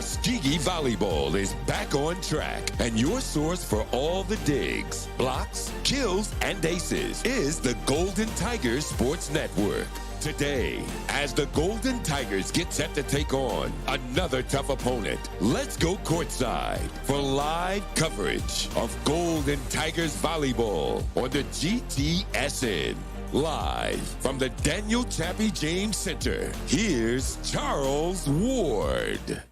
Tuskegee Volleyball is back on track, and your source for all the digs, blocks, kills, and aces is the Golden Tigers Sports Network. Today, as the Golden Tigers get set to take on another tough opponent, let's go courtside for live coverage of Golden Tigers Volleyball on the GTSN. Live from the Daniel Chappie James Center, here's Charles Ward.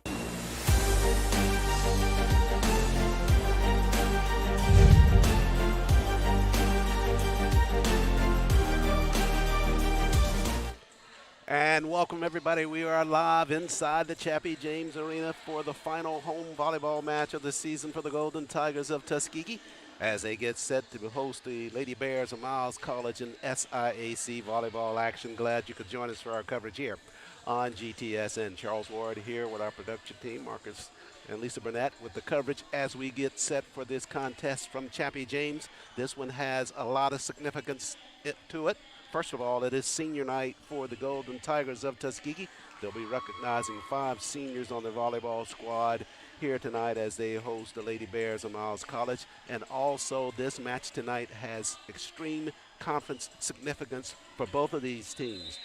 And welcome, everybody. We are live inside the Chappie James Arena for the final home volleyball match of the season for the Golden Tigers of Tuskegee as they get set to host the Lady Bears of Miles College in SIAC volleyball action. Glad you could join us for our coverage here on GTSN. Charles Ward here with our production team, Marcus and Lisa Burnett, with the coverage as we get set for this contest from Chappie James. This one has a lot of significance to it. First of all, it is senior night for the Golden Tigers of Tuskegee. They'll be recognizing 5 seniors on the volleyball squad here tonight as they host the Lady Bears of Miles College. And also, this match tonight has extreme conference significance for both of these teams.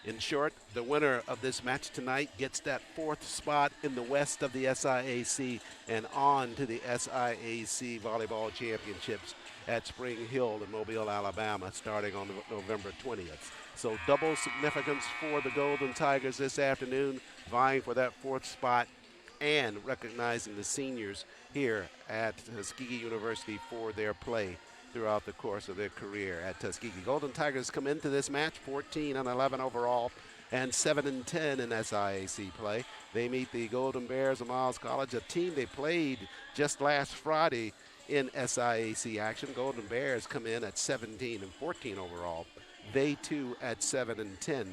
In short, the winner of this match tonight gets that 4th spot in the west of the SIAC and on to the SIAC Volleyball Championships at Spring Hill in Mobile, Alabama, starting on November 20th. So double significance for the Golden Tigers this afternoon, vying for that 4th spot and recognizing the seniors here at Tuskegee University for their play throughout the course of their career at Tuskegee. Golden Tigers come into this match 14-11 overall and 7-10 in SIAC play. They meet the Golden Bears of Miles College, a team they played just last Friday in SIAC action. Golden Bears come in at 17-14 overall. They too at 7-10.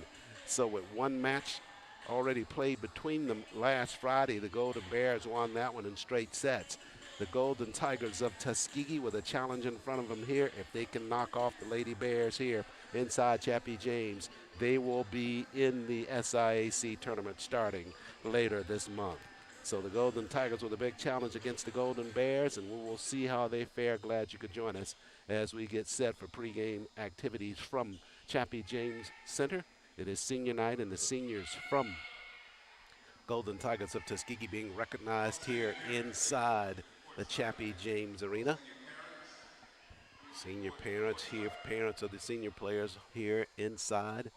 So with one match already played between them last Friday, the Golden Bears won that one in straight sets. The Golden Tigers of Tuskegee with a challenge in front of them here. If they can knock off the Lady Bears here inside Chappie James, they will be in the SIAC tournament starting later this month. So the Golden Tigers with a big challenge against the Golden Bears, and we will see how they fare. Glad you could join us as we get set for pregame activities from Chappie James Center. It is senior night, and the seniors from Golden Tigers of Tuskegee being recognized here inside the Chappie James Arena. Senior parents here, parents of the senior players here inside,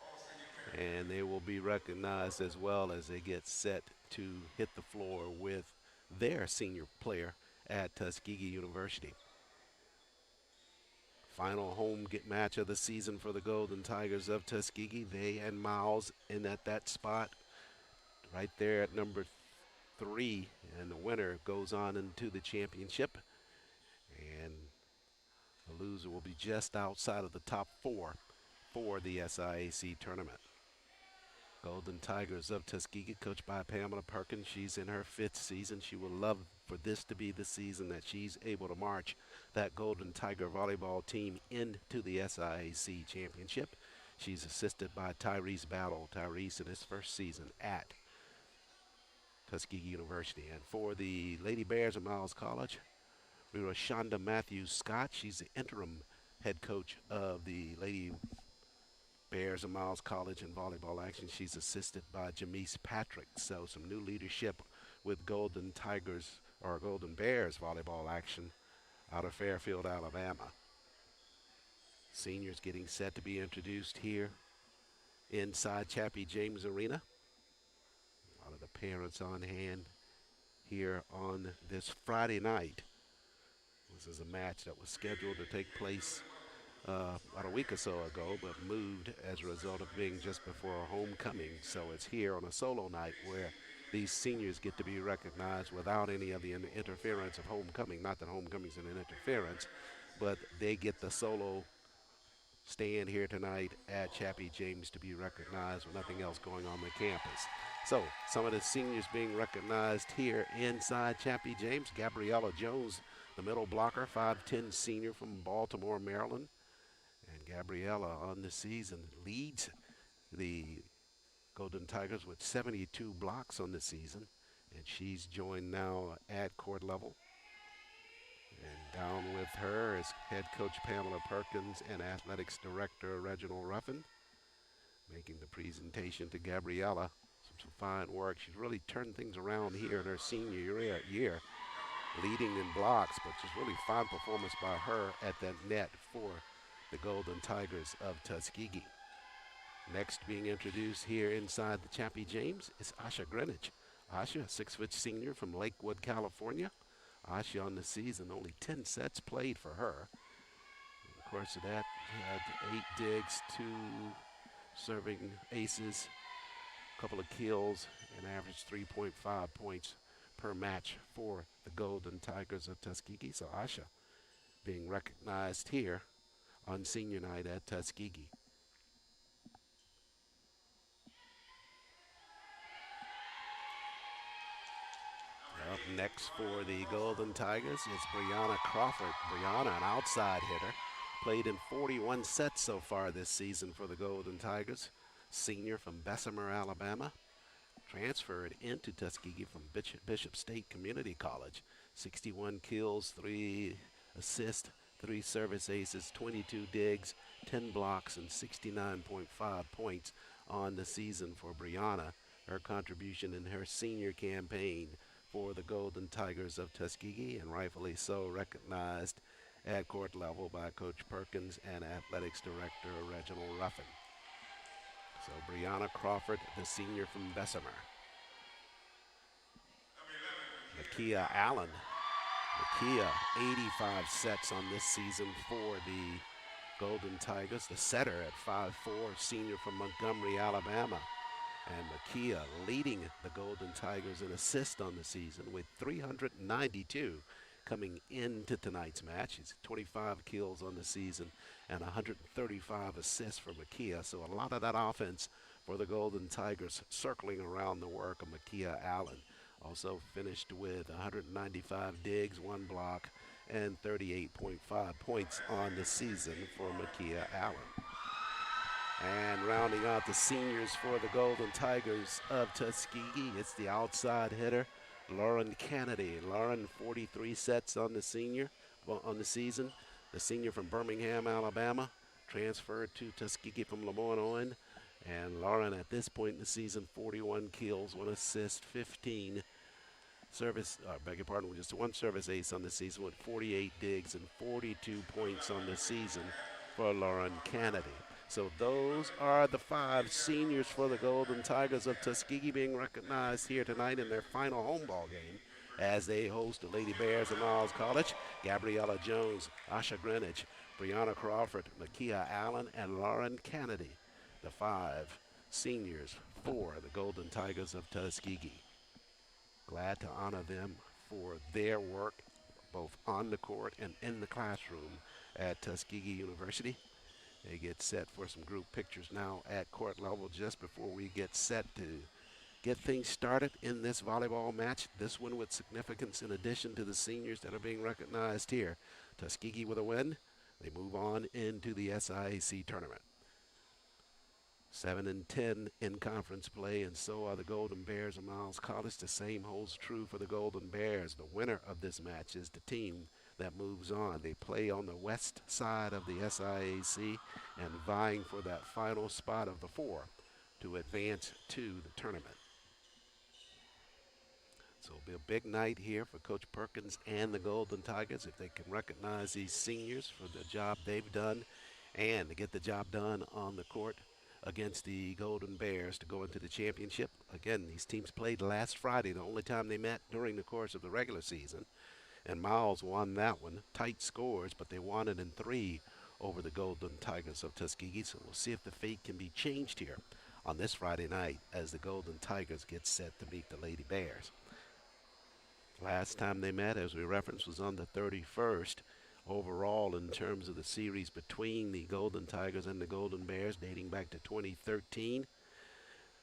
and they will be recognized as well as they get set to hit the floor with their senior player at Tuskegee University. Final home match of the season for the Golden Tigers of Tuskegee. They and Miles in at that spot right there at number 3, and the winner goes on into the championship, and the loser will be just outside of the top 4 for the SIAC tournament. Golden Tigers of Tuskegee, coached by Pamela Perkins. She's in her 5th season. She would love for this to be the season that she's able to march that Golden Tiger volleyball team into the SIAC championship. She's assisted by Tyrese Battle. Tyrese in his first season at Tuskegee University. And for the Lady Bears of Miles College, we were Shonda Matthews Scott. She's the interim head coach of the Lady Bears of Miles College in volleyball action. She's assisted by Jamise Patrick. So some new leadership with Golden Tigers or Golden Bears volleyball action out of Fairfield, Alabama. Seniors getting set to be introduced here inside Chappie James Arena. A lot of the parents on hand here on this Friday night. This is a match that was scheduled to take place about a week or so ago, but moved as a result of being just before a homecoming. So it's here on a solo night where these seniors get to be recognized without any of the interference of homecoming. Not that homecoming's an interference, but they get the solo stand here tonight at Chappie James to be recognized with nothing else going on the campus. So some of the seniors being recognized here inside Chappie James. Gabriella Jones, the middle blocker, 5'10" senior from Baltimore, Maryland. And Gabriella on the season leads the Golden Tigers with 72 blocks on the season. And she's joined now at court level. And down with her is head coach Pamela Perkins and athletics director Reginald Ruffin, making the presentation to Gabriella. Some fine work. She's really turned things around here in her senior year, leading in blocks, but just really fine performance by her at that net for the Golden Tigers of Tuskegee. Next being introduced here inside the Chappie James is Asha Greenwich. Asha, a 6-foot senior from Lakewood, California. Asha on the season, only 10 sets played for her. In the course of that, she had 8 digs, 2 serving aces, a couple of kills, and averaged 3.5 points per match for the Golden Tigers of Tuskegee. So Asha being recognized here on senior night at Tuskegee. Up next for the Golden Tigers is Brianna Crawford. Brianna, an outside hitter, played in 41 sets so far this season for the Golden Tigers. Senior from Bessemer, Alabama. Transferred into Tuskegee from Bishop State Community College. 61 kills, 3 assists, 3 service aces, 22 digs, 10 blocks, and 69.5 points on the season for Brianna. Her contribution in her senior campaign for the Golden Tigers of Tuskegee, and rightfully so recognized at court level by Coach Perkins and Athletics Director Reginald Ruffin. So Brianna Crawford, the senior from Bessemer. Makia Allen. Makia, 85 sets on this season for the Golden Tigers. The setter at 5'4", senior from Montgomery, Alabama. And Makia leading the Golden Tigers in assists on the season with 392 coming into tonight's match. It's 25 kills on the season and 135 assists for Makia. So a lot of that offense for the Golden Tigers circling around the work of Makia Allen. Also finished with 195 digs, 1 block, and 38.5 points on the season for Makia Allen. And rounding out the seniors for the Golden Tigers of Tuskegee, it's the outside hitter, Lauren Kennedy. Lauren, 43 sets on the season. The senior from Birmingham, Alabama, transferred to Tuskegee from Lemoyne. And Lauren, at this point in the season, 41 kills, 1 assist, 15 service, just 1 service ace on the season with 48 digs and 42 points on the season for Lauren Kennedy. So those are the 5 seniors for the Golden Tigers of Tuskegee being recognized here tonight in their final home ball game as they host the Lady Bears of Miles College. Gabriella Jones, Asha Greenwich, Brianna Crawford, Makia Allen, and Lauren Kennedy, the 5 seniors for the Golden Tigers of Tuskegee. Glad to honor them for their work both on the court and in the classroom at Tuskegee University. They get set for some group pictures now at court level just before we get set to get things started in this volleyball match. This one with significance in addition to the seniors that are being recognized here. Tuskegee with a win. They move on into the SIAC tournament. 7-10 in conference play, and so are the Golden Bears of Miles College. The same holds true for the Golden Bears. The winner of this match is the team that moves on. They play on the west side of the SIAC and vying for that final spot of the 4 to advance to the tournament. So it'll be a big night here for Coach Perkins and the Golden Tigers if they can recognize these seniors for the job they've done and to get the job done on the court against the Golden Bears to go into the championship. Again, these teams played last Friday, the only time they met during the course of the regular season. And Miles won that one. Tight scores, but they won it in 3 over the Golden Tigers of Tuskegee. So we'll see if the fate can be changed here on this Friday night as the Golden Tigers get set to meet the Lady Bears. Last time they met, as we referenced, was on the 31st. Overall, in terms of the series between the Golden Tigers and the Golden Bears, dating back to 2013.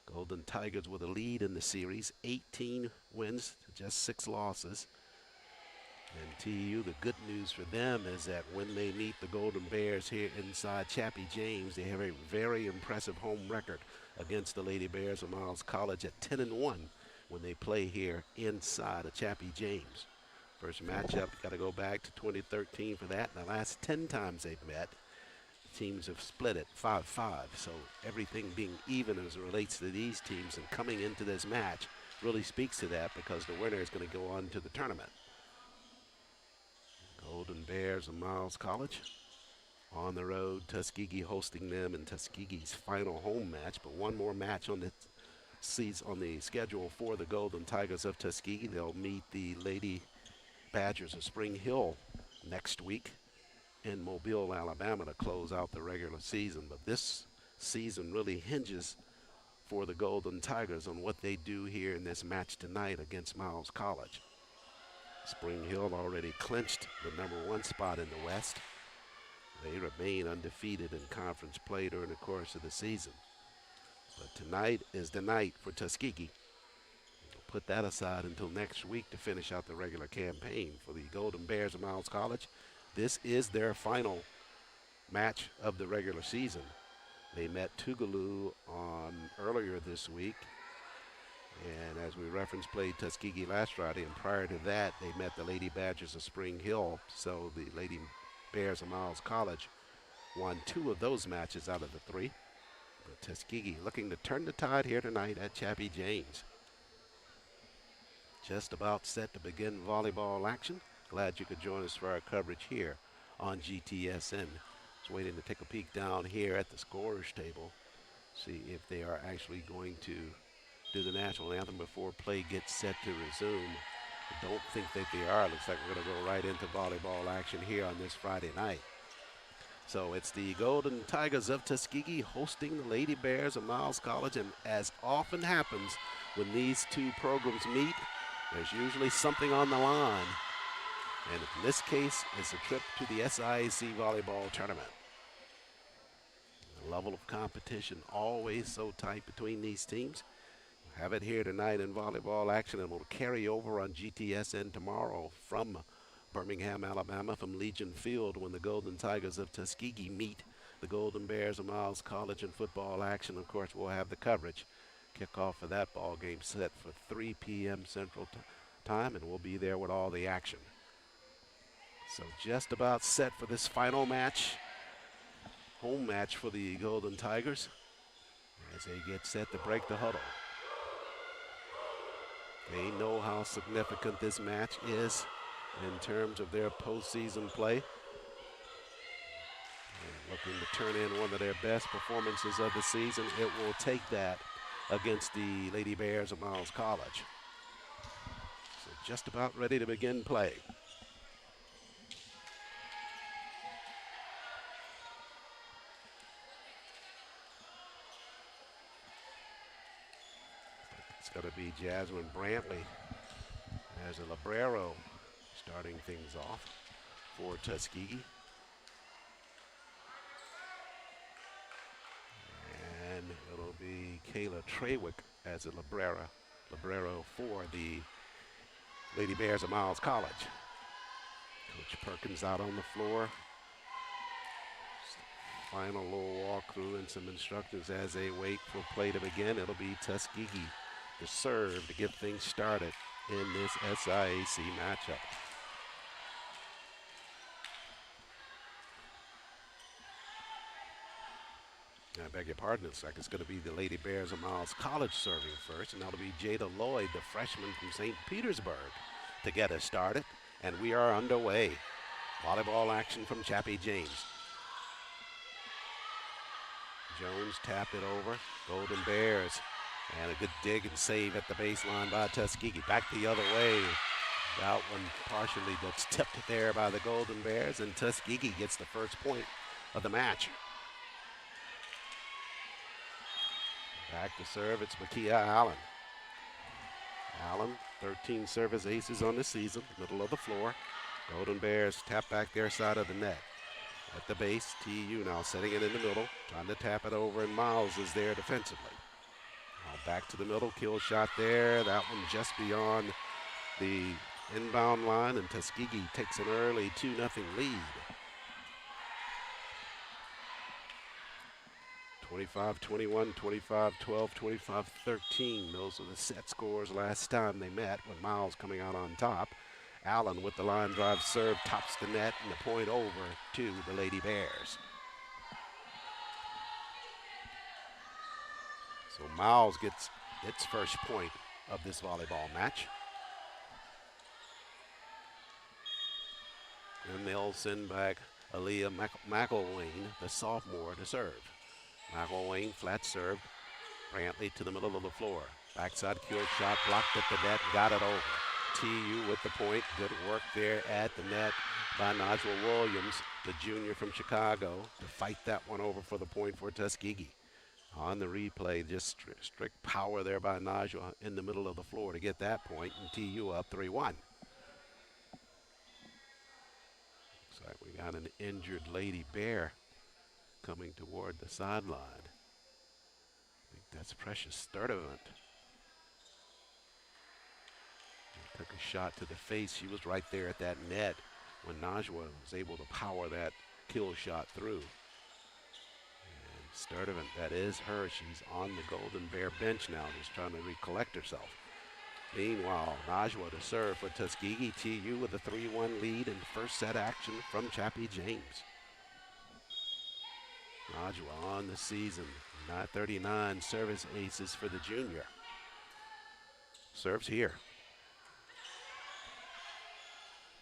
Golden Tigers with a lead in the series, 18 wins to just 6 losses. And TU, the good news for them is that when they meet the Golden Bears here inside Chappie James, they have a very impressive home record against the Lady Bears of Miles College at 10-1 when they play here inside of Chappie James. First matchup, got to go back to 2013 for that. The last 10 times they've met, teams have split it 5-5. So everything being even as it relates to these teams, and coming into this match really speaks to that, because the winner is going to go on to the tournament. Golden Bears of Miles College on the road, Tuskegee hosting them in Tuskegee's final home match. But one more match on the schedule for the Golden Tigers of Tuskegee. They'll meet the Lady Badgers of Spring Hill next week in Mobile, Alabama, to close out the regular season. But this season really hinges for the Golden Tigers on what they do here in this match tonight against Miles College. Spring Hill already clinched the #1 spot in the West. They remain undefeated in conference play during the course of the season. But tonight is the night for Tuskegee. We'll put that aside until next week to finish out the regular campaign. For the Golden Bears of Miles College, this is their final match of the regular season. They met Tougaloo earlier this week, and as we referenced, played Tuskegee last Friday, and prior to that, they met the Lady Badgers of Spring Hill. So the Lady Bears of Miles College won 2 of those matches out of the 3. But Tuskegee looking to turn the tide here tonight at Chappie James. Just about set to begin volleyball action. Glad you could join us for our coverage here on GTSN. Just waiting to take a peek down here at the scorers table, see if they are actually going to do the national anthem before play gets set to resume. I don't think that they are. Looks like we're going to go right into volleyball action here on this Friday night. So it's the Golden Tigers of Tuskegee hosting the Lady Bears of Miles College, and as often happens when these two programs meet, there's usually something on the line. And in this case, it's a trip to the SIAC volleyball tournament. The level of competition always so tight between these teams. We'll have it here tonight in volleyball action, and we'll carry over on GTSN tomorrow from Birmingham, Alabama, from Legion Field, when the Golden Tigers of Tuskegee meet the Golden Bears of Miles College in football action. Of course, we'll have the coverage. Kickoff for that ball game set for 3 p.m. Central Time, and we'll be there with all the action. So just about set for this final match, home match for the Golden Tigers, as they get set to break the huddle. They know how significant this match is in terms of their postseason play. And looking to turn in one of their best performances of the season. It will take that against the Lady Bears of Miles College. So just about ready to begin play. It's going to be Jasmine Brantley as a libero starting things off for Tuskegee. And it'll be Kayla Trawick as a libero for the Lady Bears of Miles College. Coach Perkins out on the floor. Final little walkthrough and some instructions as they wait for play to begin. It'll be Tuskegee to serve to get things started in this SIAC matchup. I beg your pardon, it's like it's going to be the Lady Bears of Miles College serving first, and that'll be Jada Lloyd, the freshman from St. Petersburg, to get us started. And we are underway. Volleyball action from Chappie James. Jones tapped it over. Golden Bears, and a good dig and save at the baseline by Tuskegee. Back the other way. That one partially gets tipped there by the Golden Bears, and Tuskegee gets the first point of the match. Back to serve, it's Makia Allen. Allen, 13 service aces on the season, middle of the floor. Golden Bears tap back their side of the net. At the base, TU now setting it in the middle, trying to tap it over, and Miles is there defensively. Now back to the middle, kill shot there. That one just beyond the inbound line, and Tuskegee takes an early 2-0 lead. 25-21, 25-12, 25-13. Those are the set scores last time they met, with Miles coming out on top. Allen with the line drive serve tops the net, and the point over to the Lady Bears. So Miles gets its first point of this volleyball match. And they'll send back Aaliyah McElwain, the sophomore, to serve. McElwain flat serve. Brantley to the middle of the floor. Backside kill shot blocked at the net, got it over. TU with the point. Good work there at the net by Najwa Williams, the junior from Chicago, to fight that one over for the point for Tuskegee. On the replay, just strict power there by Najwa in the middle of the floor to get that point, and TU up 3-1. Looks like we got an injured Lady Bear coming toward the sideline. I think that's Precious Sturdivant. Took a shot to the face. She was right there at that net when Najwa was able to power that kill shot through. And Sturdivant, that is her. She's on the Golden Bear bench now, just trying to recollect herself. Meanwhile, Najwa to serve for Tuskegee. TU with a 3-1 lead in first set action from Chappie James. Najwa on the season, 39 service aces for the junior. Serves here.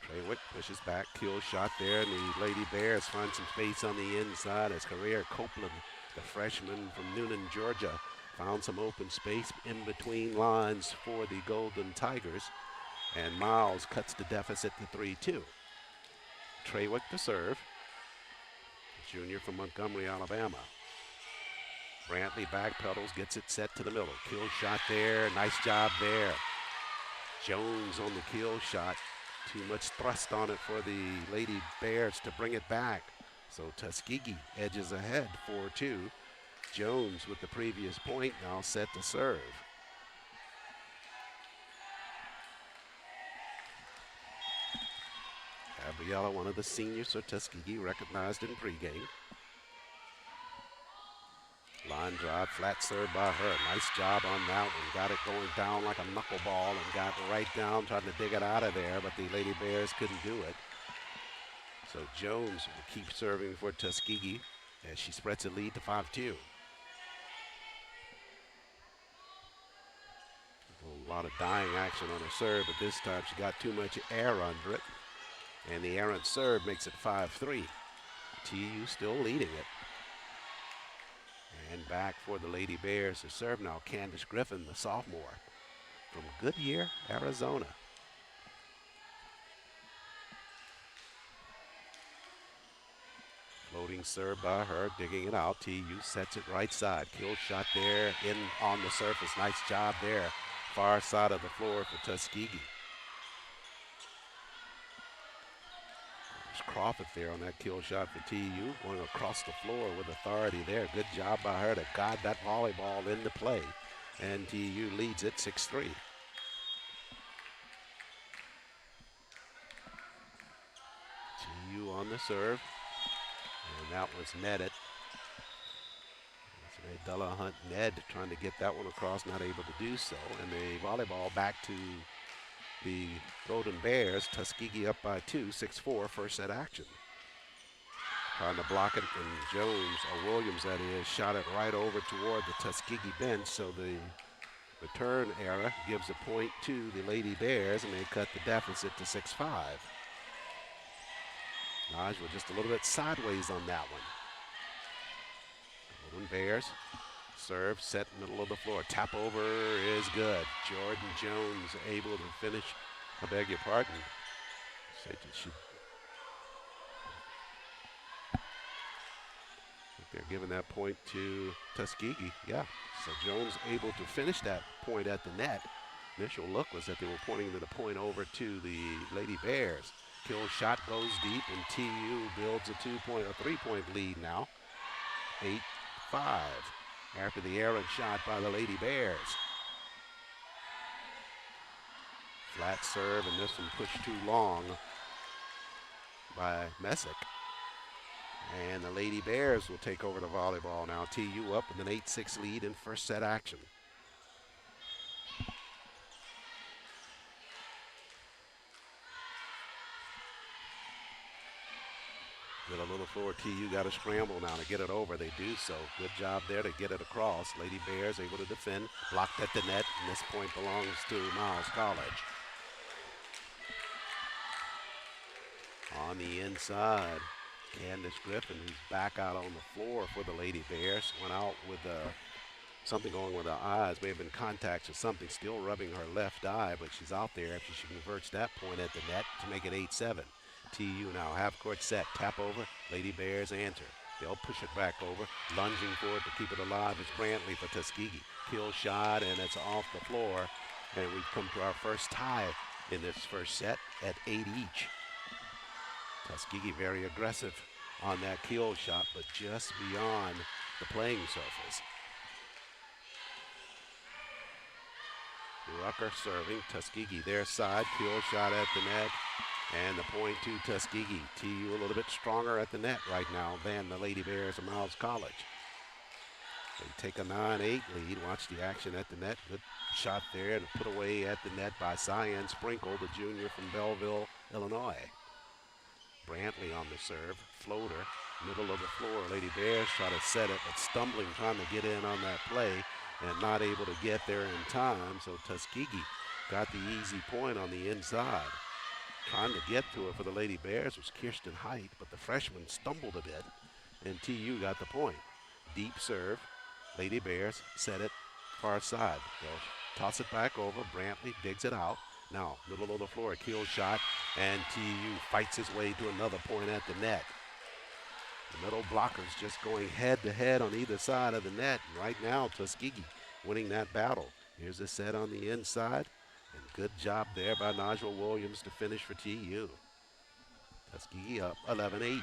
Treywick pushes back, kill shot there, and the Lady Bears find some space on the inside as Carrere Copeland, the freshman from Noonan, Georgia, found some open space in between lines for the Golden Tigers, and Miles cuts the deficit to 3-2. Treywick to serve, the junior from Montgomery, Alabama. Brantley backpedals, gets it set to the middle. Kill shot there, nice job there. Jones on the kill shot. Too much thrust on it for the Lady Bears to bring it back. So Tuskegee edges ahead 4-2. Jones with the previous point now set to serve. Gabriella, one of the seniors for Tuskegee, recognized in pregame. Line drive, flat serve by her. Nice job on that one. Got it going down like a knuckleball and got right down, trying to dig it out of there, but the Lady Bears couldn't do it. So Jones will keep serving for Tuskegee as she spreads the lead to 5-2. A lot of dying action on her serve, but this time she got too much air under it. And the errant serve makes it 5-3. TU still leading it. And back for the Lady Bears to serve now, Candace Griffin, the sophomore from Goodyear, Arizona. Floating serve by her, digging it out. TU sets it right side. Kill shot there, in on the surface. Nice job there. Far side of the floor for Tuskegee. Crawford there on that kill shot for TU, going across the floor with authority there. Good job by her to guide that volleyball into play. And TU leads it 6-3. TU on the serve. And that was netted. It's Della Hunt Ned trying to get that one across, not able to do so. And the volleyball back to the Golden Bears. Tuskegee up by 2, 6-4, first set action. Trying to block it, and Jones, or Williams that is, shot it right over toward the Tuskegee bench, so the return error gives a point to the Lady Bears, and they cut the deficit to 6-5. Najwa just a little bit sideways on that one. Golden Bears serve, set middle of the floor. Tap over is good. Jordan Jones able to finish. I beg your pardon. I think they're giving that point to Tuskegee. Yeah. So Jones able to finish that point at the net. Initial look was that they were pointing to the point over to the Lady Bears. Kill shot goes deep, and TU builds a 3-point lead now. 8-5. After the errant shot by the Lady Bears. Flat serve, and this one pushed too long by Messick. And the Lady Bears will take over the volleyball now. TU up with an 8-6 lead in first set action. Middle of the floor, TU got to scramble now to get it over. They do so. Good job there to get it across. Lady Bears able to defend. Blocked at the net, and this point belongs to Miles College. On the inside, Candace Griffin, who's back out on the floor for the Lady Bears, went out with something going with her eyes. May have been contact or something, still rubbing her left eye, but she's out there after she converts that point at the net to make it 8-7. TU now half-court set, tap over, Lady Bears answer. They'll push it back over, lunging for it to keep it alive is Brantley for Tuskegee. Kill shot, and it's off the floor, and we've come to our first tie in this first set at 8 each. Tuskegee very aggressive on that kill shot, but just beyond the playing surface. Rucker serving, Tuskegee their side, kill shot at the net. And the point to Tuskegee. TU a little bit stronger at the net right now than the Lady Bears of Miles College. They take a 9-8 lead. Watch the action at the net. Good shot there and put away at the net by Cyan Sprinkle, the junior from Belleville, Illinois. Brantley on the serve. Floater, middle of the floor. Lady Bears try to set it, but stumbling, trying to get in on that play and not able to get there in time. So Tuskegee got the easy point on the inside. Trying to get to it for the Lady Bears was Kirsten Height, but the freshman stumbled a bit, and TU got the point. Deep serve. Lady Bears set it far side. They'll toss it back over. Brantley digs it out. Now, middle of the floor, kill shot, and TU fights his way to another point at the net. The middle blockers just going head-to-head on either side of the net. And right now, Tuskegee winning that battle. Here's a set on the inside. And good job there by Najwa Williams to finish for TU. Tuskegee up 11-8.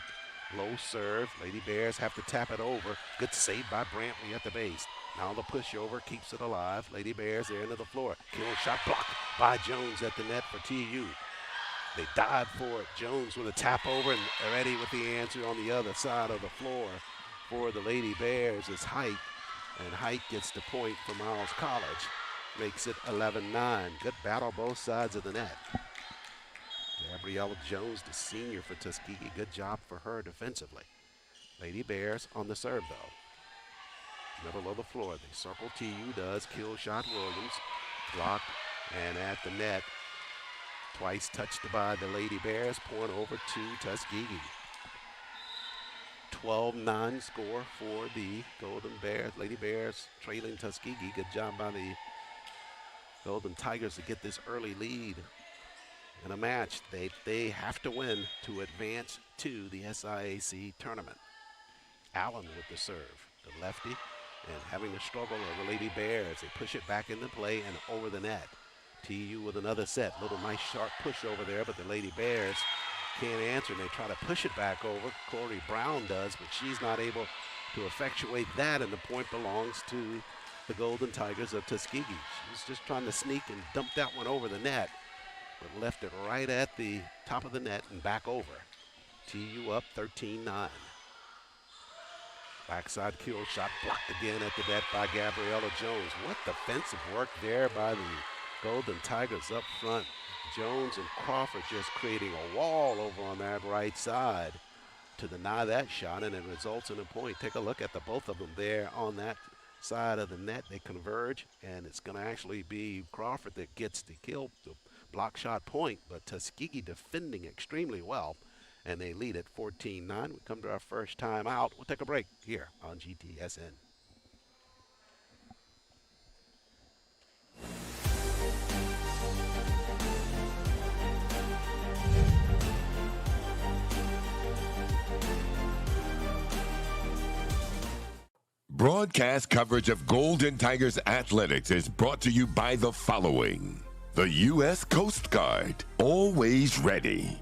Low serve. Lady Bears have to tap it over. Good save by Brantley at the base. Now the pushover keeps it alive. Lady Bears there into the floor. Kill shot blocked by Jones at the net for TU. They dive for it. Jones with a tap over, and ready with the answer on the other side of the floor for the Lady Bears is Height. And Height gets the point for Miles College. Makes it 11-9. Good battle both sides of the net. Gabriella Jones, the senior for Tuskegee. Good job for her defensively. Lady Bears on the serve, though. Middle of the floor. They circle TU does. Kill shot Williams. Blocked and at the net. Twice touched by the Lady Bears. Point over to Tuskegee. 12-9 score for the Golden Bears. Lady Bears trailing Tuskegee. Good job by the Golden Tigers to get this early lead in a match they have to win to advance to the SIAC tournament. Allen with the serve, the lefty, and having a struggle of the Lady Bears. They push it back into play and over the net. TU with another set. Little nice sharp push over there, but the Lady Bears can't answer, and they try to push it back over. Corey Brown does, but she's not able to effectuate that, and the point belongs to the Golden Tigers of Tuskegee. She was just trying to sneak and dump that one over the net, but left it right at the top of the net and back over. TU up 13-9. Backside kill shot blocked again at the net by Gabriella Jones. What defensive work there by the Golden Tigers up front. Jones and Crawford just creating a wall over on that right side to deny that shot, and it results in a point. Take a look at the both of them there on that side of the net. They converge, and it's going to actually be Crawford that gets the kill, the block shot point, but Tuskegee defending extremely well, and they lead at 14-9. We come to our first time out. We'll take a break here on GTSN. Broadcast coverage of Golden Tigers athletics is brought to you by the following. The U.S. Coast Guard, always ready.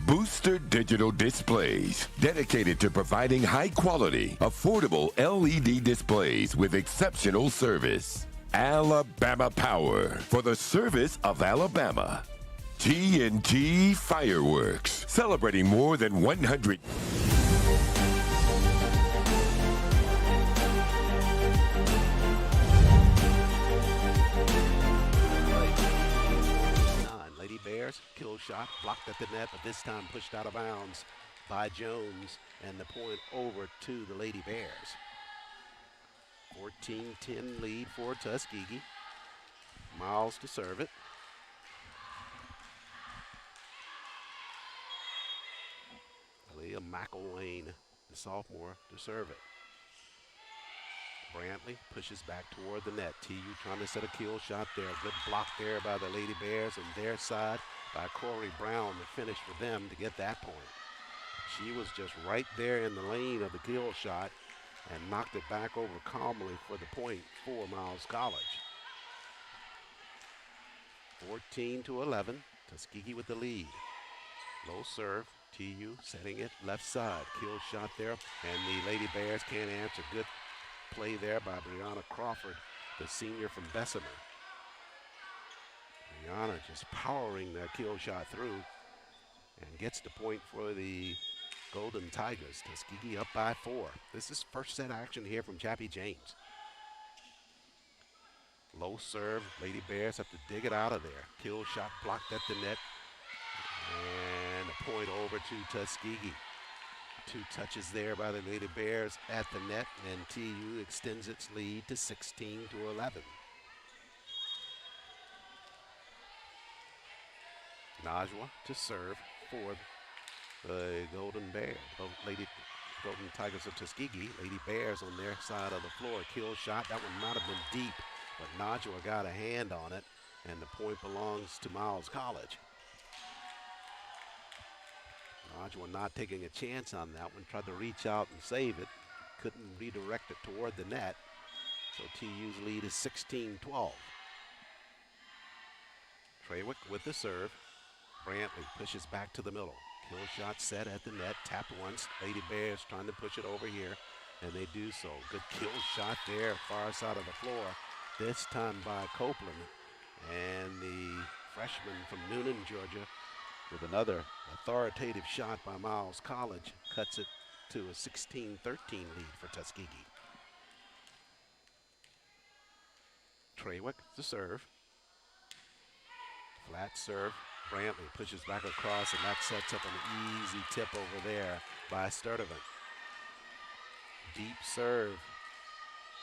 Booster Digital Displays, dedicated to providing high-quality, affordable LED displays with exceptional service. Alabama Power, for the service of Alabama. TNT Fireworks, celebrating more than 100... shot blocked at the net, but this time pushed out of bounds by Jones, and the point over to the Lady Bears. 14-10 lead for Tuskegee. Miles to serve it. Leah McElwain, the sophomore, to serve it. Brantley pushes back toward the net. TU trying to set a kill shot there. Good block there by the Lady Bears, and their side by Corey Brown, the finish for them to get that point. She was just right there in the lane of the kill shot and knocked it back over calmly for the point for Miles College. 14-11, Tuskegee with the lead. Low serve, TU setting it left side. Kill shot there, and the Lady Bears can't answer. Good play there by Brianna Crawford, the senior from Bessemer. Brianna just powering that kill shot through and gets the point for the Golden Tigers. Tuskegee up by 4. This is first set action here from Chappie James. Low serve, Lady Bears have to dig it out of there. Kill shot blocked at the net, and a point over to Tuskegee. 2 touches there by the Lady Bears at the net, and TU extends its lead to 16-11. Najwa to serve for the Golden Bears, Golden Tigers of Tuskegee. Lady Bears on their side of the floor. Kill shot, that one might have been deep, but Najwa got a hand on it, and the point belongs to Miles College. Najwa not taking a chance on that one, tried to reach out and save it, couldn't redirect it toward the net, so TU's lead is 16-12. Trawick with the serve. Brantley pushes back to the middle. Kill shot set at the net, tapped once. Lady Bears trying to push it over here, and they do so. Good kill shot there, far side of the floor, this time by Copeland. And the freshman from Noonan, Georgia, with another authoritative shot by Miles College, cuts it to a 16-13 lead for Tuskegee. Trawick to serve. Flat serve. Brantley pushes back across, and that sets up an easy tip over there by Sturdivant. Deep serve.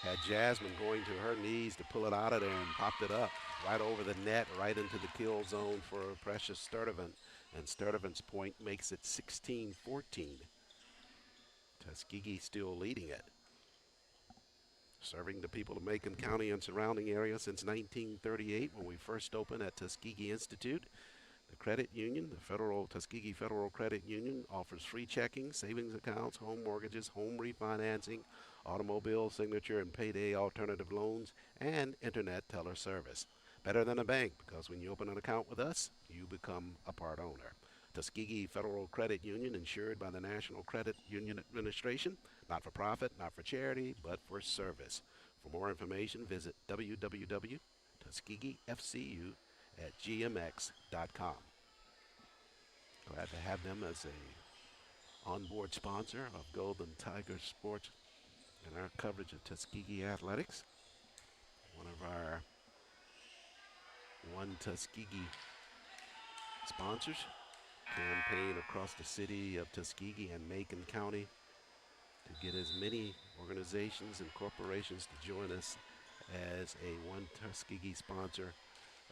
Had Jasmine going to her knees to pull it out of there and popped it up right over the net, right into the kill zone for Precious Sturdivant. And Sturdivant's point makes it 16-14. Tuskegee still leading it. Serving the people of Macon County and surrounding areas since 1938 when we first opened at Tuskegee Institute. The credit union, the Tuskegee Federal Credit Union, offers free checking, savings accounts, home mortgages, home refinancing, automobile signature and payday alternative loans, and internet teller service. Better than a bank, because when you open an account with us, you become a part owner. Tuskegee Federal Credit Union, insured by the National Credit Union Administration, not for profit, not for charity, but for service. For more information, visit www.tuskegeefcu.gmx.com. Glad to have them as a onboard sponsor of Golden Tiger Sports and our coverage of Tuskegee athletics. One of our One Tuskegee sponsors. Campaign across the city of Tuskegee and Macon County to get as many organizations and corporations to join us as a One Tuskegee sponsor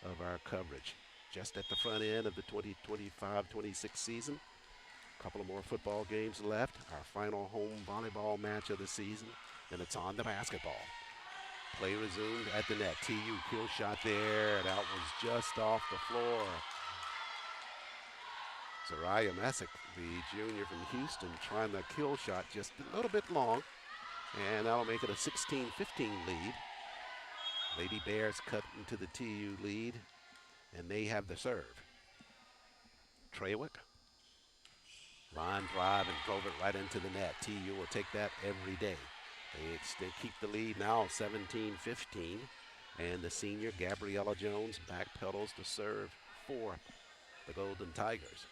of our coverage. Just at the front end of the 2025-26 season. A couple of more football games left. Our final home volleyball match of the season, and it's on to basketball. Play resumed at the net. TU kill shot there. That was just off the floor. Zariah Messick, the junior from Houston, trying the kill shot just a little bit long, and that'll make it a 16-15 lead. Lady Bears cut into the TU lead, and they have the serve. Trawick, line drive and drove it right into the net. TU will take that every day. They keep the lead now 17-15, and the senior Gabriella Jones backpedals to serve for the Golden Tigers.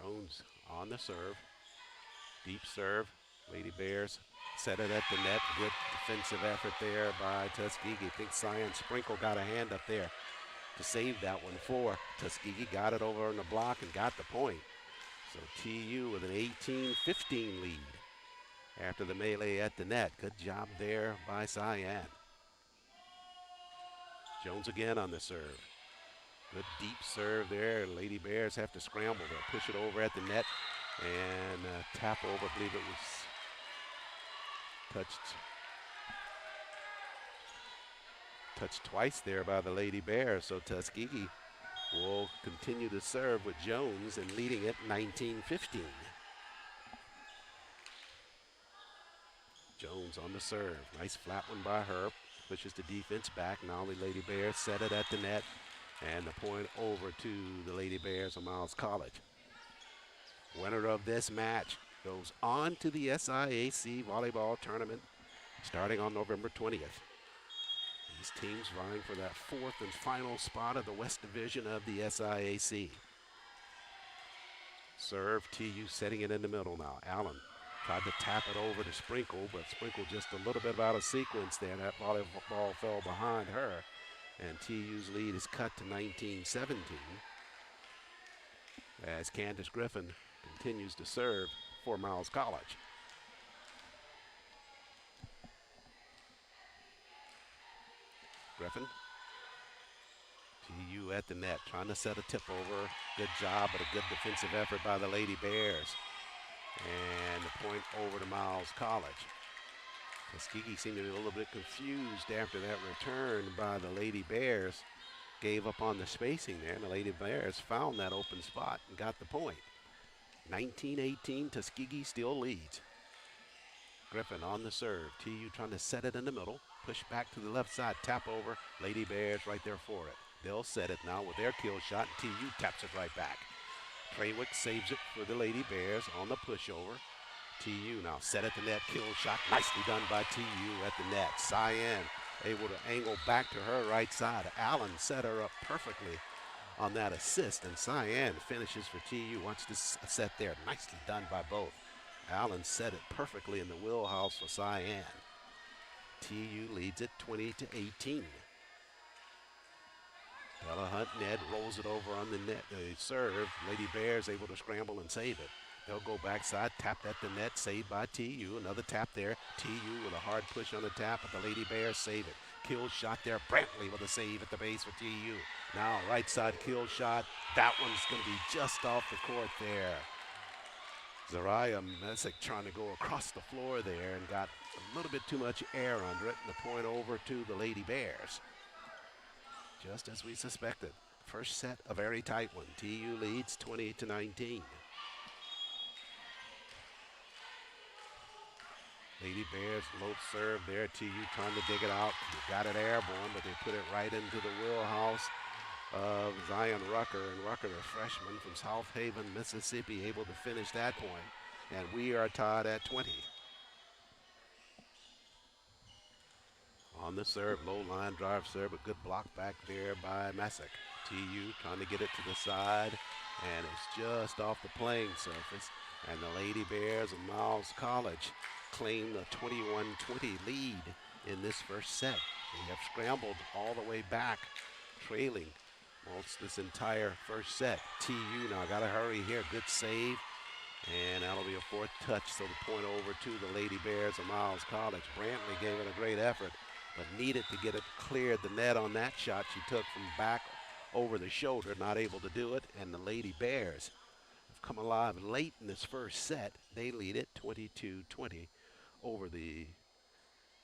Jones on the serve. Deep serve. Lady Bears set it at the net. Good defensive effort there by Tuskegee. I think Cyan Sprinkle got a hand up there to save that one for Tuskegee. Got it over on the block and got the point. So TU with an 18-15 lead after the melee at the net. Good job there by Cyan. Jones again on the serve. Good deep serve there. Lady Bears have to scramble. They'll push it over at the net and tap over. I believe it was touched twice there by the Lady Bears. So Tuskegee will continue to serve with Jones and leading it 19-15. Jones on the serve. Nice flat one by her. Pushes the defense back. Now the Lady Bears set it at the net. And the point over to the Lady Bears of Miles College. Winner of this match goes on to the SIAC volleyball tournament starting on November 20th. These teams vying for that fourth and final spot of the West Division of the SIAC. Serve, TU setting it in the middle now. Allen tried to tap it over to Sprinkle, but Sprinkle just a little bit out of sequence there. That volleyball fell behind her. And TU's lead is cut to 19-17 as Candace Griffin continues to serve for Miles College. Griffin. TU at the net, trying to set a tip over. Good job, but a good defensive effort by the Lady Bears. And the point over to Miles College. Tuskegee seemed to be a little bit confused after that return by the Lady Bears. Gave up on the spacing there, and the Lady Bears found that open spot and got the point. 19-18, Tuskegee still leads. Griffin on the serve. TU trying to set it in the middle. Push back to the left side, tap over. Lady Bears right there for it. They'll set it now with their kill shot, and TU taps it right back. Treywick saves it for the Lady Bears on the pushover. TU now set at the net, kill shot, nicely done by TU at the net. Cyan able to angle back to her right side. Allen set her up perfectly on that assist, and Cyan finishes for TU. Watch this set there, nicely done by both. Allen set it perfectly in the wheelhouse for Cyan. TU leads it 20-18. Bella Hunt Ned rolls it over on the net. Serve. Lady Bears able to scramble and save it. They'll go backside, tap at the net, saved by TU. Another tap there. TU with a hard push on the tap, but the Lady Bears save it. Kill shot there. Brantley with a save at the base for TU. Now right side kill shot. That one's going to be just off the court there. Zariah Messick trying to go across the floor there and got a little bit too much air under it. And the point over to the Lady Bears. Just as we suspected. First set, a very tight one. TU leads 20-19. Lady Bears low serve there. TU trying to dig it out. They got it airborne, but they put it right into the wheelhouse of Zion Rucker. And Rucker, a freshman from South Haven, Mississippi, able to finish that point. And we are tied at 20. On the serve, low line drive serve, a good block back there by Messick. TU trying to get it to the side, and it's just off the playing surface. And the Lady Bears of Miles College claim a 21-20 lead in this first set. They have scrambled all the way back, trailing most this entire first set. TU now got to hurry here. Good save, and that'll be a fourth touch, so the point over to the Lady Bears of Miles College. Brantley gave it a great effort, but needed to get it cleared the net on that shot she took from back over the shoulder, not able to do it, and the Lady Bears have come alive late in this first set. They lead it 22-20 over the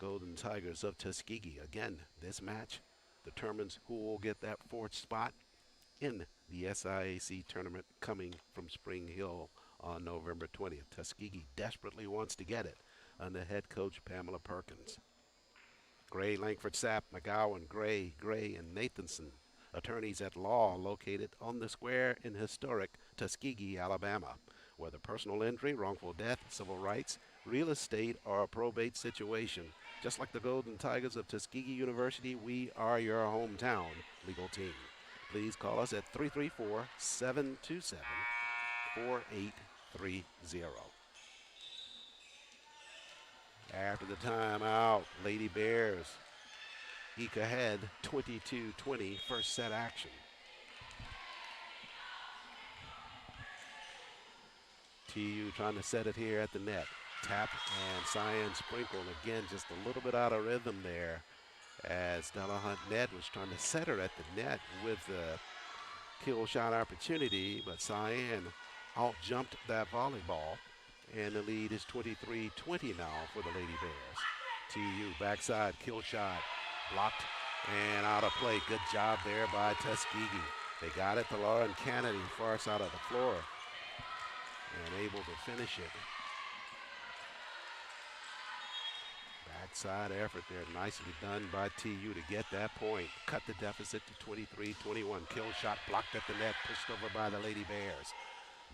Golden Tigers of Tuskegee. Again, this match determines who will get that fourth spot in the SIAC tournament coming from Spring Hill on November 20th. Tuskegee desperately wants to get it under head coach Pamela Perkins. Gray, Langford, Sapp, McGowan, Gray, and Nathanson, attorneys at law located on the square in historic Tuskegee, Alabama. Whether personal injury, wrongful death, civil rights, real estate, or a probate situation, just like the Golden Tigers of Tuskegee University, we are your hometown legal team. Please call us at 334-727-5600. 4-8-3-0. After the timeout, Lady Bears eke ahead 22-20, first set action. TU trying to set it here at the net. Tap and Cyan Sprinkle again, just a little bit out of rhythm there as Della Hunt Ned was trying to set her at the net with the kill shot opportunity, but Cyan out jumped that volleyball, and the lead is 23-20 now for the Lady Bears. TU backside kill shot, blocked and out of play. Good job there by Tuskegee. They got it to Lauren Kennedy, far side of the floor, and able to finish it. Backside effort there, nicely done by TU to get that point. Cut the deficit to 23-21. Kill shot blocked at the net, pushed over by the Lady Bears.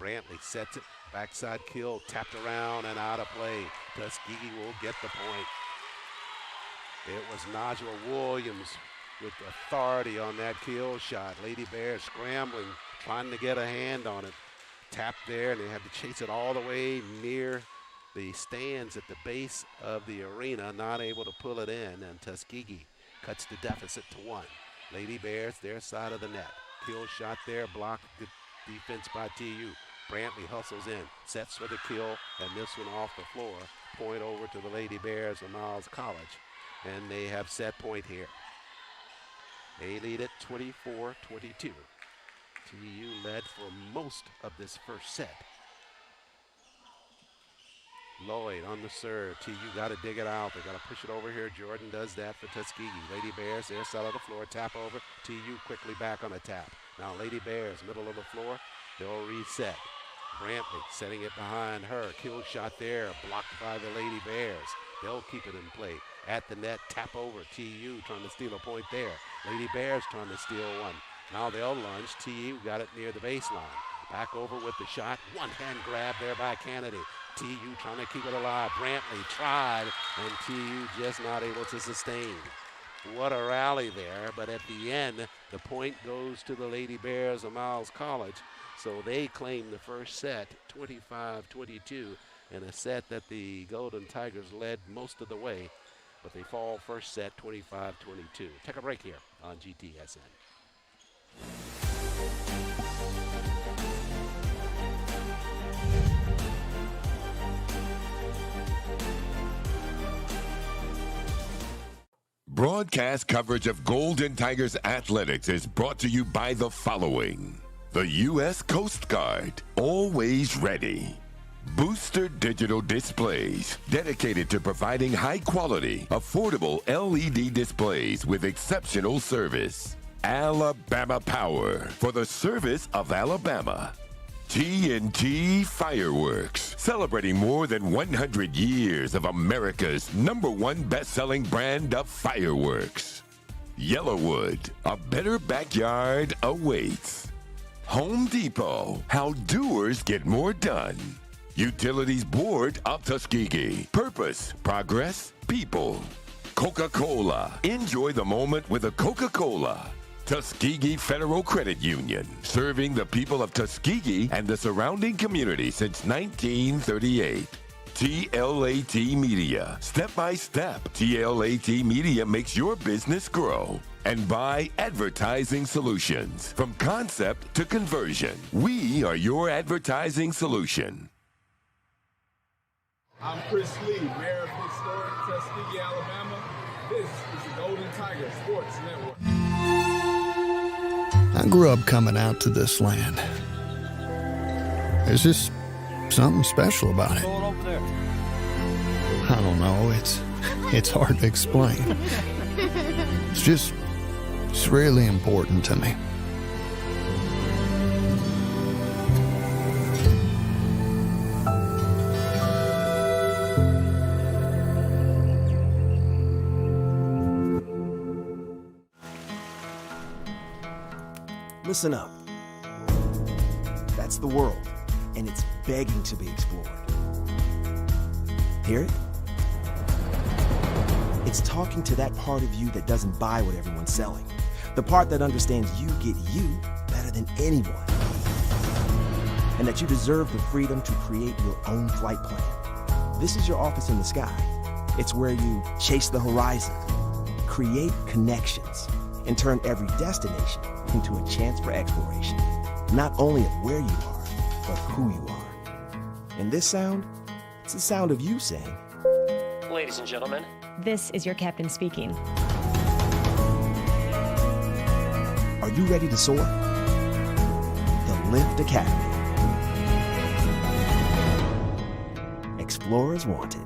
Brantley sets it, backside kill, tapped around and out of play. Tuskegee will get the point. It was Najwa Williams with authority on that kill shot. Lady Bears scrambling, trying to get a hand on it. Tapped there, and they had to chase it all the way near the stands at the base of the arena, not able to pull it in, and Tuskegee cuts the deficit to 1. Lady Bears, their side of the net. Kill shot there, blocked, good defense by TU. Brantley hustles in, sets for the kill, and this one off the floor. Point over to the Lady Bears of Miles College, and they have set point here. They lead it 24-22. TU led for most of this first set. Lloyd on the serve. TU got to dig it out. They got to push it over here. Jordan does that for Tuskegee. Lady Bears, their side of the floor, tap over. TU quickly back on the tap. Now Lady Bears, middle of the floor. They'll reset. Brantley setting it behind her. Kill shot there, blocked by the Lady Bears. They'll keep it in play. At the net, tap over. TU trying to steal a point there. Lady Bears trying to steal one. Now they'll lunge. TU got it near the baseline. Back over with the shot. One-hand grab there by Kennedy. TU trying to keep it alive. Brantley tried, and TU just not able to sustain. What a rally there, but at the end, the point goes to the Lady Bears of Miles College, so they claim the first set, 25-22, in a set that the Golden Tigers led most of the way, but they fall first set, 25-22. Take a break here on GTSN. Broadcast coverage of Golden Tigers athletics is brought to you by the following. The U.S. Coast Guard, always ready. Booster Digital Displays, dedicated to providing high-quality, affordable LED displays with exceptional service. Alabama Power, for the service of Alabama. TNT Fireworks, celebrating more than 100 years of America's #1 best-selling brand of fireworks. Yellowwood, a better backyard awaits. Home Depot, how doers get more done. Utilities Board of Tuskegee, purpose, progress, people. Coca-Cola, enjoy the moment with a Coca-Cola. Tuskegee Federal Credit Union, serving the people of Tuskegee and the surrounding community since 1938. TLAT Media, step by step, TLAT Media makes your business grow. And by Advertising Solutions, from concept to conversion, we are your advertising solution. I'm Chris Lee, Mayor of historic Tuskegee, Alabama. This is the Golden Tiger Sports Network. I grew up coming out to this land. There's just something special about it. I don't know, it's hard to explain. It's really important to me. Listen up. That's the world, and it's begging to be explored. Hear it? It's talking to that part of you that doesn't buy what everyone's selling. The part that understands you get you better than anyone. and that you deserve the freedom to create your own flight plan. This is your office in the sky. It's where you chase the horizon, create connections, and turn every destination into a chance for exploration. Not only of where you are, but who you are. And this sound, it's the sound of you saying, Ladies and gentlemen, this is your captain speaking. Are you ready to soar? The Lift Academy. Explorers wanted.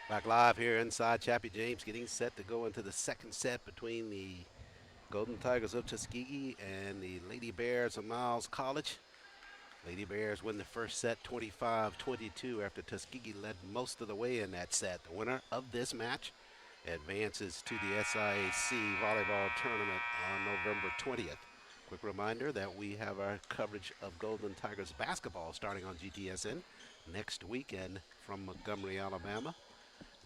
Back live here inside Chappie James, getting set to go into the second set between the Golden Tigers of Tuskegee and the Lady Bears of Miles College. Lady Bears win the first set 25-22 after Tuskegee led most of the way in that set. The winner of this match advances to the SIAC Volleyball Tournament on November 20th. Quick reminder that we have our coverage of Golden Tigers basketball starting on GTSN next weekend from Montgomery, Alabama.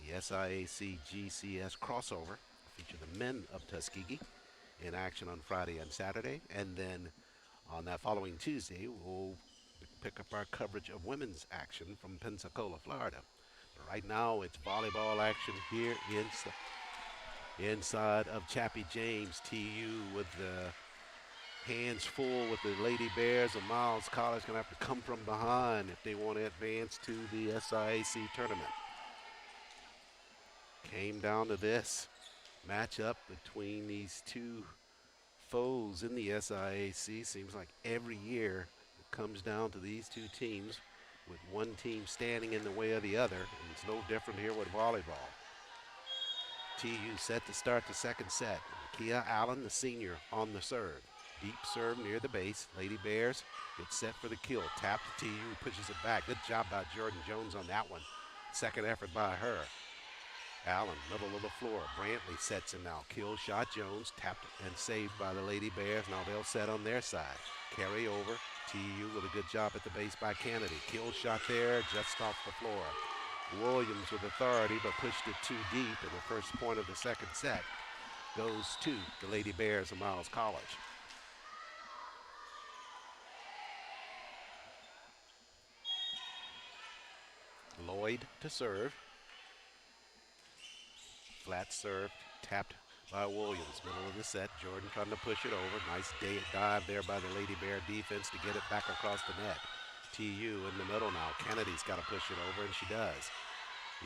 The SIAC GCS crossover feature the men of Tuskegee in action on Friday and Saturday, and then on that following Tuesday we'll pick up our coverage of women's action from Pensacola, Florida. But right now it's volleyball action here inside of Chappie James. TU with the hands full with the Lady Bears of Miles College. Gonna have to come from behind if they want to advance to the SIAC tournament. Came down to this matchup between these two foes in the SIAC. Seems like every year it comes down to these two teams with one team standing in the way of the other, and it's no different here with volleyball. TU set to start the second set. Kia Allen, the senior, on the serve. Deep serve near the base. Lady Bears get set for the kill. Tap to TU, pushes it back. Good job by Jordan Jones on that one. Second effort by her. Allen, middle of the floor. Brantley sets him now. Kill shot Jones, tapped and saved by the Lady Bears. Now they'll set on their side. Carry over. TU with a good job at the base by Kennedy. Kill shot there, just off the floor. Williams with authority, but pushed it too deep, and the first point of the second set goes to the Lady Bears of Miles College. Lloyd to serve. Flat serve, tapped by Williams. Middle of the set, Jordan trying to push it over. Nice dive there by the Lady Bear defense to get it back across the net. TU in the middle now. Kennedy's got to push it over, and she does.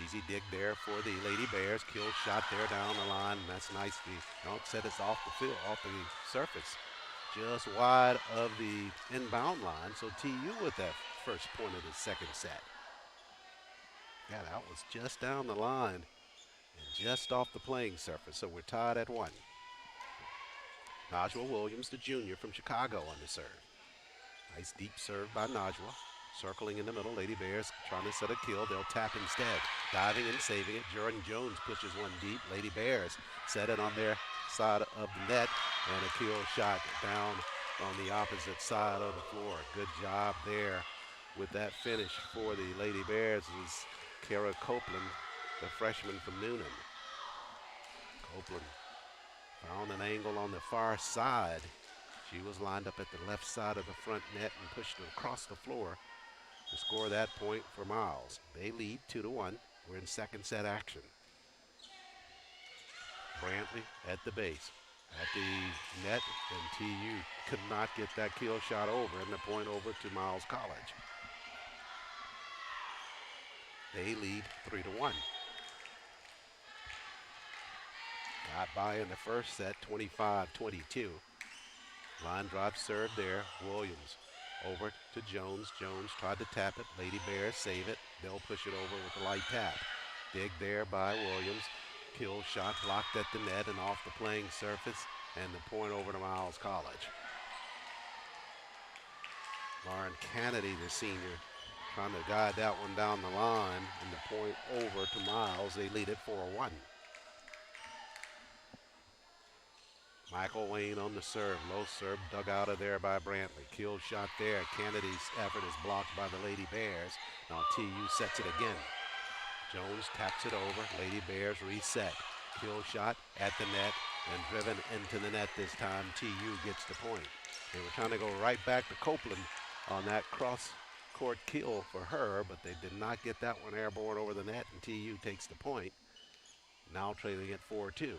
Easy dig there for the Lady Bears. Kill shot there down the line, and that's nice. Don't set us off the field, off the surface. Just wide of the inbound line, so TU with that first point of the second set. Yeah, that was just down the line. And just off the playing surface, so we're tied at 1. Najwa Williams, the junior from Chicago, on the serve. Nice deep serve by Najwa. Circling in the middle, Lady Bears trying to set a kill. They'll tap instead. Diving and saving it. Jordan Jones pushes one deep. Lady Bears set it on their side of the net, and a kill shot down on the opposite side of the floor. Good job there with that finish for the Lady Bears is Kara Copeland, the freshman from Noonan. Copeland found an angle on the far side. She was lined up at the left side of the front net and pushed it across the floor to score that point for Miles. They lead 2-1. We're in second set action. Brantley at the base, at the net, and TU could not get that kill shot over, and the point over to Miles College. They lead 3-1. Got by in the first set, 25-22. Line drive serve there, Williams over to Jones. Jones tried to tap it. Lady Bears save it. They'll push it over with a light tap. Dig there by Williams. Kill shot blocked at the net and off the playing surface, and the point over to Miles College. Lauren Kennedy, the senior, trying to guide that one down the line, and the point over to Miles. They lead it 4-1. Michael Wayne on the serve. Low serve dug out of there by Brantley. Kill shot there. Kennedy's effort is blocked by the Lady Bears. Now TU sets it again. Jones taps it over. Lady Bears reset. Kill shot at the net and driven into the net this time. TU gets the point. They were trying to go right back to Copeland on that cross-court kill for her, but they did not get that one airborne over the net, and TU takes the point. Now trailing at 4-2.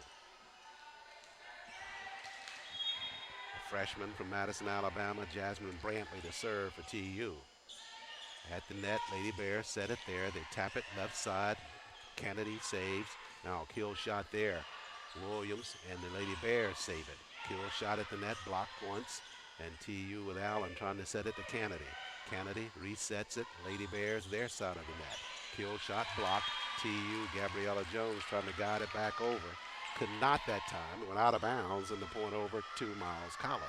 Freshman from Madison, Alabama, Jasmine Brantley to serve for TU. At the net, Lady Bears set it there. They tap it left side. Kennedy saves. Now kill shot there. Williams and the Lady Bears save it. Kill shot at the net, blocked once. And TU with Allen trying to set it to Kennedy. Kennedy resets it. Lady Bears their side of the net. Kill shot blocked. TU, Gabriella Jones trying to guide it back over. Could not that time. Went out of bounds and the point over to Miles College.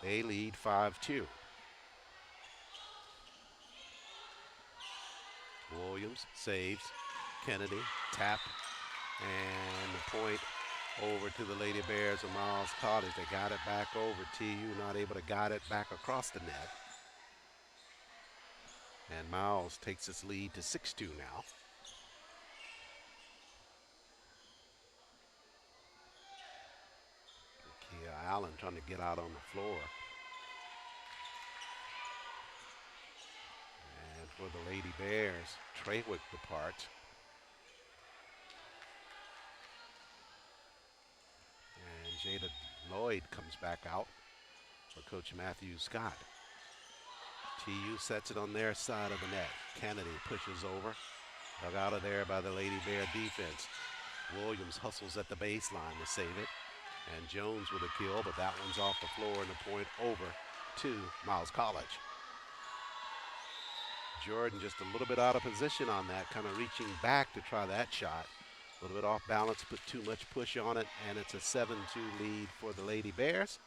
They lead 5-2. Williams saves. Kennedy tap. And the point over to the Lady Bears of Miles College. They got it back over. TU not able to guide it back across the net. And Miles takes its lead to 6-2 now. Kia Allen trying to get out on the floor. And for the Lady Bears, Treywick departs. And Jada Lloyd comes back out for Coach Matthew Scott. TU sets it on their side of the net. Kennedy pushes over. Dug out of there by the Lady Bear defense. Williams hustles at the baseline to save it. And Jones with a kill, but that one's off the floor and the point over to Miles College. Jordan just a little bit out of position on that, kind of reaching back to try that shot. A little bit off balance, put too much push on it, and it's a 7-2 lead for the Lady Bears.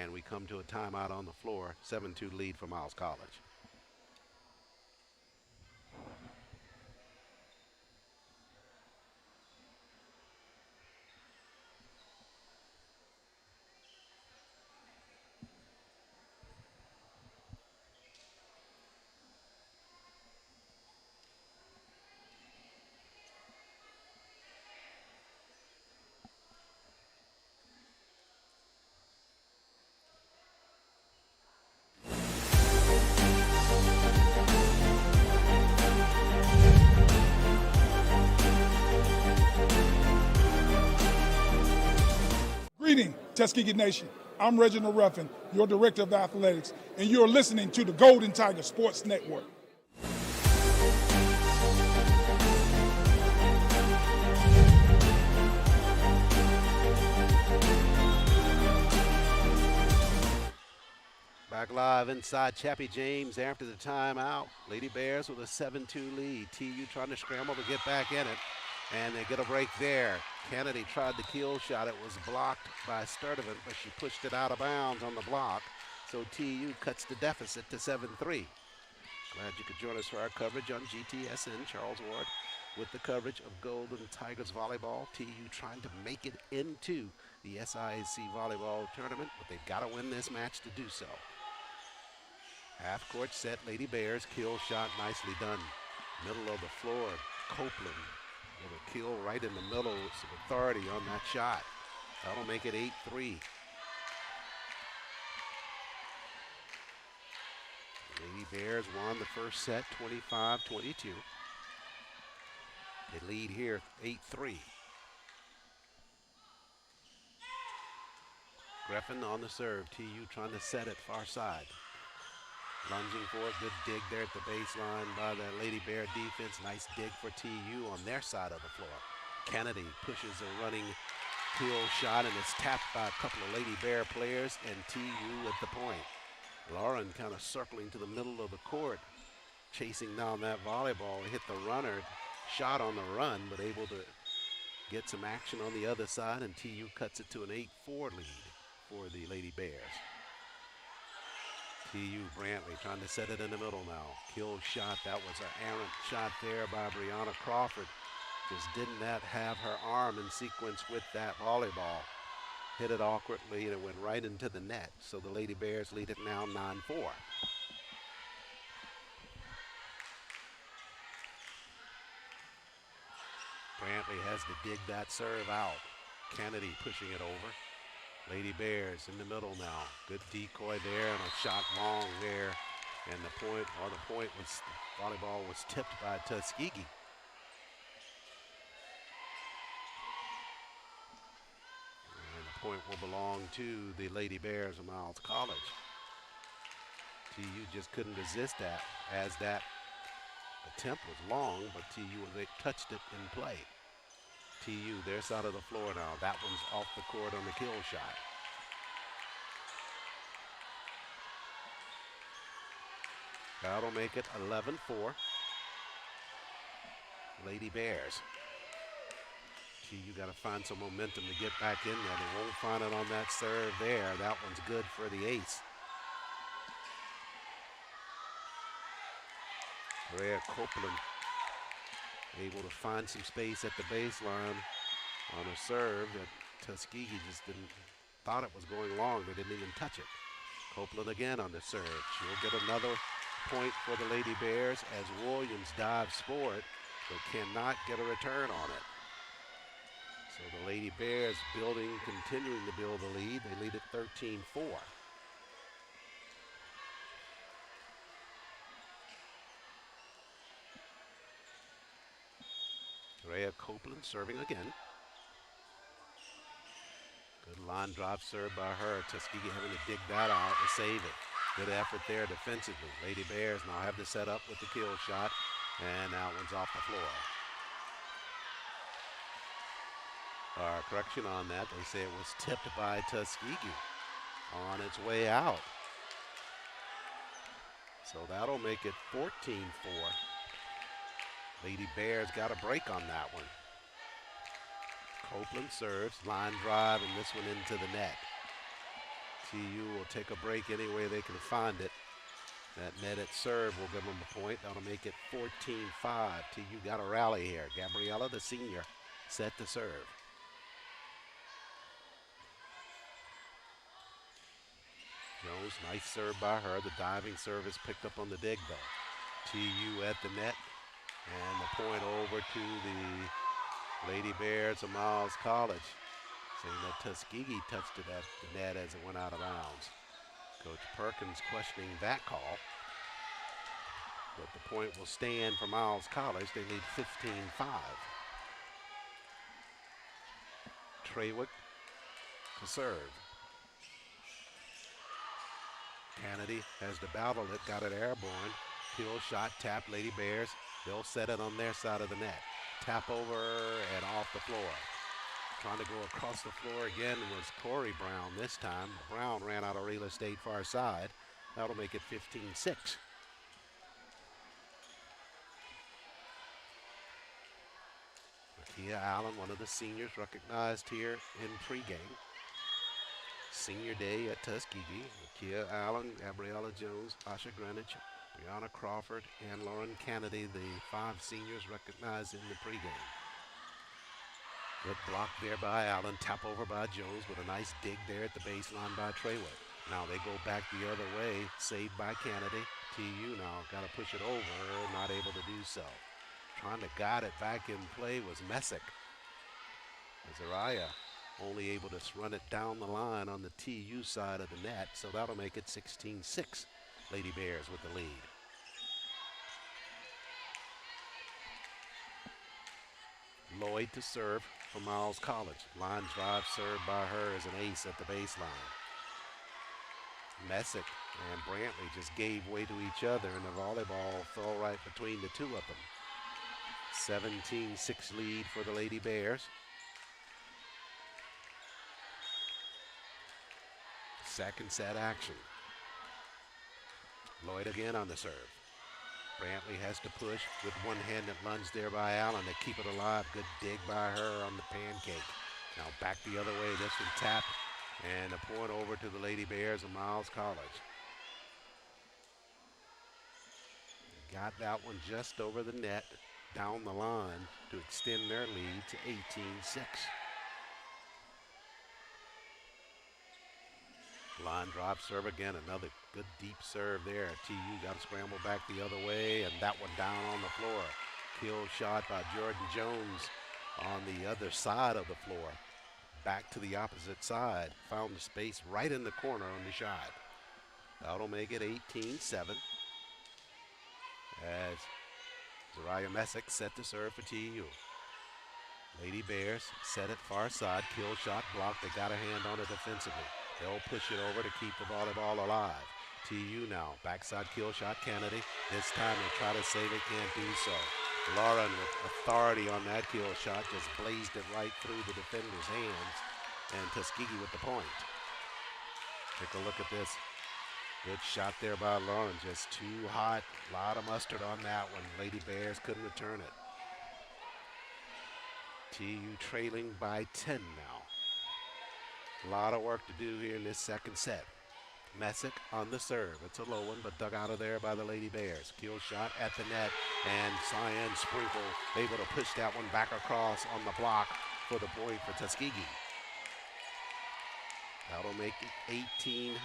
And we come to a timeout on the floor, 7-2 lead for Miles College. Greeting, Tuskegee Nation. I'm Reginald Ruffin, your Director of Athletics, and you're listening to the Golden Tiger Sports Network. Back live inside Chappie James after the timeout. Lady Bears with a 7-2 lead. TU trying to scramble to get back in it. And they get a break there. Kennedy tried the kill shot. It was blocked by Sturdivant, but she pushed it out of bounds on the block. So TU cuts the deficit to 7-3. Glad you could join us for our coverage on GTSN. Charles Ward with the coverage of Golden Tigers volleyball. TU trying to make it into the SIAC volleyball tournament, but they've got to win this match to do so. Half court set, Lady Bears, kill shot nicely done. Middle of the floor, Copeland with a kill right in the middle with some authority on that shot. That'll make it 8-3. Lady Bears won the first set 25-22. They lead here 8-3. Griffin on the serve. TU trying to set it far side. Lunging for it, good dig there at the baseline by the Lady Bear defense. Nice dig for TU on their side of the floor. Kennedy pushes a running kill shot and it's tapped by a couple of Lady Bear players and TU at the point. Lauren kind of circling to the middle of the court, chasing down that volleyball, hit the runner, shot on the run, but able to get some action on the other side, and TU cuts it to an 8-4 lead for the Lady Bears. TU Brantley trying to set it in the middle now. Kill shot, that was an errant shot there by Brianna Crawford. just did not have her arm in sequence with that volleyball. Hit it awkwardly and it went right into the net. So the Lady Bears lead it now 9-4. Brantley has to dig that serve out. Kennedy pushing it over. Lady Bears in the middle now. Good decoy there and a shot long there. And the point was, volleyball was tipped by Tuskegee. And the point will belong to the Lady Bears of Miles College. TU just couldn't resist that, as that attempt was long, but they touched it in play. TU, their side of the floor now. That one's off the court on the kill shot. That'll make it 11-4. Lady Bears. TU got to find some momentum to get back in there. They won't find it on that serve there. That one's good for the ace. Rhea Copeland able to find some space at the baseline on a serve that Tuskegee just thought it was going long. They didn't even touch it. Copeland again on the serve. She'll get another point for the Lady Bears as Williams dives for it, but cannot get a return on it. So the Lady Bears continuing to build the lead. They lead at 13-4. Rhea Copeland serving again. Good line drop serve by her. Tuskegee having to dig that out to save it. Good effort there defensively. Lady Bears now have to set up with the kill shot, and that one's off the floor. Correction on that. They say it was tipped by Tuskegee on its way out. So that'll make it 14-4. Lady Bears got a break on that one. Copeland serves, line drive, and this one into the net. TU will take a break any way they can find it. That netted serve will give them a point. That'll make it 14-5. TU got a rally here. Gabriella, the senior, set to serve. Jones, nice serve by her. The diving serve is picked up on the dig, though. TU at the net. And the point over to the Lady Bears of Miles College, saying that Tuskegee touched it at the net as it went out of bounds. Coach Perkins questioning that call. But the point will stand for Miles College. They lead 15-5. Treywick to serve. Kennedy has to battle it, got it airborne. Kill shot, tap, Lady Bears. They'll set it on their side of the net. Tap over and off the floor. Trying to go across the floor again was Corey Brown this time. Brown ran out of real estate far side. That'll make it 15-6. Makia Allen, one of the seniors recognized here in pregame. Senior day at Tuskegee. Makia Allen, Gabriella Jones, Asha Greenwich, Brianna Crawford, and Lauren Kennedy, the 5 seniors recognized in the pregame. Good block there by Allen, tap over by Jones with a nice dig there at the baseline by Treywick. Now they go back the other way, saved by Kennedy. TU now got to push it over, not able to do so. Trying to guide it back in play was Messick. Azariah only able to run it down the line on the TU side of the net, so that'll make it 16-6. Lady Bears with the lead. Lloyd to serve for Miles College. Line drive served by her as an ace at the baseline. Messick and Brantley just gave way to each other, and the volleyball fell right between the two of them. 17-6 lead for the Lady Bears. Second set action. Lloyd again on the serve. Brantley has to push with one-handed lunge there by Allen to keep it alive. Good dig by her on the pancake. Now back the other way. This one tapped, and a point over to the Lady Bears of Miles College. Got that one just over the net. down the line to extend their lead to 18-6. Line drop serve again, another good deep serve there. TU got to scramble back the other way, and that one down on the floor. Kill shot by Jordan Jones on the other side of the floor. Back to the opposite side, found the space right in the corner on the shot. That'll make it 18-7. As Zariah Messick set to serve for TU. Lady Bears set it far side, kill shot blocked. They got a hand on it defensively. They'll push it over to keep the volleyball alive. TU now, backside kill shot Kennedy. This time they try to save it, can't do so. Lauren with authority on that kill shot just blazed it right through the defender's hands, and Tuskegee with the point. Take a look at this. Good shot there by Lauren, just too hot. A lot of mustard on that one. Lady Bears couldn't return it. TU trailing by 10 now. A lot of work to do here in this second set. Messick on the serve. It's a low one, but dug out of there by the Lady Bears. Kill shot at the net, and Cyan Sprinkle able to push that one back across on the block for the point for Tuskegee. That'll make it 18-9.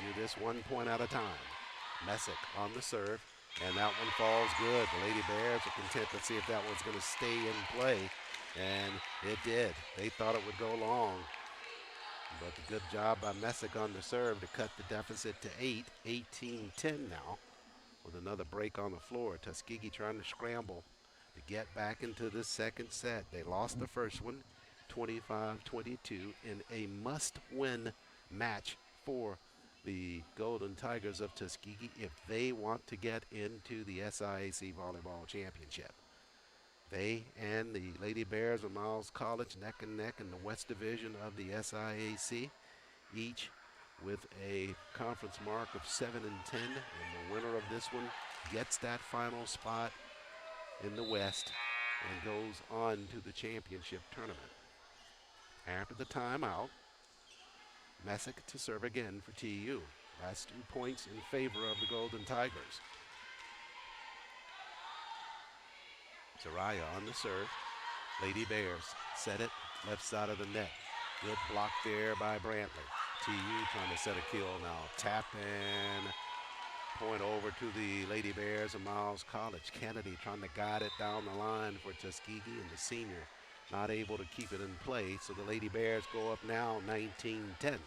Do this 1 point at a time. Messick on the serve, and that one falls good. The Lady Bears are content to see if that one's going to stay in play, and it did. They thought it would go long. But a good job by Messick on the serve to cut the deficit to 8, 18-10 now. With another break on the floor, Tuskegee trying to scramble to get back into the second set. They lost the first one, 25-22, in a must-win match for the Golden Tigers of Tuskegee if they want to get into the SIAC Volleyball Championship. They and the Lady Bears of Miles College neck and neck in the West Division of the SIAC, each with a conference mark of 7-10, and the winner of this one gets that final spot in the West and goes on to the championship tournament. After the timeout, Messick to serve again for TU. Last 2 points in favor of the Golden Tigers. Zariah on the serve. Lady Bears set it left side of the net. Good block there by Brantley. TU trying to set a kill now. Tap and point over to the Lady Bears of Miles College. Kennedy trying to guide it down the line for Tuskegee, and the senior not able to keep it in play. So the Lady Bears go up now 19-10.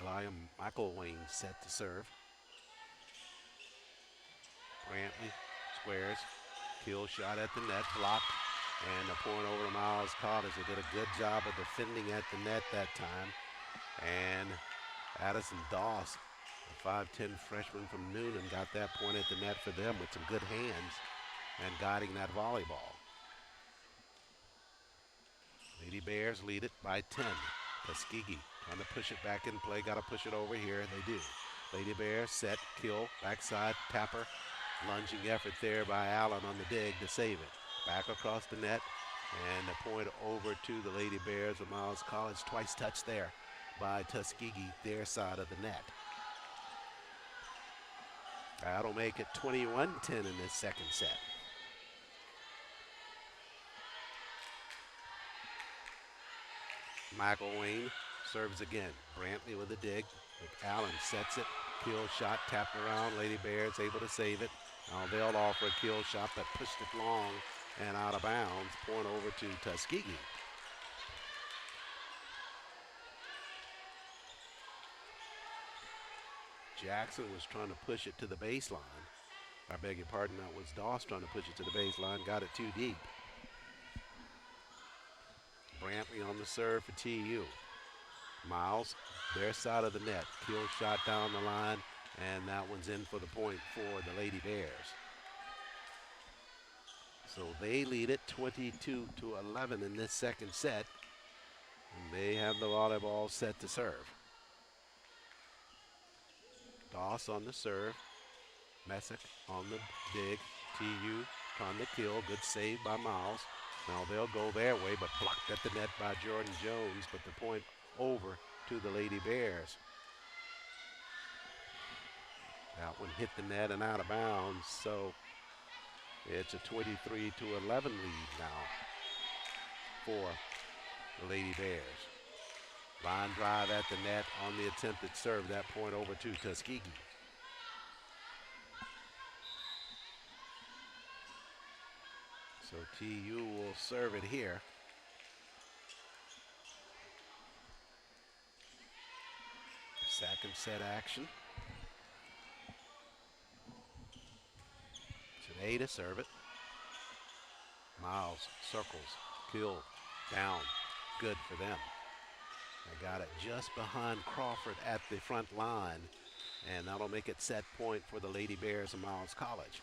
Eliam McElwain set to serve. Brantley squares. Kill shot at the net, blocked. And a point over to Miles College. They did a good job of defending at the net that time. And Addison Doss, a 5'10" freshman from Noonan, got that point at the net for them with some good hands and guiding that volleyball. Lady Bears lead it by 10. Tuskegee trying to push it back in play. Got to push it over here, and they do. Lady Bears set, kill, backside, tapper. Lunging effort there by Allen on the dig to save it. Back across the net, and a point over to the Lady Bears of Miles College. Twice touched there by Tuskegee, their side of the net. That'll make it 21-10 in this second set. McElwain serves again. Brantley with a dig. Allen sets it. Kill shot tapped around. Lady Bears able to save it. Now they'll offer a kill shot that pushed it long and out of bounds. Point over to Tuskegee. Jackson was trying to push it to the baseline. I beg your pardon, that was Doss trying to push it to the baseline. Got it too deep. Brantley on the serve for TU. Miles, their side of the net. Kill shot down the line, and that one's in for the point for the Lady Bears. So they lead it 22-11 in this second set. And they have the volleyball set to serve. Doss on the serve. Messick on the dig. TU trying to kill. Good save by Miles. Now they'll go their way, but blocked at the net by Jordan Jones, but the point over to the Lady Bears. That one hit the net and out of bounds, so it's a 23-11 lead now for the Lady Bears. Line drive at the net on the attempted serve. That point over to Tuskegee. So TU will serve it here. Second set action. Today to serve it. Miles circles, kill, down. Good for them. They got it just behind Crawford at the front line, and that'll make it set point for the Lady Bears of Miles College.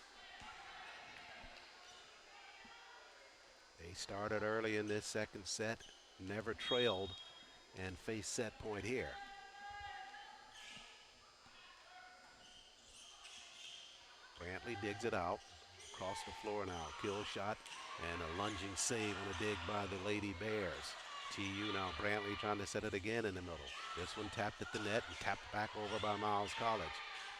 They started early in this second set, never trailed, and face set point here. Brantley digs it out, across the floor now, kill shot, and a lunging save on a dig by the Lady Bears. TU now, Brantley trying to set it again in the middle. This one tapped at the net and tapped back over by Miles College.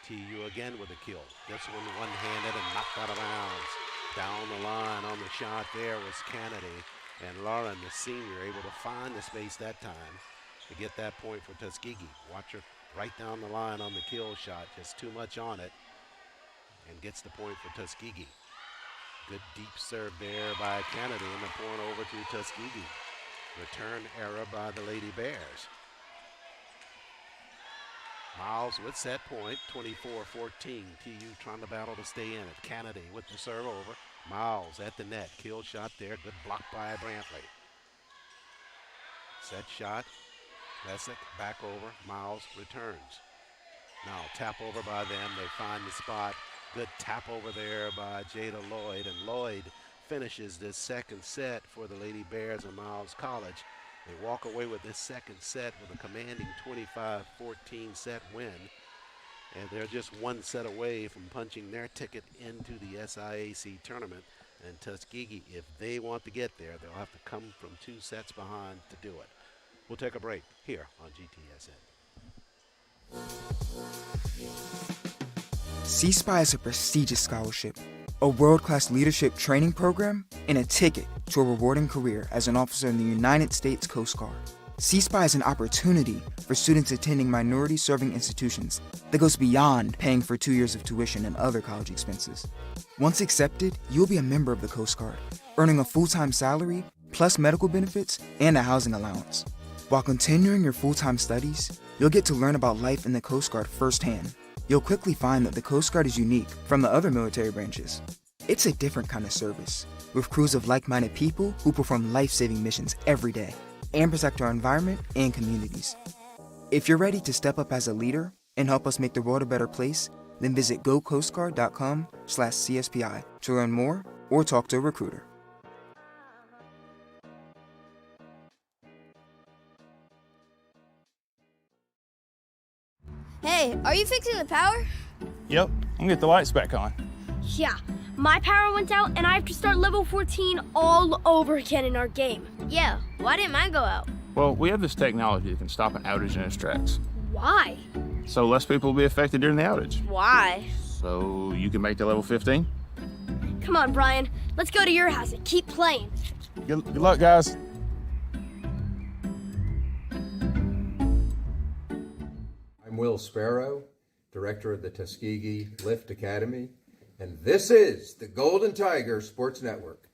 TU again with a kill. This one one-handed and knocked out of bounds. Down the line on the shot there was Kennedy, and Lauren, the senior, able to find the space that time to get that point for Tuskegee. Watch her right down the line on the kill shot, just too much on it, and gets the point for Tuskegee. Good deep serve there by Kennedy, and the point over to Tuskegee. Return error by the Lady Bears. Miles with set point, 24-14. TU trying to battle to stay in it. Kennedy with the serve over. Miles at the net. Kill shot there. Good block by Brantley. Set shot. Lesick back over. Miles returns. Now tap over by them. They find the spot. Good tap over there by Jada Lloyd. And Lloyd finishes this second set for the Lady Bears of Miles College. They walk away with this second set with a commanding 25-14 set win. And they're just one set away from punching their ticket into the SIAC tournament. And Tuskegee, if they want to get there, they'll have to come from 2 sets behind to do it. We'll take a break here on GTSN. C-SPY is a prestigious scholarship, a world-class leadership training program, and a ticket to a rewarding career as an officer in the United States Coast Guard. C-SPY is an opportunity for students attending minority-serving institutions that goes beyond paying for 2 years of tuition and other college expenses. Once accepted, you'll be a member of the Coast Guard, earning a full-time salary, plus medical benefits and a housing allowance. While continuing your full-time studies, you'll get to learn about life in the Coast Guard firsthand. You'll quickly find that the Coast Guard is unique from the other military branches. It's a different kind of service, with crews of like-minded people who perform life-saving missions every day and protect our environment and communities. If you're ready to step up as a leader and help us make the world a better place, then visit gocoastguard.com/CSPI to learn more or talk to a recruiter. Hey, are you fixing the power? Yep, I'm gonna get the lights back on. Yeah, my power went out and I have to start level 14 all over again in our game. Yeah, why didn't mine go out? Well, we have this technology that can stop an outage in its tracks. Why? So less people will be affected during the outage. Why? So you can make the level 15? Come on, Brian. Let's go to your house and keep playing. Good luck, guys. I'm Will Sparrow, director of the Tuskegee Lift Academy, and this is the Golden Tiger Sports Network.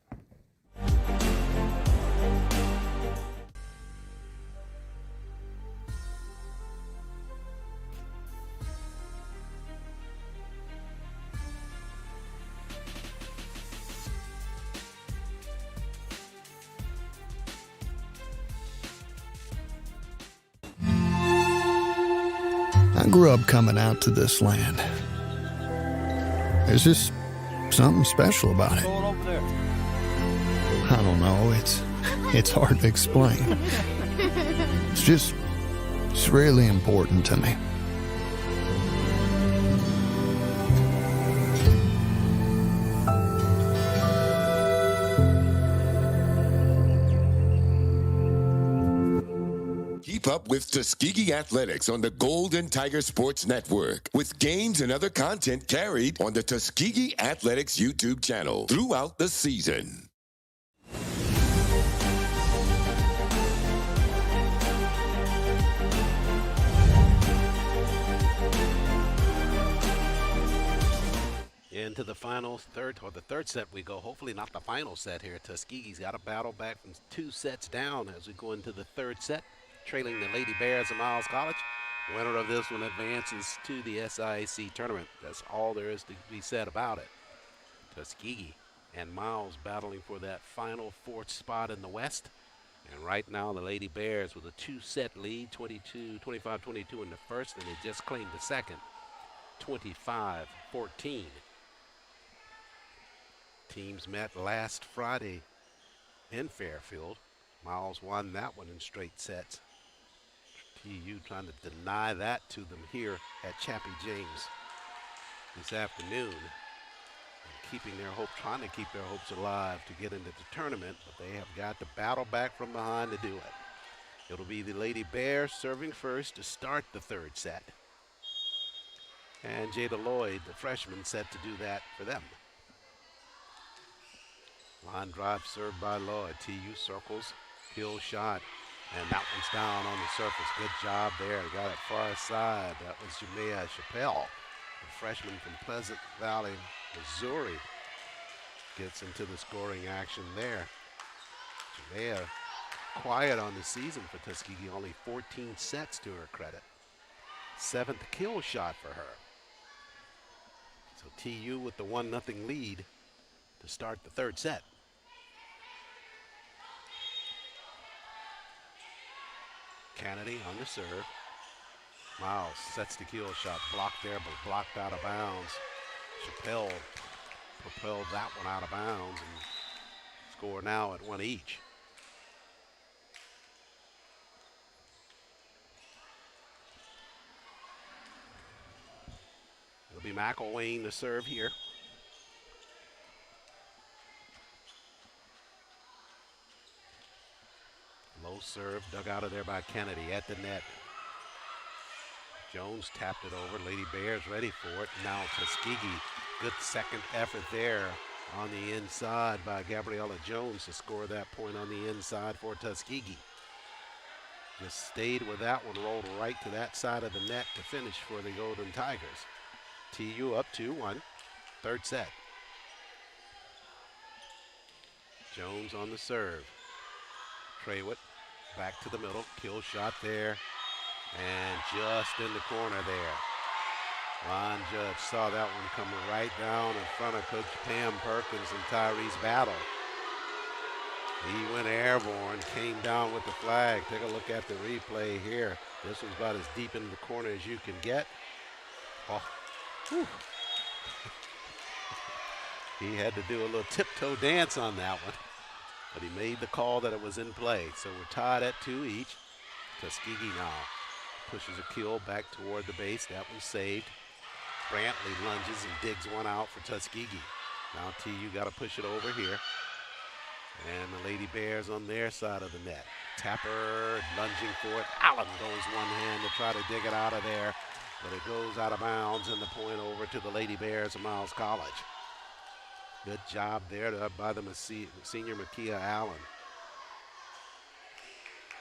I grew up coming out to this land. There's just something special about it. I don't know, it's hard to explain. It's really important to me. Keep up with Tuskegee Athletics on the Golden Tiger Sports Network, with games and other content carried on the Tuskegee Athletics YouTube channel throughout the season. Into the final the third set we go. Hopefully not the final set here. Tuskegee's got to battle back from 2 sets down as we go into the third set, trailing the Lady Bears of Miles College. Winner of this one advances to the SIAC tournament. That's all there is to be said about it. Tuskegee and Miles battling for that final 4th spot in the West. And right now the Lady Bears with a 2-set lead, 25-22 in the first, and they just claimed the second, 25-14. Teams met last Friday in Fairfield. Miles won that one in straight sets. TU trying to deny that to them here at Chappie James this afternoon. And trying to keep their hopes alive to get into the tournament, but they have got to battle back from behind to do it. It'll be the Lady Bears serving first to start the third set. And Jada Lloyd, the freshman, set to do that for them. Line drive served by Lloyd. TU circles, kill shot, and that one's down on the surface. Good job there. Got it far side. That was Jamea Chappelle, the freshman from Pleasant Valley, Missouri. Gets into the scoring action there. Jamea, quiet on the season for Tuskegee, only 14 sets to her credit. 7th kill shot for her. So TU with the 1-0 lead to start the third set. Kennedy on the serve. Miles sets the kill shot, blocked there, but blocked out of bounds. Chappelle propelled that one out of bounds and score now at 1 each. It'll be McElwain to serve here. Low serve, dug out of there by Kennedy at the net. Jones tapped it over. Lady Bears ready for it. Now Tuskegee, good second effort there on the inside by Gabriella Jones to score that point on the inside for Tuskegee. Just stayed with that one, rolled right to that side of the net to finish for the Golden Tigers. TU up 2-1, third set. Jones on the serve. Traywitt back to the middle, kill shot there, and just in the corner there. Ron Judge saw that one coming right down in front of Coach Pam Perkins and Tyrese Battle. He went airborne, came down with the flag. Take a look at the replay here. This one's about as deep in the corner as you can get. Oh, whew. He had to do a little tiptoe dance on that one, but he made the call that it was in play. So we're tied at 2 each. Tuskegee now pushes a kill back toward the base. That one's saved. Brantley lunges and digs one out for Tuskegee. Now TU got to push it over here. And the Lady Bears on their side of the net. Tapper lunging for it. Allen goes one hand to try to dig it out of there, but it goes out of bounds, and the point over to the Lady Bears of Miles College. Good job there by the senior Makia Allen.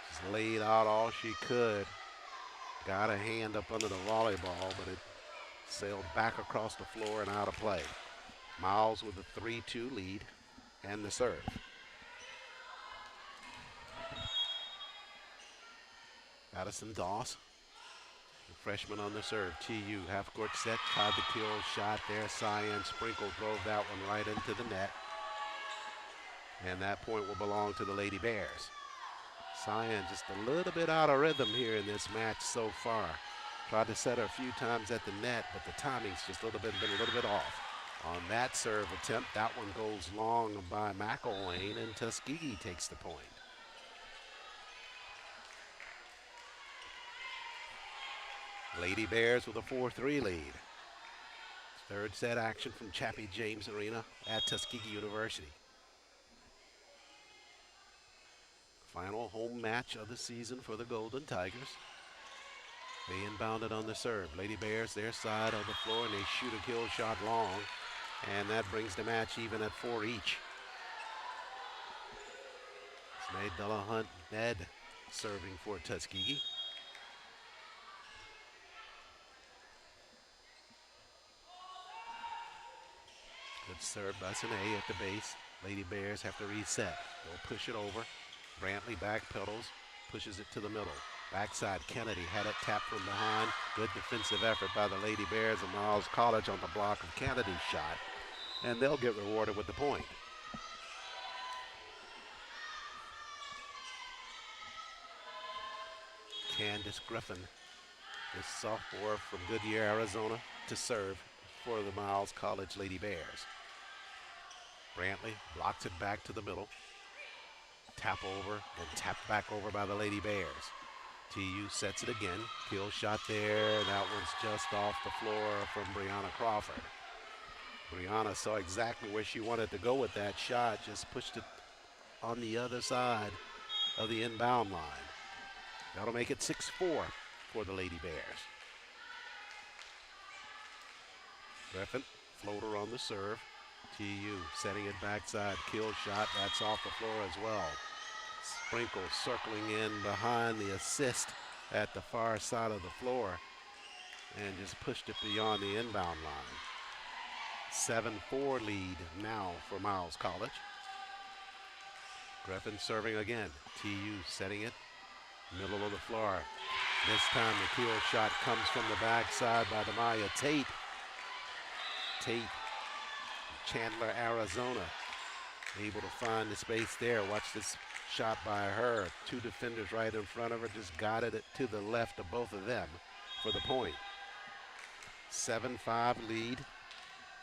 Just laid out all she could. Got a hand up under the volleyball, but it sailed back across the floor and out of play. Miles with a 3-2 lead and the serve. Addison Doss, the freshman on the serve. TU half-court set, tried the kill shot there. Cyan Sprinkle drove that one right into the net. And that point will belong to the Lady Bears. Cyan just a little bit out of rhythm here in this match so far. Tried to set her a few times at the net, but the timing's just been a little bit off. On that serve attempt, that one goes long by McElwain, and Tuskegee takes the point. Lady Bears with a 4-3 lead. Third set action from Chappie James Arena at Tuskegee University. Final home match of the season for the Golden Tigers. They inbound it on the serve. Lady Bears their side of the floor, and they shoot a kill shot long, and that brings the match even at 4 each. It's made Delahunt Ned serving for Tuskegee. Good serve by Sine at the base. Lady Bears have to reset. They'll push it over. Brantley back pedals, pushes it to the middle. Backside, Kennedy had it tapped from behind. Good defensive effort by the Lady Bears and Miles College on the block of Kennedy's shot. And they'll get rewarded with the point. Candace Griffin, this sophomore from Goodyear, Arizona, to serve for the Miles College Lady Bears. Brantley blocks it back to the middle. Tap over and tap back over by the Lady Bears. TU sets it again. Kill shot there. That one's just off the floor from Brianna Crawford. Brianna saw exactly where she wanted to go with that shot. Just pushed it on the other side of the inbound line. That'll make it 6-4 for the Lady Bears. Griffin, floater on the serve. TU setting it backside, kill shot, that's off the floor as well. Sprinkle circling in behind the assist at the far side of the floor and just pushed it beyond the inbound line. 7-4 lead now for Miles College. Griffin serving again. TU setting it, middle of the floor. This time the kill shot comes from the backside by Demaya Tate. Tate, Chandler, Arizona, able to find the space there. Watch this shot by her. 2 defenders right in front of her, just guided it to the left of both of them for the point. 7-5 lead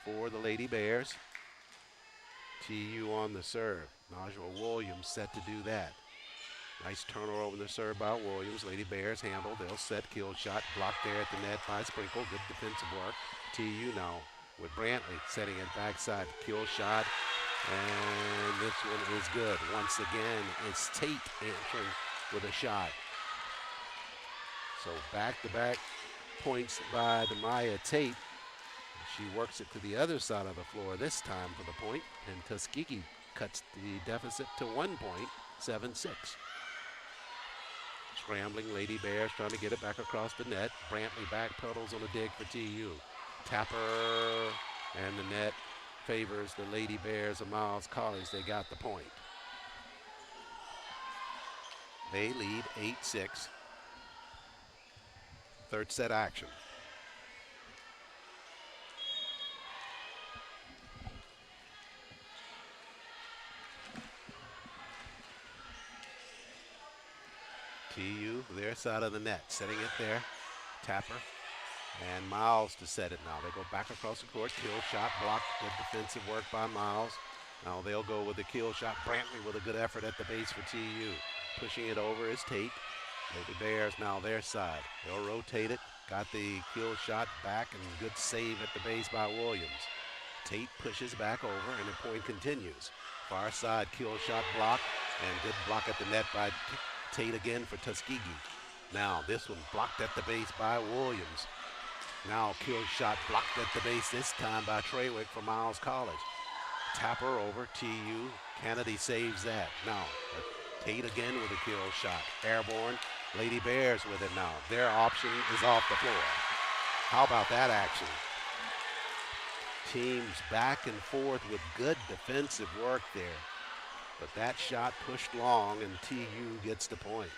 for the Lady Bears. TU on the serve. Najwa Williams set to do that. Nice turnover over the serve by Williams. Lady Bears handle. They'll set, kill shot, blocked there at the net by Sprinkle. Good defensive work. TU now with Brantley setting it backside, kill shot, and this one is good. Once again, it's Tate answering with a shot. So back-to-back points by Demaya Tate. She works it to the other side of the floor this time for the point, and Tuskegee cuts the deficit to 1 point, 7-6. Scrambling Lady Bears trying to get it back across the net. Brantley back pedals on a dig for TU. Tapper, and the net favors the Lady Bears of Miles College. They got the point. They lead 8-6. Third set action. TU, their side of the net, setting it there. Tapper. And Miles to set it now. They go back across the court. Kill shot blocked. Good defensive work by Miles. Now they'll go with the kill shot. Brantley with a good effort at the base for TU. Pushing it over is Tate. Lady Bears now their side. They'll rotate it. Got the kill shot back and good save at the base by Williams. Tate pushes back over and the point continues. Far side kill shot block and good block at the net by Tate again for Tuskegee. Now this one blocked at the base by Williams. Now kill shot blocked at the base this time by Treywick for Miles College. Tapper over TU. Kennedy saves that. Now Tate again with a kill shot. Airborne. Lady Bears with it now. Their option is off the floor. How about that action? Teams back and forth with good defensive work there. But that shot pushed long and TU gets the point.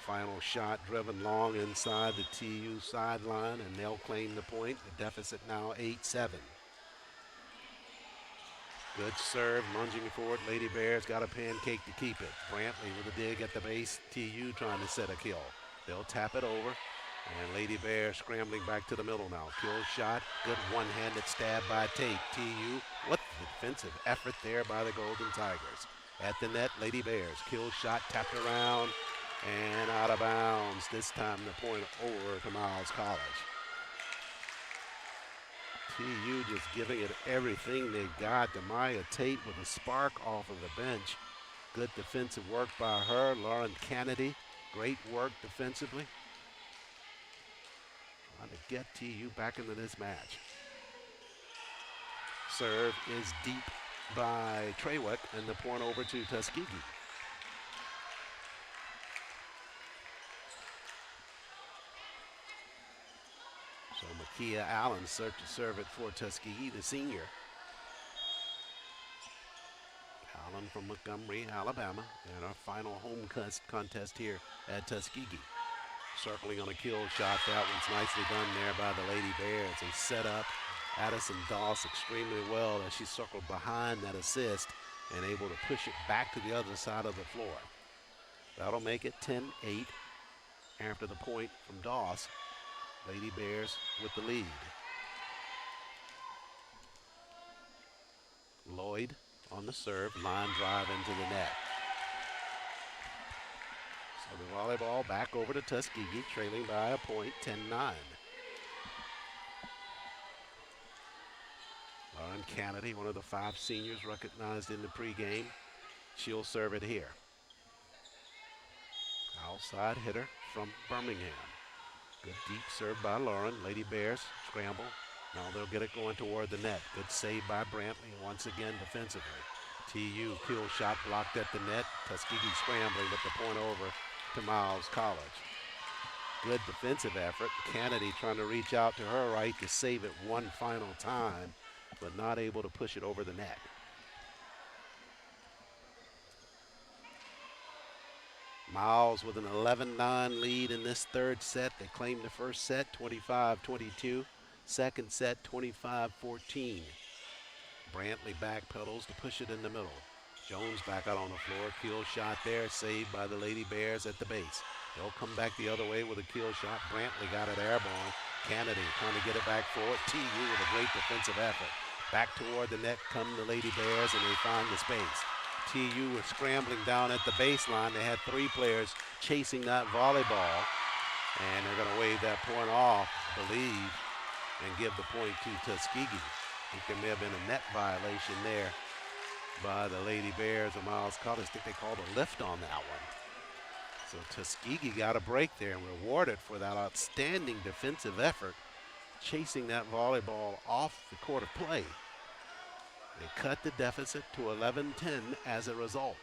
Final shot driven long inside the TU sideline, and they'll claim the point. The deficit now 8-7. Good serve, lunging forward. Lady Bears got a pancake to keep it. Brantley with a dig at the base. TU trying to set a kill. They'll tap it over, and Lady Bears scrambling back to the middle now. Kill shot, good one-handed stab by Tate. TU, what defensive effort there by the Golden Tigers. At the net, Lady Bears, kill shot, tapped around, and out of bounds. This time the point over to Miles College. TU just giving it everything they got. Demaya Tate with a spark off of the bench Good defensive work by her. Lauren Kennedy, great work defensively. Trying to get TU back into this match. Serve is deep by Trawick, and the point over to Tuskegee. So Makia Allen serve to serve it for Tuskegee, the senior. Allen from Montgomery, Alabama, in our final home contest here at Tuskegee. Circling on a kill shot. That one's nicely done there by the Lady Bears. They set up Addison Doss extremely well as she circled behind that assist and able to push it back to the other side of the floor. That'll make it 10-8 after the point from Doss. Lady Bears with the lead. Lloyd on the serve, line drive into the net. So the volleyball back over to Tuskegee, trailing by a point, 10-9. Lauren Kennedy, one of the 5 seniors recognized in the pregame. She'll serve it here. Outside hitter from Birmingham. Good deep serve by Lauren. Lady Bears scramble. Now they'll get it going toward the net. Good save by Brantley once again defensively. TU kill shot blocked at the net. Tuskegee scrambling, but the point over to Miles College. Good defensive effort. Kennedy trying to reach out to her right to save it one final time, but not able to push it over the net. Miles with an 11-9 lead in this third set. They claimed the first set, 25-22. Second set, 25-14. Brantley back pedals to push it in the middle. Jones back out on the floor. Kill shot there, saved by the Lady Bears at the base. They'll come back the other way with a kill shot. Brantley got it airborne. Kennedy trying to get it back forward. TU with a great defensive effort. Back toward the net come the Lady Bears, and they find the space. TU was scrambling down at the baseline. They had 3 players chasing that volleyball, and they're going to wave that point off, believe, and give the point to Tuskegee. I think there may have been a net violation there by the Lady Bears or Miles College. I think they called a lift on that one. So Tuskegee got a break there and rewarded for that outstanding defensive effort, chasing that volleyball off the court of play. They cut the deficit to 11-10 as a result.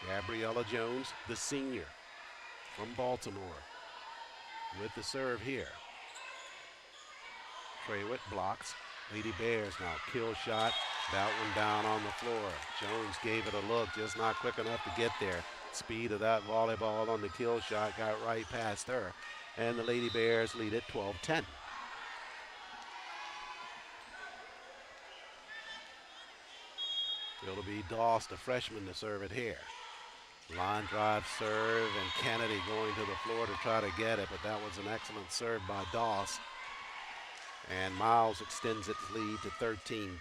Gabriella Jones, the senior from Baltimore, with the serve here. Trawick blocks. Lady Bears now kill shot. That one down on the floor. Jones gave it a look, just not quick enough to get there. Speed of that volleyball on the kill shot got right past her. And the Lady Bears lead it 12-10. It'll be Doss, the freshman, to serve it here. Line drive serve, and Kennedy going to the floor to try to get it, but that was an excellent serve by Doss. And Miles extends its lead to 13-10.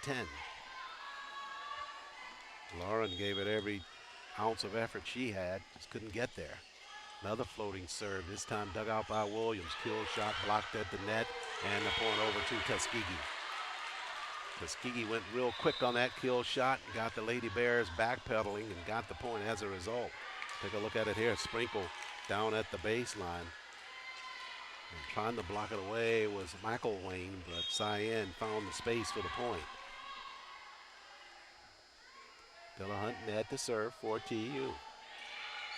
Lauren gave it every ounce of effort she had, just couldn't get there. Another floating serve, this time dug out by Williams. Kill shot blocked at the net, and the point over to Tuskegee. Tuskegee went real quick on that kill shot and got the Lady Bears backpedaling and got the point as a result. Take a look at it here. Sprinkle down at the baseline. And trying to block it away was McElwain, but Cyan found the space for the point. Dillahunt net to serve for TU.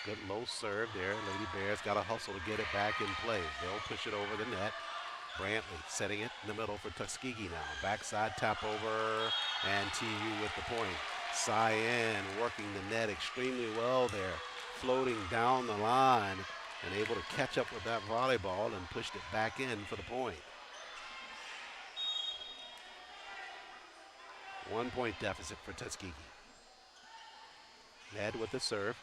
Good low serve there. Lady Bears got to hustle to get it back in play. They'll push it over the net. Brantley setting it in the middle for Tuskegee now. Backside tap over, and TU with the point. Cyan working the net extremely well there, floating down the line and able to catch up with that volleyball and pushed it back in for the point. 1 point deficit for Tuskegee. Ned with the serve.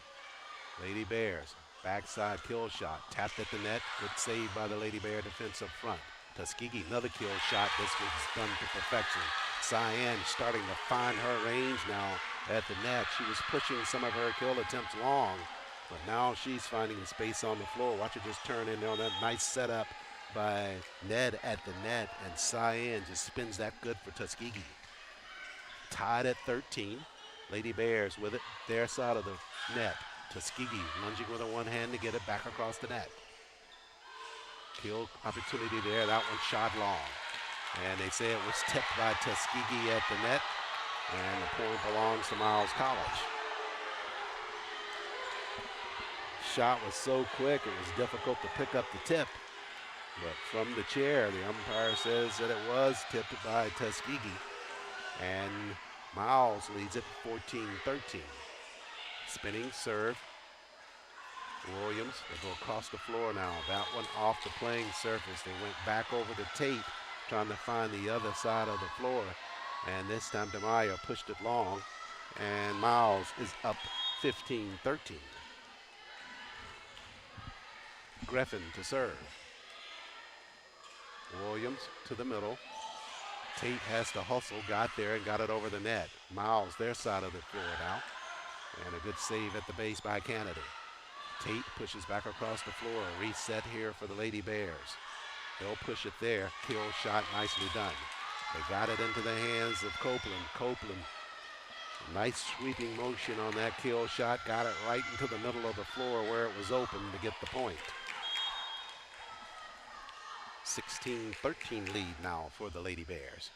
Lady Bears, backside kill shot, tapped at the net. Good save by the Lady Bear defense up front. Tuskegee, another kill shot. This was done to perfection. Cyan starting to find her range now at the net. She was pushing some of her kill attempts long, but now she's finding the space on the floor. Watch her just turn in there on that nice setup by Ned at the net, and Cyan just spins that good for Tuskegee. tied at 13. Lady Bears with it, their side of the net. Tuskegee lunging with a one hand to get it back across the net. Kill opportunity there, that one shot long. And they say it was tipped by Tuskegee at the net, and the point belongs to Miles College. Shot was so quick, it was difficult to pick up the tip. But from the chair, the umpire says that it was tipped by Tuskegee. And Miles leads it 14-13. Spinning serve. Williams, they go across the floor now. That one off the playing surface. They went back over to Tate, trying to find the other side of the floor. And this time DeMaio pushed it long. And Miles is up 15-13. Griffin to serve. Williams to the middle. Tate has to hustle, got there and got it over the net. Miles, their side of the floor now. And a good save at the base by Kennedy. Tate pushes back across the floor. A reset here for the Lady Bears. They'll push it there. Kill shot, nicely done. They got it into the hands of Copeland. Copeland, nice sweeping motion on that kill shot. Got it right into the middle of the floor where it was open to get the point. 16-13 lead now for the Lady Bears.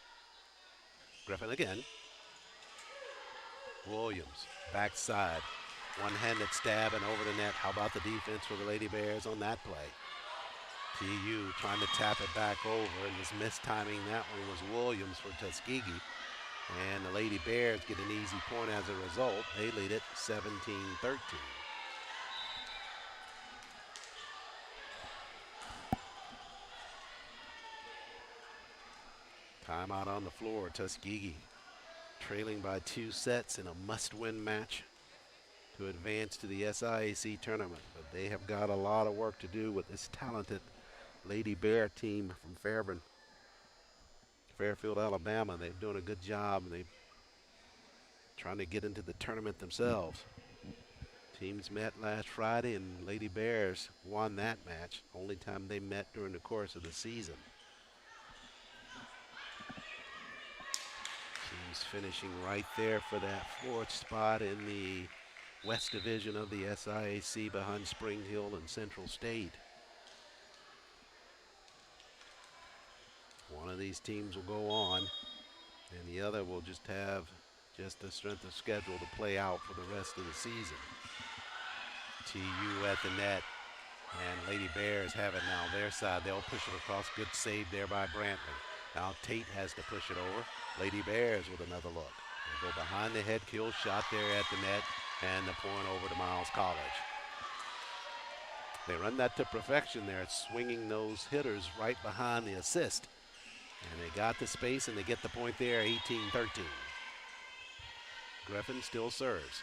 Griffin again. Williams, backside. One-handed stab and over the net. How about the defense for the Lady Bears on that play? TU trying to tap it back over, and just mistiming that one was Williams for Tuskegee. And the Lady Bears get an easy point as a result. They lead it 17-13. Timeout on the floor. Tuskegee trailing by 2 sets in a must-win match to advance to the SIAC tournament. But they have got a lot of work to do with this talented Lady Bear team from Fairfield, Alabama. They're doing a good job, and they're trying to get into the tournament themselves. Teams met last Friday, and Lady Bears won that match. Only time they met during the course of the season. Teams finishing right there for that 4th spot in the West Division of the SIAC behind Spring Hill and Central State. One of these teams will go on, and the other will just have the strength of schedule to play out for the rest of the season. TU at the net, and Lady Bears have it now their side. They'll push it across. Good save there by Brantley. Now Tate has to push it over. Lady Bears with another look. They go behind the head, kill shot there at the net, and the point over to Miles College. They run that to perfection there, swinging those hitters right behind the assist. And they got the space, and they get the point there, 18-13. Griffin still serves.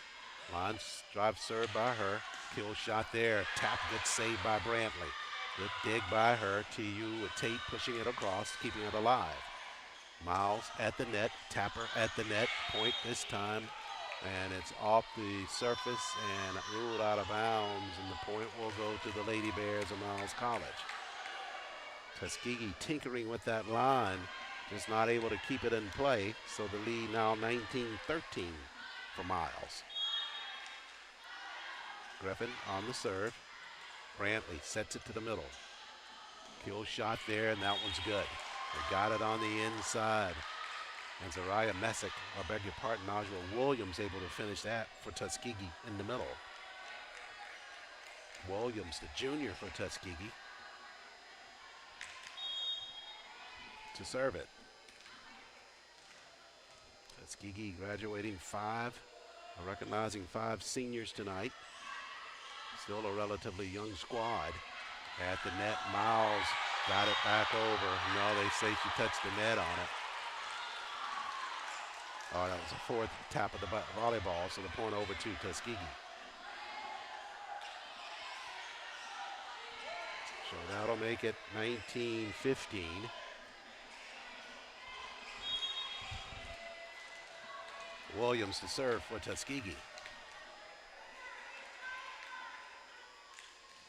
Line drive serve by her. Kill shot there. Tap, good save by Brantley. Good dig by her. TU with Tate pushing it across, keeping it alive. Miles at the net. Tapper at the net. Point this time. And it's off the surface and ruled out of bounds. And the point will go to the Lady Bears of Miles College. Tuskegee tinkering with that line, just not able to keep it in play. So the lead now 19-13 for Miles. Griffin on the serve. Brantley sets it to the middle. Kill shot there, and that one's good. They got it on the inside. And Zariah Messick, I beg your pardon, Najwa Williams able to finish that for Tuskegee in the middle. Williams, the junior for Tuskegee, to serve it. Tuskegee graduating recognizing 5 seniors tonight. Still a relatively young squad. At the net, Miles got it back over. No, they say she touched the net on it. Oh, that was a 4th tap of the volleyball, so the point over to Tuskegee. So that'll make it 19-15. Williams to serve for Tuskegee.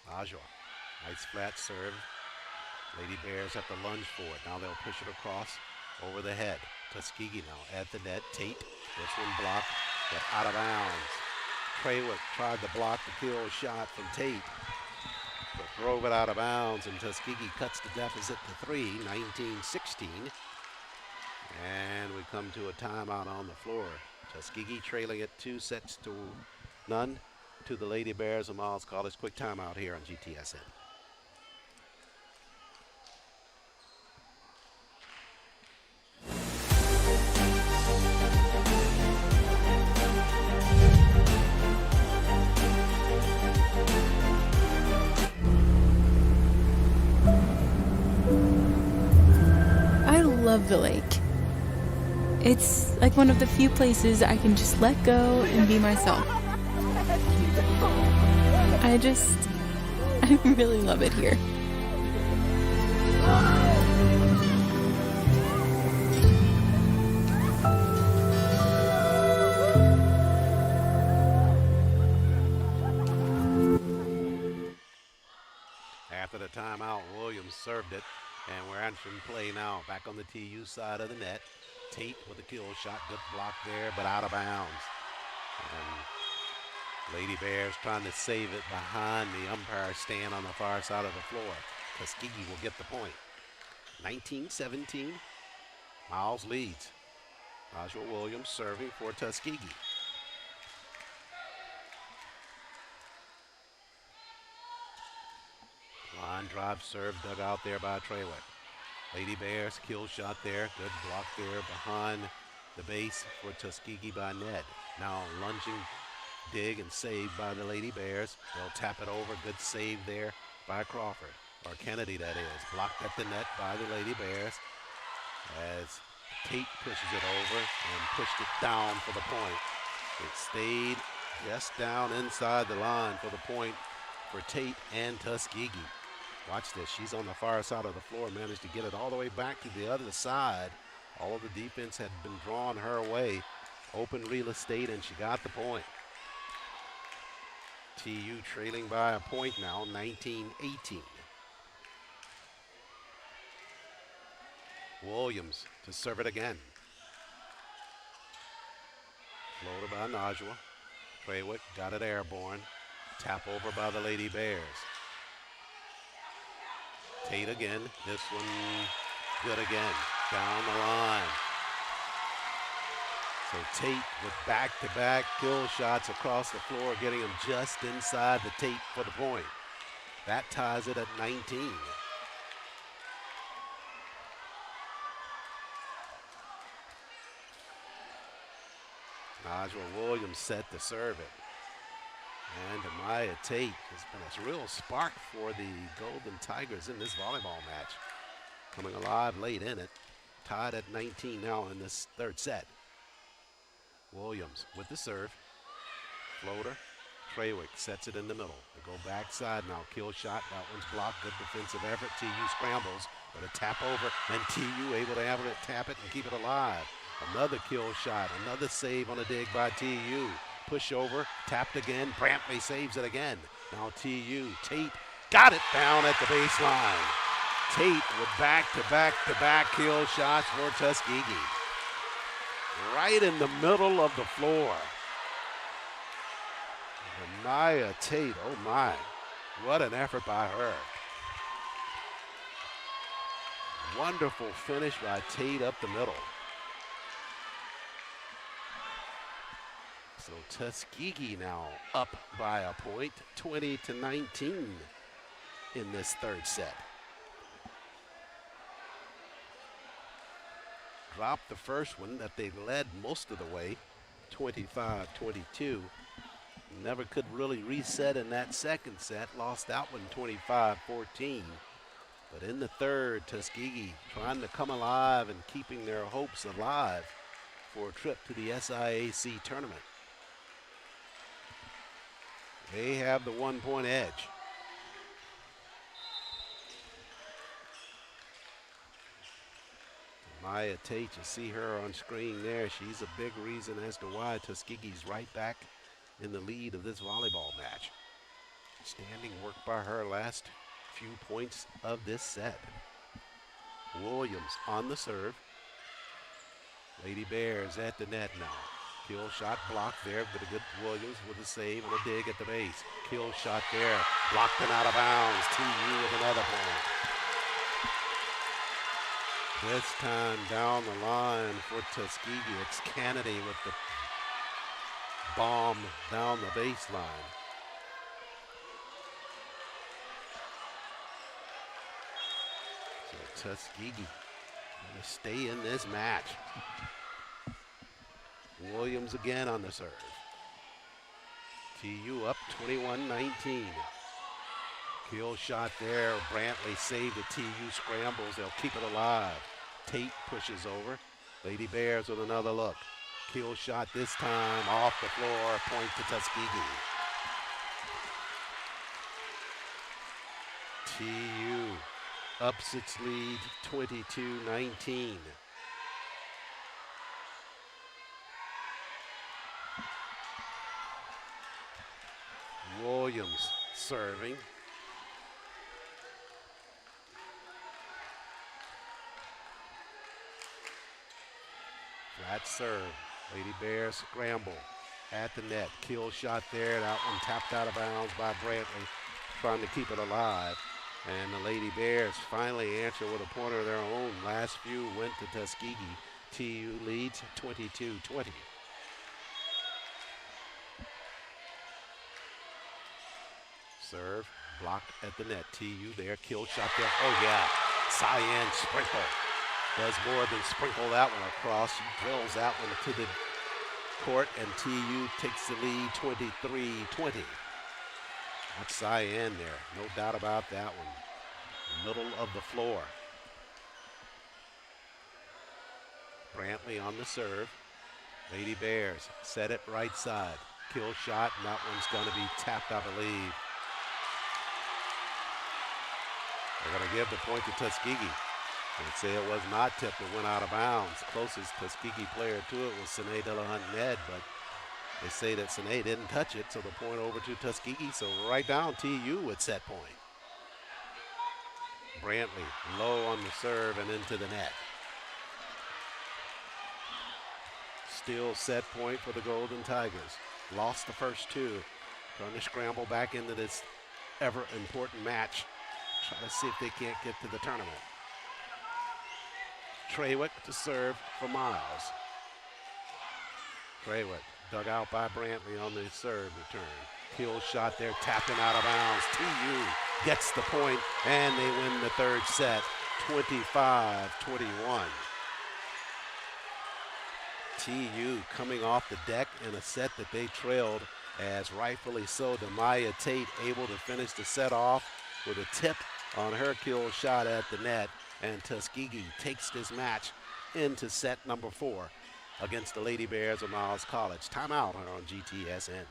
Najwa, nice flat serve. Lady Bears have to lunge for it. Now they'll push it across. over the head. Tuskegee now at the net. Tate, this one blocked, but out of bounds. Trawick tried to block the kill shot from Tate, but drove it out of bounds, and Tuskegee cuts the deficit to 3, 19-16. And we come to a timeout on the floor. Tuskegee trailing it 2-0 to the Lady Bears of Miles College. Quick timeout here on GTSN. I love the lake. It's like one of the few places I can just let go and be myself. I really love it here. After the timeout, Williams served it, and we're entering play now. Back on the TU side of the net. Tate with a kill shot, good block there, but out of bounds. And Lady Bears trying to save it behind the umpire stand on the far side of the floor. Tuskegee will get the point. 19-17, Miles leads. Najwa Williams serving for Tuskegee. Line drive serve dug out there by Trawick. Lady Bears kill shot there. Good block there behind the base for Tuskegee by Ned. Now lunging dig and save by the Lady Bears. They'll tap it over. Good save there by Crawford. Or Kennedy, that is. Blocked at the net by the Lady Bears as Tate pushes it over and pushed it down for the point. It stayed just down inside the line for the point for Tate and Tuskegee. Watch this. She's on the far side of the floor, managed to get it all the way back to the other side. All of the defense had been drawn her way. Open real estate, and she got the point. TU trailing by a point now, 19-18. Williams to serve it again. Floater by Najwa. Trawick got it airborne. Tap over by the Lady Bears. Tate again. This one good again. Down the line. So Tate with back-to-back kill shots across the floor, getting him just inside the Tate for the point. That ties it at 19. Najwa Williams set to serve it. And Amaya Tate has been a real spark for the Golden Tigers in this volleyball match. Coming alive late in it. Tied at 19 now in this third set. Williams with the serve. Floater. Trawick sets it in the middle. They go backside now. Kill shot. That one's blocked. Good defensive effort. TU scrambles. But a tap over. And TU able to have it, tap it and keep it alive. Another kill shot. Another save on a dig by TU. Push over. Tapped again. Brantley saves it again. Now TU. Tate got it down at the baseline. Tate with back-to-back kill shots for Tuskegee. Right in the middle of the floor. Amaya Tate, oh my, what an effort by her. Wonderful finish by Tate up the middle. So Tuskegee now up by a point, 20-19 in this third set. Dropped the first one that they led most of the way, 25-22. Never could really reset in that second set. Lost that one 25-14. But in the third, Tuskegee trying to come alive and keeping their hopes alive for a trip to the SIAC tournament. They have the 1-point edge. Maya Tate, you see her on screen there. She's a big reason as to why Tuskegee's right back in the lead of this volleyball match. Standing work by her last few points of this set. Williams on the serve. Lady Bears at the net now. Kill shot blocked there, but a good Williams with a save and a dig at the base. Kill shot there, blocked and out of bounds. TU with another point. This time down the line for Tuskegee. It's Kennedy with the bomb down the baseline. So Tuskegee going to stay in this match. Williams again on the serve. TU up 21-19. Kill shot there. Brantley saved the TU scrambles. They'll keep it alive. Tate pushes over. Lady Bears with another look. Kill shot this time off the floor. Point to Tuskegee. TU ups its lead 22-19. Williams serving. Flat serve. Lady Bears scramble at the net. Kill shot there. That one tapped out of bounds by Brantley, trying to keep it alive. And the Lady Bears finally answer with a pointer of their own. Last few went to Tuskegee. TU leads 22-20. Serve blocked at the net. TU there. Kill shot there. Oh, yeah. Cyan sprinkle. Does more than sprinkle that one across. Drills that one to the court, and TU takes the lead 23-20. That's Cyan there. No doubt about that one. Middle of the floor. Brantley on the serve. Lady Bears set it right side. Kill shot, and that one's going to be tapped, I believe. They're going to give the point to Tuskegee. They'd say it was not tipped, it went out of bounds. Closest Tuskegee player to it was Sine Delahunt-Ned, but they say that Sine didn't touch it, so the point over to Tuskegee. So right down TU with set point. Brantley low on the serve and into the net. Still set point for the Golden Tigers. Lost the first two. Trying to scramble back into this ever important match. Try to see if they can't get to the tournament. Trawick to serve for Miles. Trawick dug out by Brantley on the serve return. Kill shot there, tapped and out of bounds. TU gets the point, and they win the third set, 25-21. TU coming off the deck in a set that they trailed, as rightfully so, Demaya Tate able to finish the set off with a tip on her kill shot at the net, and Tuskegee takes this match into set number 4 against the Lady Bears of Miles College. Timeout here on GTSN.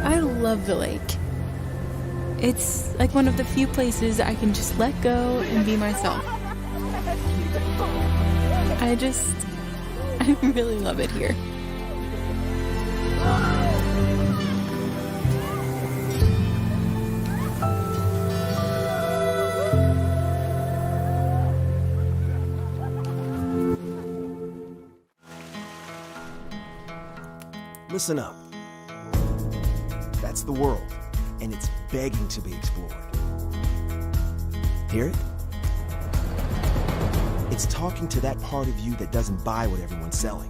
I love the lake. It's like one of the few places I can just let go and be myself. I really love it here. Listen up. That's the world, and it's begging to be explored. Hear it? It's talking to that part of you that doesn't buy what everyone's selling.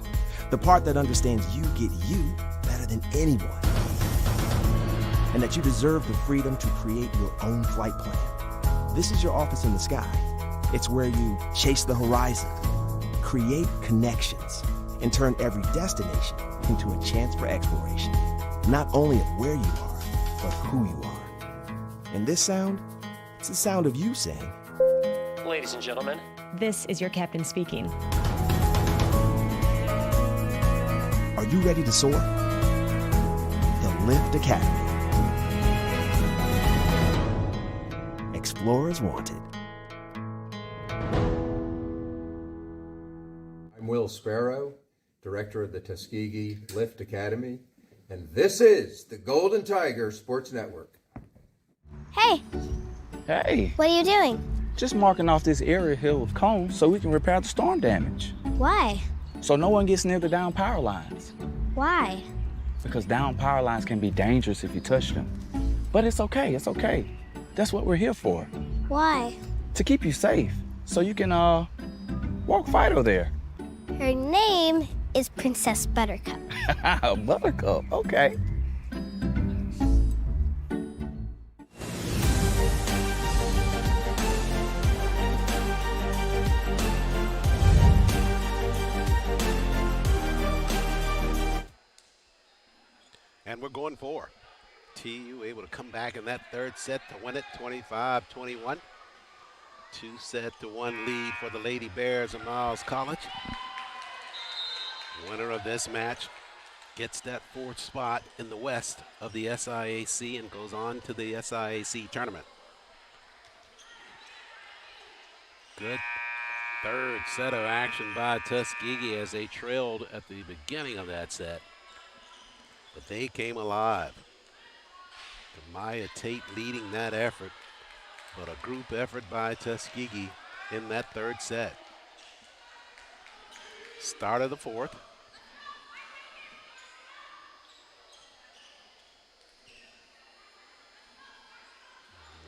The part that understands you get you better than anyone. And that you deserve the freedom to create your own flight plan. This is your office in the sky. It's where you chase the horizon, create connections, and turn every destination into a chance for exploration. Not only of where you are, but who you are. And this sound, it's the sound of you saying, Ladies and gentlemen, this is your captain speaking. Are you ready to soar? The Lift Academy. Explorers wanted. I'm Will Sparrow, director of the Tuskegee Lift Academy, and this is the Golden Tiger Sports Network. Hey, Hey, what are you doing? just marking off this area here with cones so we can repair the storm damage. Why? So no one gets near the down power lines. Why? Because down power lines can be dangerous if you touch them. But it's okay, it's okay. That's what we're here for. Why? To keep you safe, so you can, walk Fido there. Her name is Princess Buttercup. Buttercup, okay. And we're going for TU able to come back in that third set to win it 25-21. 2-1 lead for the Lady Bears of Miles College. Winner of this match gets that fourth spot in the West of the SIAC and goes on to the SIAC tournament. Good third set of action by Tuskegee as they trailed at the beginning of that set. But they came alive. Maya Tate leading that effort, but a group effort by Tuskegee in that third set. Start of the fourth.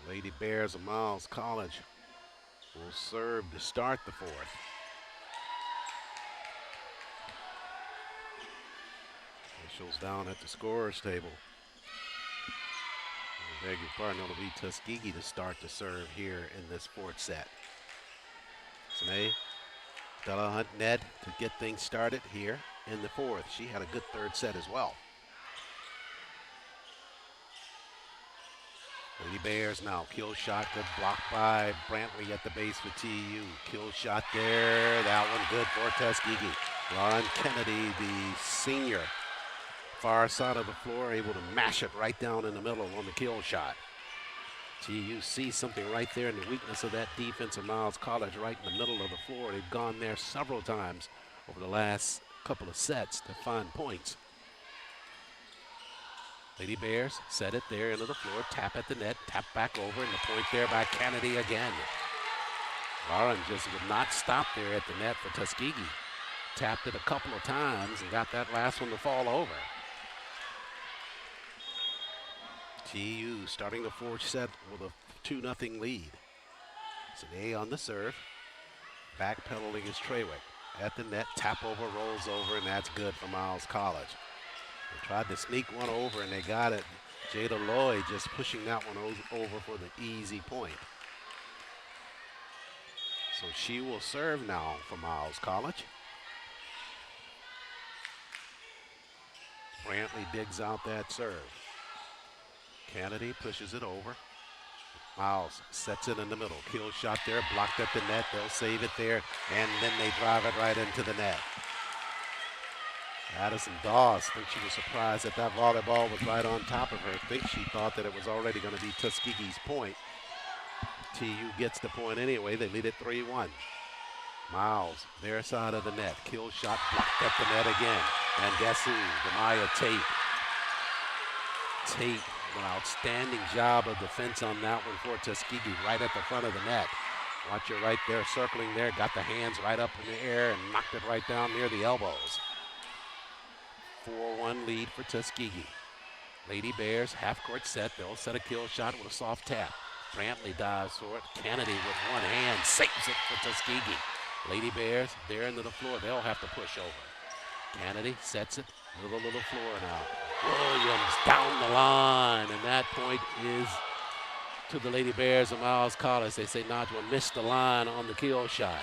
Lady Bears of Miles College will serve to start the fourth. Officials down at the scorer's table. I beg your pardon, it'll be Tuskegee to start to serve here in this fourth set. Snay, Della Hunt, Ned to get things started here in the fourth. She had a good third set as well. Lady Bears now, kill shot, good block by Brantley at the base for TU. Kill shot there, that one good for Tuskegee. Lauren Kennedy, the senior, far side of the floor, able to mash it right down in the middle on the kill shot. TU sees something right there in the weakness of that defense of Miles College right in the middle of the floor. They've gone there several times over the last couple of sets to find points. Lady Bears set it there into the floor, tap at the net, tap back over, and the point there by Kennedy again. Lauren just would not stop there at the net for Tuskegee. Tapped it a couple of times and got that last one to fall over. TU starting the fourth set with a 2-0 lead. Sine on the serve. Backpedaling is Trewick. At the net, tap over, rolls over, and that's good for Miles College. They tried to sneak one over, and they got it. Jada Lloyd just pushing that one over for the easy point. So she will serve now for Miles College. Brantley digs out that serve. Kennedy pushes it over. Miles sets it in the middle. Kill shot there, blocked at the net. They'll save it there, and then they drive it right into the net. Addison Dawes thinks she was surprised that that volleyball was right on top of her. I think she thought that it was already going to be Tuskegee's point. TU gets the point anyway. They lead it 3-1. Miles, their side of the net. Kill shot blocked at the net again. And guess who? Demaya Tate. Tate, an outstanding job of defense on that one for Tuskegee, right at the front of the net. Watch her right there, circling there. Got the hands right up in the air and knocked it right down near the elbows. 4-1 lead for Tuskegee. Lady Bears, half-court set. They'll set a kill shot with a soft tap. Brantley dives for it. Kennedy with one hand saves it for Tuskegee. Lady Bears, they're into the floor. They'll have to push over. Kennedy sets it. Little floor now. Williams down the line, and that point is to the Lady Bears of Miles College. They say Najwa missed the line on the kill shot.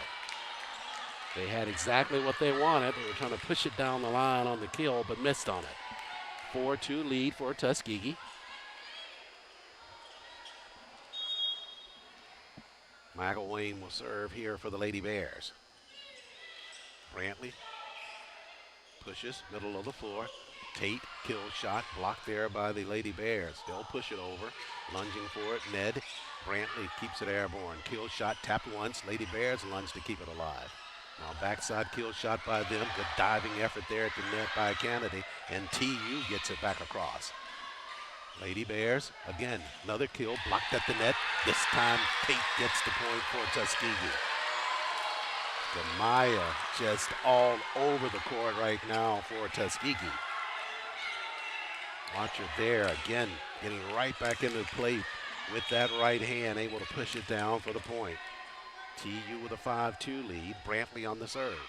They had exactly what they wanted. They were trying to push it down the line on the kill, but missed on it. 4-2 lead for Tuskegee. McElwain will serve here for the Lady Bears. Brantley pushes, middle of the floor. Tate, kill shot, blocked there by the Lady Bears. They'll push it over, lunging for it. Ned, Brantley keeps it airborne. Kill shot, tapped once. Lady Bears lunge to keep it alive. Now backside kill shot by them. Good diving effort there at the net by Kennedy. And TU gets it back across. Lady Bears, again, another kill, blocked at the net. This time, Tate gets the point for Tuskegee. Demaya just all over the court right now for Tuskegee. Watch her there, again, getting right back into play with that right hand, able to push it down for the point. TU with a 5-2 lead, Brantley on the serve.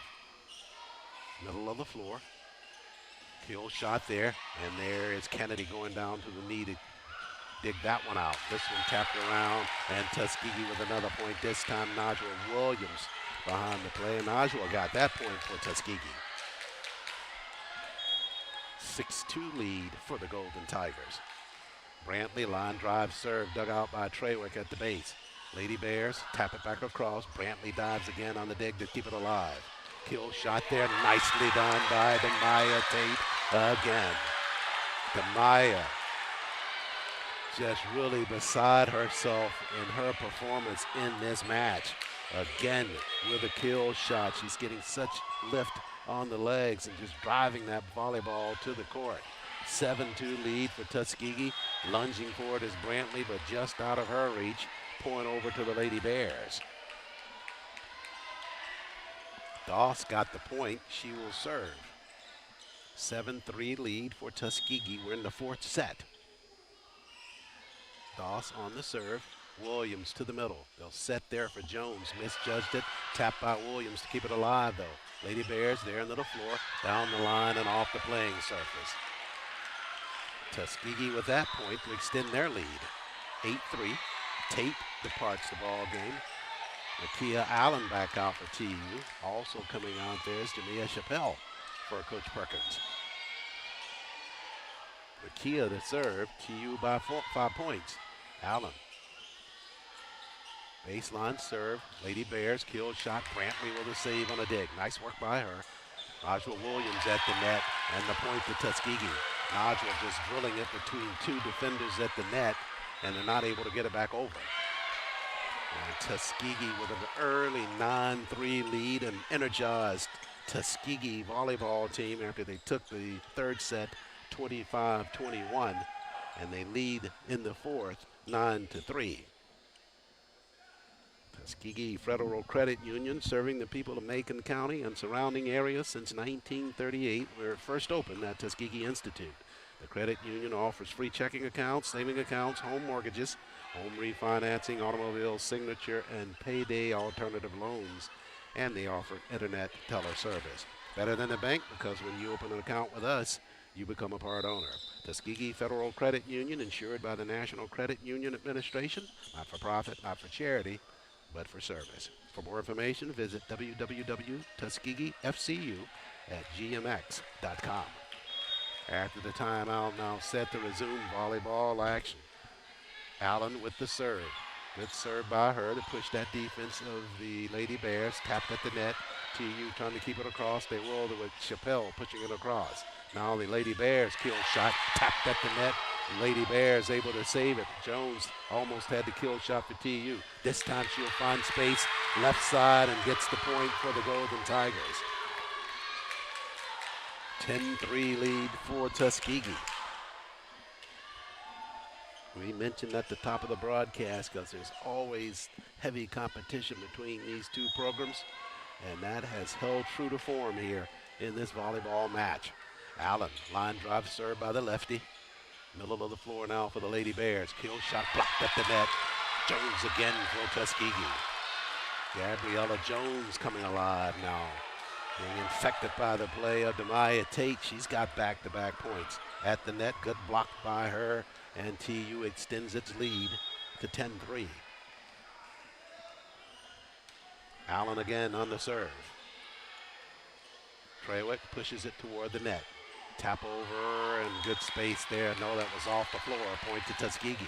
Middle of the floor. Kill shot there, and there is Kennedy going down to the knee to dig that one out. This one tapped around, and Tuskegee with another point. This time, Najwa Williams behind the play. Najwa got that point for Tuskegee. 6-2 lead for the Golden Tigers. Brantley line drive serve dug out by Treywick at the base. Lady Bears tap it back across. Brantley dives again on the dig to keep it alive. Kill shot there, nicely done by Demaya Tate again. Demaya just really beside herself in her performance in this match. Again with a kill shot. She's getting such lift on the legs and just driving that volleyball to the court. 7-2 lead for Tuskegee. Lunging forward is Brantley, but just out of her reach. Point over to the Lady Bears. Doss got the point. She will serve. 7-3 lead for Tuskegee. We're in the fourth set. Doss on the serve. Williams to the middle. They'll set there for Jones. Misjudged it. Tapped by Williams to keep it alive, though. Lady Bears there into the floor. Down the line and off the playing surface. Tuskegee with that point to extend their lead. 8-3. Tate departs the ball game. Nakia Allen back out for TU. Also coming out there is Jamia Chappelle for Coach Perkins. Nakia to serve. TU by 5 points. Allen. Baseline serve. Lady Bears kill shot. Brantley with a save on a dig. Nice work by her. Najwa Williams at the net and the point to Tuskegee. Najwa just drilling it between two defenders at the net, and they're not able to get it back over. And Tuskegee with an early 9-3 lead, and energized Tuskegee volleyball team after they took the third set 25-21, and they lead in the fourth 9-3. Tuskegee Federal Credit Union serving the people of Macon County and surrounding areas since 1938, where it first opened at Tuskegee Institute. The credit union offers free checking accounts, saving accounts, home mortgages, home refinancing, automobile signature, and payday alternative loans, and they offer internet teller service. Better than a bank, because when you open an account with us, you become a part owner. Tuskegee Federal Credit Union, insured by the National Credit Union Administration, not for profit, not for charity, but for service. For more information, visit www.tuskegeefcu@gmx.com. After the timeout, now set to resume volleyball action. Allen with the serve. Good serve by her to push that defense of the Lady Bears. Tapped at the net. TU trying to keep it across. They rolled it with Chappelle pushing it across. Now the Lady Bears kill shot. Tapped at the net. Lady Bears able to save it. Jones almost had the kill shot for TU. This time she'll find space left side and gets the point for the Golden Tigers. 10-3 lead for Tuskegee. We mentioned at the top of the broadcast because there's always heavy competition between these two programs, and that has held true to form here in this volleyball match. Allen, line drive serve by the lefty. Middle of the floor now for the Lady Bears. Kill shot blocked at the net. Jones again for Tuskegee. Gabriella Jones coming alive now. Being infected by the play of Demaya Tate. She's got back-to-back points. At the net, good block by her, and TU extends its lead to 10-3. Allen again on the serve. Treywick pushes it toward the net. Tap over and good space there. No, that was off the floor. Point to Tuskegee.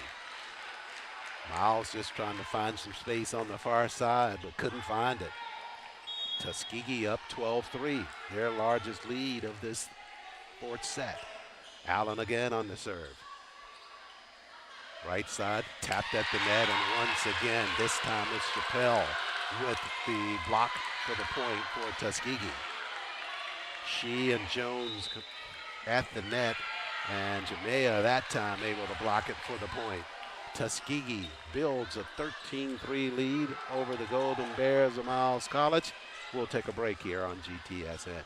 Miles just trying to find some space on the far side, but couldn't find it. Tuskegee up 12-3, their largest lead of this fourth set. Allen again on the serve. Right side, tapped at the net, and once again, this time it's Chappelle with the block for the point for Tuskegee. She and Jones at the net, And Jamea that time able to block it for the point. Tuskegee builds a 13-3 lead over the Golden Bears of Miles College. We'll take a break here on GTSN.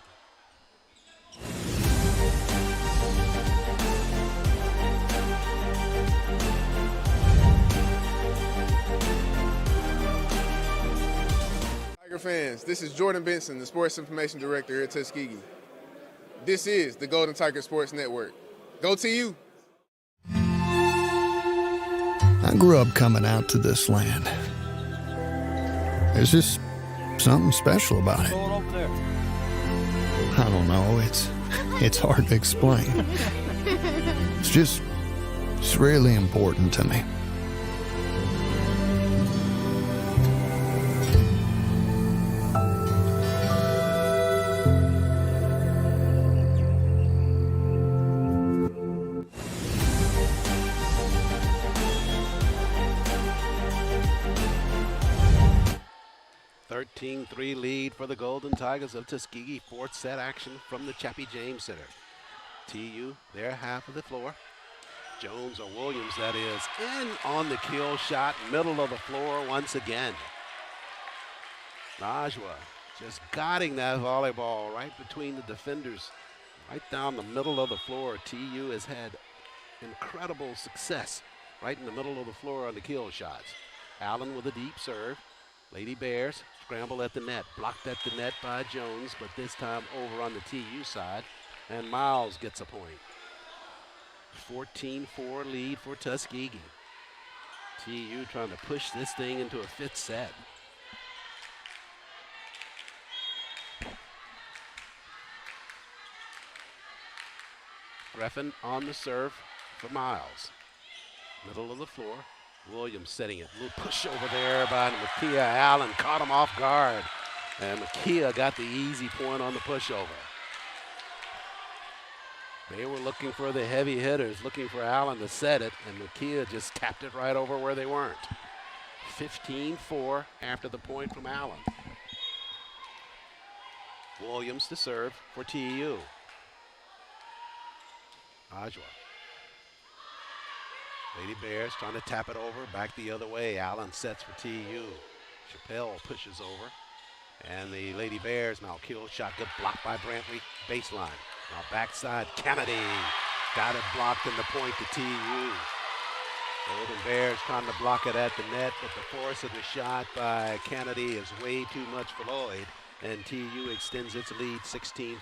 Tiger fans, this is Jordan Benson, the Sports Information Director here at Tuskegee. This is the Golden Tiger Sports Network. Go TU! I grew up coming out to this land. There's just something special about it. I don't know, it's hard to explain. It's really important to me. Three lead for the Golden Tigers of Tuskegee. Fourth set action from the Chappie James Center. TU, their half of the floor. Jones or Williams, that is, in on the kill shot, middle of the floor once again. Najwa just guiding that volleyball right between the defenders, right down the middle of the floor. TU has had incredible success right in the middle of the floor on the kill shots. Allen with a deep serve. Lady Bears scramble at the net, blocked at the net by Jones, but this time over on the TU side, and Miles gets a point. 14-4 lead for Tuskegee. TU trying to push this thing into a fifth set. Griffin on the serve for Miles. Middle of the floor. Williams setting it. Little push over there by Makia Allen. Caught him off guard. And Makia got the easy point on the pushover. They were looking for the heavy hitters, looking for Allen to set it, and Makia just tapped it right over where they weren't. 15-4 after the point from Allen. Williams to serve for TU. Ajwa. Lady Bears trying to tap it over, back the other way. Allen sets for TU. Chappelle pushes over. And the Lady Bears now kill shot. Good block by Brantley. Baseline. Now backside, Kennedy. Got it blocked in the point to TU. Golden Bears trying to block it at the net, but the force of the shot by Kennedy is way too much for Lloyd. And TU extends its lead 16-4.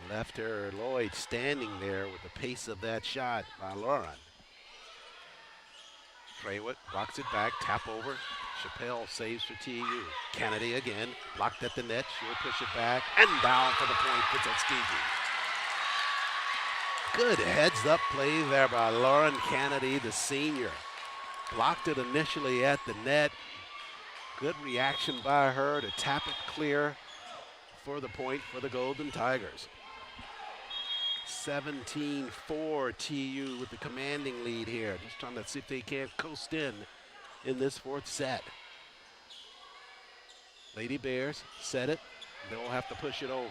Left her Lloyd standing there with the pace of that shot by Lauren. Traywitt rocks it back, tap over. Chappelle saves for TU. Kennedy again, blocked at the net. She'll push it back and down for the point for Tuskegee. Good heads-up play there by Lauren Kennedy, the senior. Blocked it initially at the net. Good reaction by her to tap it clear for the point for the Golden Tigers. 17-4 TU with the commanding lead here. Just trying to see if they can't coast in this fourth set. Lady Bears set it. They'll have to push it over.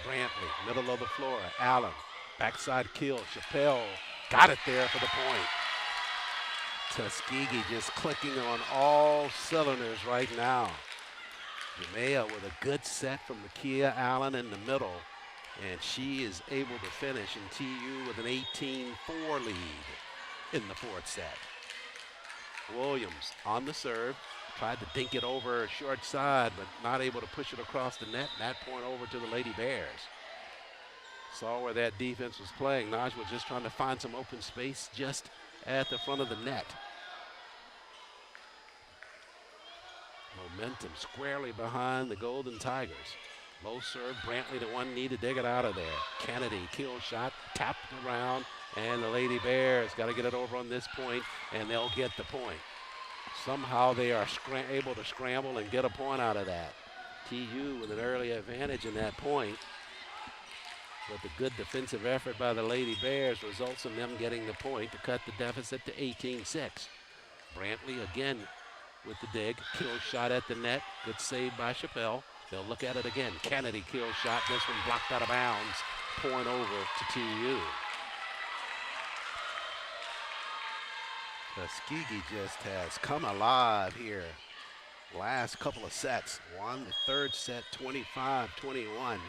Brantley, middle of the floor. Allen, backside kill. Chappelle got it there for the point. Tuskegee just clicking on all cylinders right now. Jamea with a good set from Makia Allen in the middle. And she is able to finish in TU with an 18-4 lead in the fourth set. Williams on the serve, tried to dink it over short side, but not able to push it across the net. And that point over to the Lady Bears. Saw where that defense was playing. Najwa just trying to find some open space just at the front of the net. Momentum squarely behind the Golden Tigers. Low serve, Brantley the one needed to get it out of there. Kennedy, kill shot, tapped around, and the Lady Bears got to get it over on this point, and they'll get the point. Somehow they are able to scramble and get a point out of that. TU with an early advantage in that point, but the good defensive effort by the Lady Bears results in them getting the point to cut the deficit to 18-6. Brantley again with the dig, kill shot at the net, good save by Chappelle. They'll look at it again. Kennedy kill shot. This one blocked out of bounds point over to TU. Tuskegee just has come alive here. Last couple of sets. Won the third set 25-21.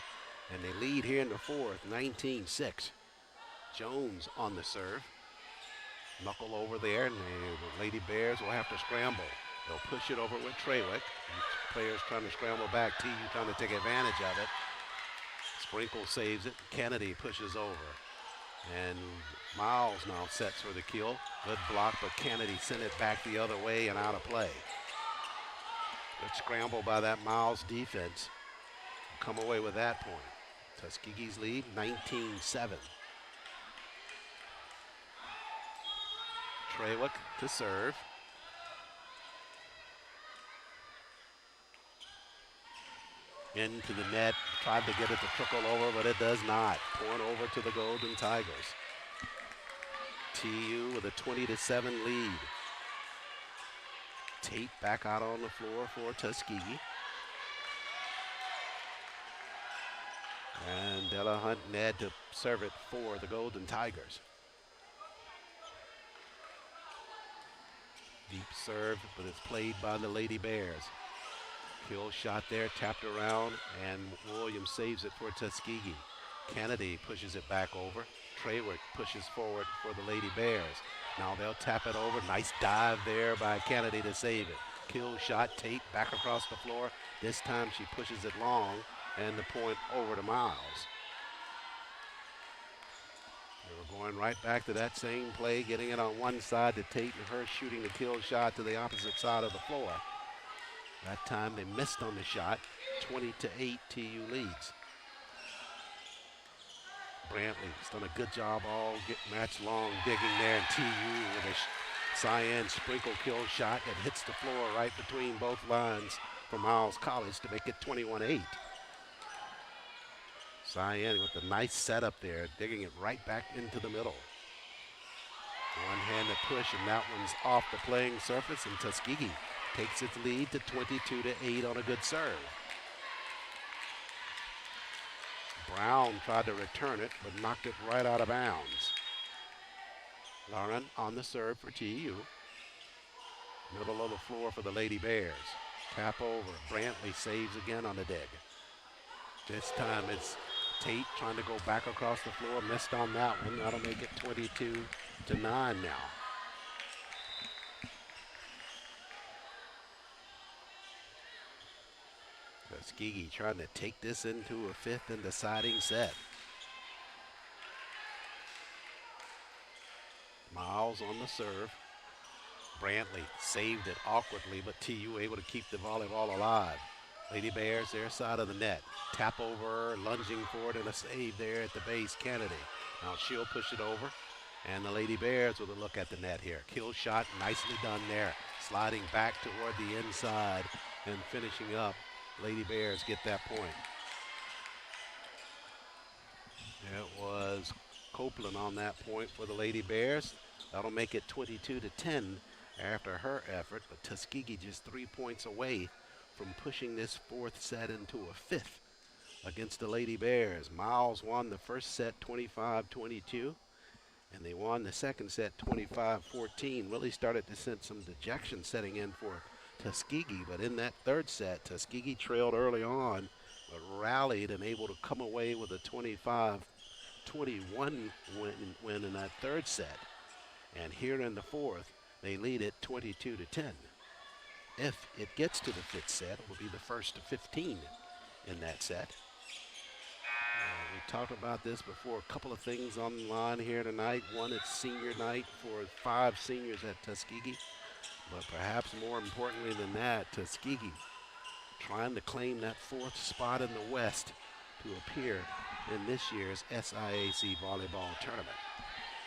And they lead here in the fourth, 19-6. Jones on the serve. Knuckle over there, and the Lady Bears will have to scramble. They'll push it over with Treywick. Players trying to scramble back. TU trying to take advantage of it. Sprinkle saves it. Kennedy pushes over. And Miles now sets for the kill. Good block, but Kennedy sent it back the other way and out of play. Good scramble by that Miles defense. Come away with that point. Tuskegee's lead, 19-7. Treywick to serve. Into the net, tried to get it to trickle over, but it does not. Point over to the Golden Tigers. TU with a 20-7 lead. Tate back out on the floor for Tuskegee. And Della Hunt Ned to serve it for the Golden Tigers. Deep serve, but it's played by the Lady Bears. Kill shot there, tapped around, and Williams saves it for Tuskegee. Kennedy pushes it back over. Treywick pushes forward for the Lady Bears. Now they'll tap it over. Nice dive there by Kennedy to save it. Kill shot, Tate back across the floor. This time she pushes it long, and the point over to Miles. They were going right back to that same play, getting it on one side to Tate and her shooting the kill shot to the opposite side of the floor. That time they missed on the shot. 20-8, TU leads. Brantley's done a good job all match long digging there, and TU with a cyan sprinkle kill shot that hits the floor right between both lines for Miles College to make it 21-8. Cyan with a nice setup there, digging it right back into the middle. One-handed push, and that one's off the playing surface, and Tuskegee takes its lead to 22-8 on a good serve. Brown tried to return it, but knocked it right out of bounds. Lauren on the serve for TU. Middle of the floor for the Lady Bears. Tap over. Brantley saves again on the dig. This time it's Tate trying to go back across the floor. Missed on that one. That'll make it 22-9 now. Tuskegee trying to take this into a fifth and deciding set. Miles on the serve. Brantley saved it awkwardly, but TU able to keep the volleyball alive. Lady Bears, their side of the net. Tap over, lunging forward, and a save there at the base, Kennedy. Now she'll push it over, and the Lady Bears with a look at the net here. Kill shot, nicely done there. Sliding back toward the inside and finishing up. Lady Bears get that point. It was Copeland on that point for the Lady Bears. That'll make it 22-10 after her effort, but Tuskegee just 3 points away from pushing this fourth set into a fifth against the Lady Bears. Miles won the first set 25-22, and they won the second set 25-14. Really started to sense some dejection setting in for Tuskegee, but in that third set, Tuskegee trailed early on, but rallied and able to come away with a 25-21 win in that third set. And here in the fourth, they lead it 22-10. If it gets to the fifth set, it will be the first of 15 in that set. We talked about this before. A couple of things on the line here tonight. One, it's senior night for 5 seniors at Tuskegee. But perhaps more importantly than that, Tuskegee trying to claim that fourth spot in the West to appear in this year's SIAC volleyball tournament.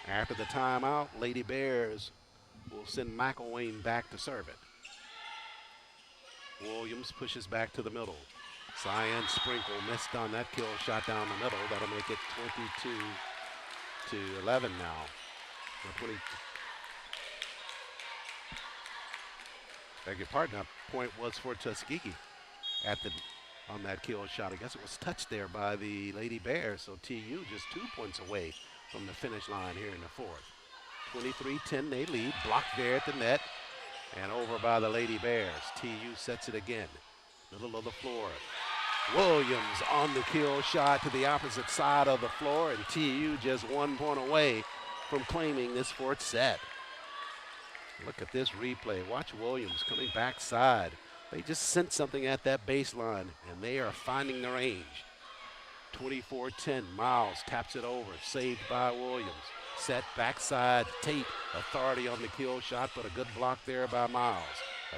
After the timeout, Lady Bears will send McElwain back to serve it. Williams pushes back to the middle. Cyan Sprinkle missed on that kill shot down the middle. That'll make it 22-11 now. Beg your pardon, that point was for Tuskegee at the on that kill shot. I guess it was touched there by the Lady Bears, so TU just 2 points away from the finish line here in the fourth. 23-10 they lead, blocked there at the net, and over by the Lady Bears. TU sets it again, middle of the floor. Williams on the kill shot to the opposite side of the floor, and TU just 1 point away from claiming this fourth set. Look at this replay. Watch Williams coming backside. They just sent something at that baseline, and they are finding the range. 24-10, Miles taps it over, saved by Williams. Set backside, Tate, authority on the kill shot, but a good block there by Miles.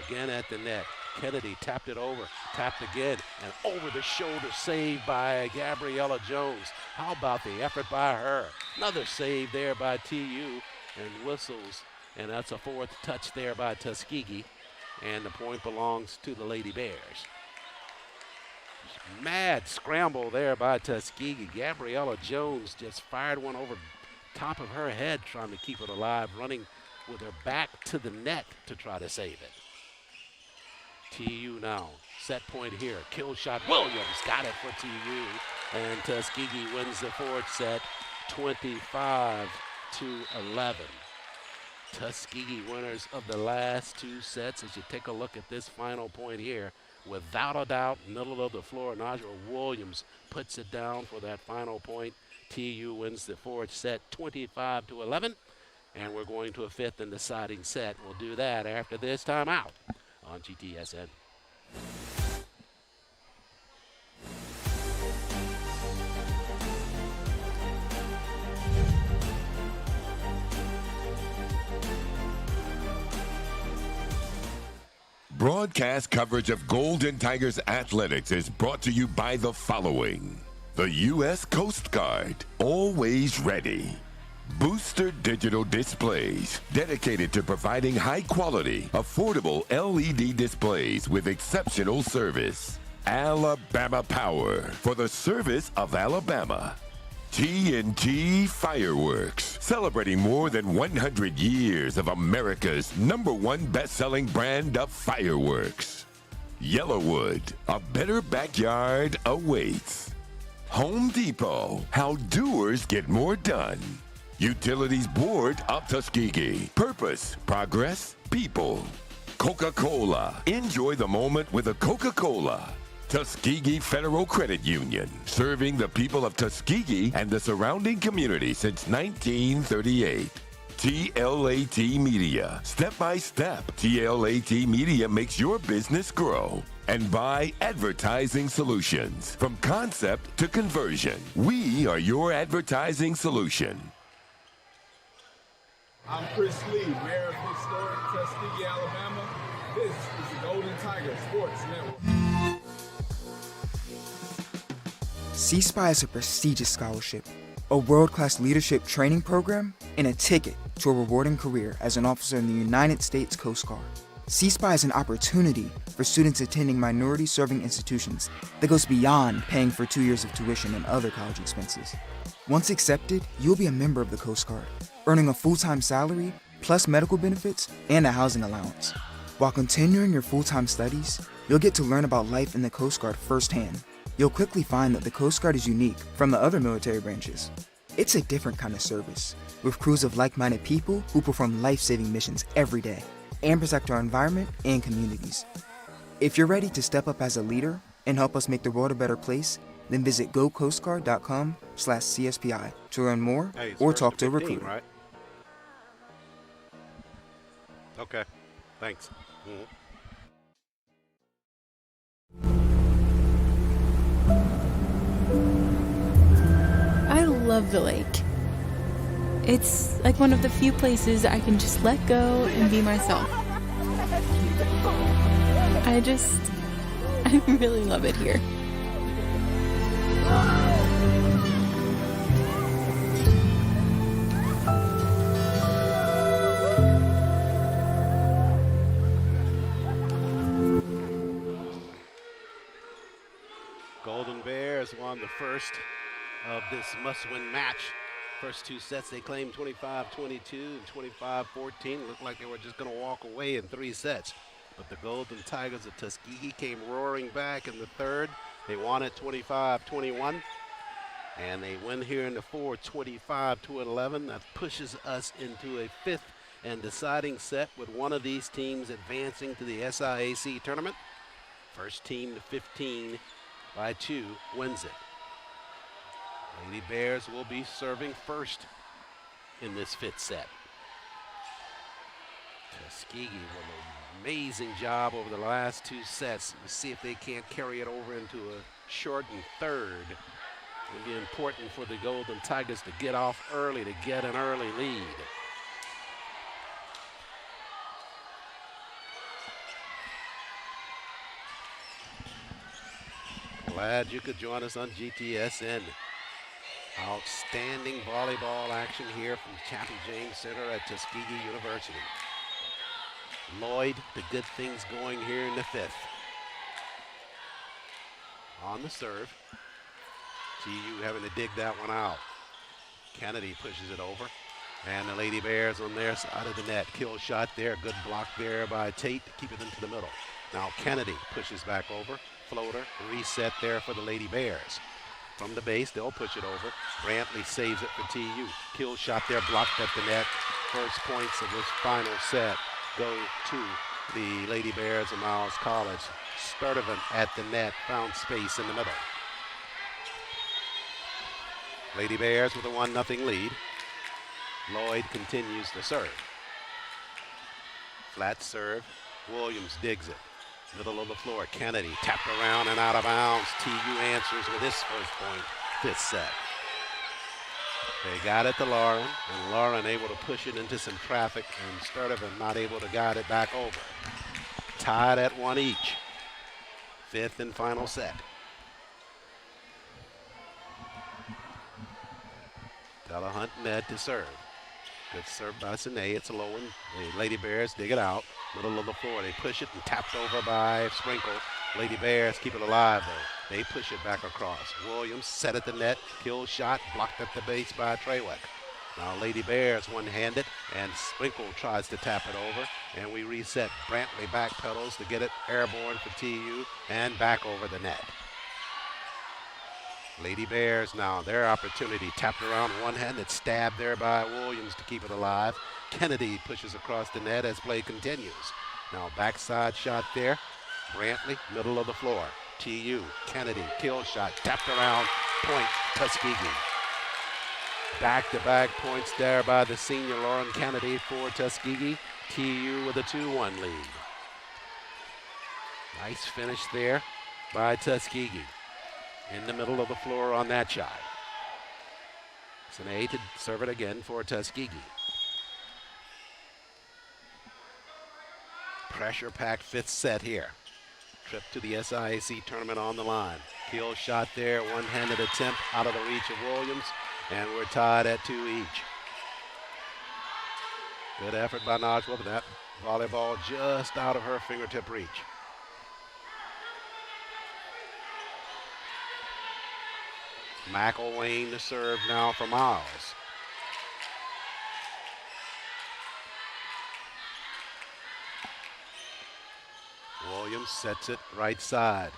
Again at the net. Kennedy tapped it over, tapped again, and over the shoulder save by Gabriella Jones. How about the effort by her? Another save there by TU, and whistles, and that's a fourth touch there by Tuskegee, and the point belongs to the Lady Bears. Mad scramble there by Tuskegee. Gabriella Jones just fired one over top of her head, trying to keep it alive, running with her back to the net to try to save it. TU now, set point here, kill shot, Williams got it for TU, and Tuskegee wins the fourth set, 25-11. Tuskegee winners of the last two sets. As you take a look at this final point here, without a doubt, middle of the floor, Najwa Williams puts it down for that final point. TU wins the fourth set, 25-11, and we're going to a fifth and deciding set. We'll do that after this timeout on GTSN. Broadcast coverage of Golden Tigers athletics is brought to you by the following. The U.S. Coast Guard, always ready. Booster Digital Displays, dedicated to providing high-quality, affordable LED displays with exceptional service. Alabama Power, for the service of Alabama. TNT Fireworks, celebrating more than 100 years of America's #1 best-selling brand of fireworks. Yellowwood, a better backyard awaits. Home Depot, how doers get more done. Utilities Board of Tuskegee, purpose, progress, people. Coca-Cola, enjoy the moment with a Coca-Cola. Tuskegee Federal Credit Union, serving the people of Tuskegee and the surrounding community since 1938. TLAT Media, step by step, TLAT Media makes your business grow. And by Advertising Solutions, from concept to conversion, we are your advertising solution. I'm Chris Lee, Mayor of historic Tuskegee, Alabama. This is the Golden Tiger Sports Network. C-SPY is a prestigious scholarship, a world-class leadership training program, and a ticket to a rewarding career as an officer in the United States Coast Guard. C-SPY is an opportunity for students attending minority-serving institutions that goes beyond paying for 2 years of tuition and other college expenses. Once accepted, you'll be a member of the Coast Guard, earning a full-time salary, plus medical benefits and a housing allowance. While continuing your full-time studies, you'll get to learn about life in the Coast Guard firsthand. You'll quickly find that the Coast Guard is unique from the other military branches. It's a different kind of service, with crews of like-minded people who perform life-saving missions every day and protect our environment and communities. If you're ready to step up as a leader and help us make the world a better place, then visit gocoastguard.com/CSPI to learn more or talk to a recruiter. Right? Okay, thanks. Mm-hmm. I love the lake. It's like one of the few places I can just let go and be myself. I really love it here. Golden Bears won the first of this must-win match. First two sets they claimed 25-22 and 25-14. Looked like they were just going to walk away in 3 sets. But the Golden Tigers of Tuskegee came roaring back in the third. They won it 25-21. And they win here in the fourth, 25-11. That pushes us into a fifth and deciding set with one of these teams advancing to the SIAC tournament. First team to 15 by 2 wins it. Lady Bears will be serving first in this fifth set. Tuskegee with an amazing job over the last 2 sets. Let's see if they can't carry it over into a shortened third. It'll be important for the Golden Tigers to get off early, to get an early lead. Glad you could join us on GTSN. Outstanding volleyball action here from Chappie James Center at Tuskegee University. Lloyd, the good things going here in the fifth. On the serve. TU having to dig that one out. Kennedy pushes it over. And the Lady Bears on their side of the net. Kill shot there. Good block there by Tate to keep it into the middle. Now Kennedy pushes back over. Floater. Reset there for the Lady Bears. From the base, they'll push it over. Brantley saves it for TU. Kill shot there, blocked at the net. First points of this final set go to the Lady Bears of Miles College. Sturdivant at the net, found space in the middle. Lady Bears with a 1-0 lead. Lloyd continues to serve. Flat serve. Williams digs it. Middle of the floor. Kennedy tapped around and out of bounds. TU answers with his first point. Fifth set. They got it to Lauren, and Lauren able to push it into some traffic, and Sturdivant not able to guide it back over. Tied at 1 each. Fifth and final set. Delahunt Ned to serve. Good serve by Sine. It's a low one. The Lady Bears dig it out. Middle of the floor. They push it and tapped over by Sprinkle. Lady Bears keep it alive though. They push it back across. Williams set at the net. Kill shot. Blocked at the base by Trewick. Now Lady Bears one-handed, and Sprinkle tries to tap it over. And we reset. Brantley back pedals to get it airborne for TU and back over the net. Lady Bears now, their opportunity, tapped around one-handed, stabbed there by Williams to keep it alive. Kennedy pushes across the net as play continues. Now backside shot there. Brantley, middle of the floor. TU, Kennedy, kill shot, tapped around, point, Tuskegee. Back-to-back points there by the senior Lauren Kennedy for Tuskegee. TU with a 2-1 lead. Nice finish there by Tuskegee. In the middle of the floor on that shot. Sine to serve it again for Tuskegee. Pressure-packed fifth set here. Trip to the SIAC tournament on the line. Kill shot there, one-handed attempt out of the reach of Williams, and we're tied at 2 each. Good effort by Najwa, but that volleyball just out of her fingertip reach. McElwain to serve now for Miles. Williams sets it right side.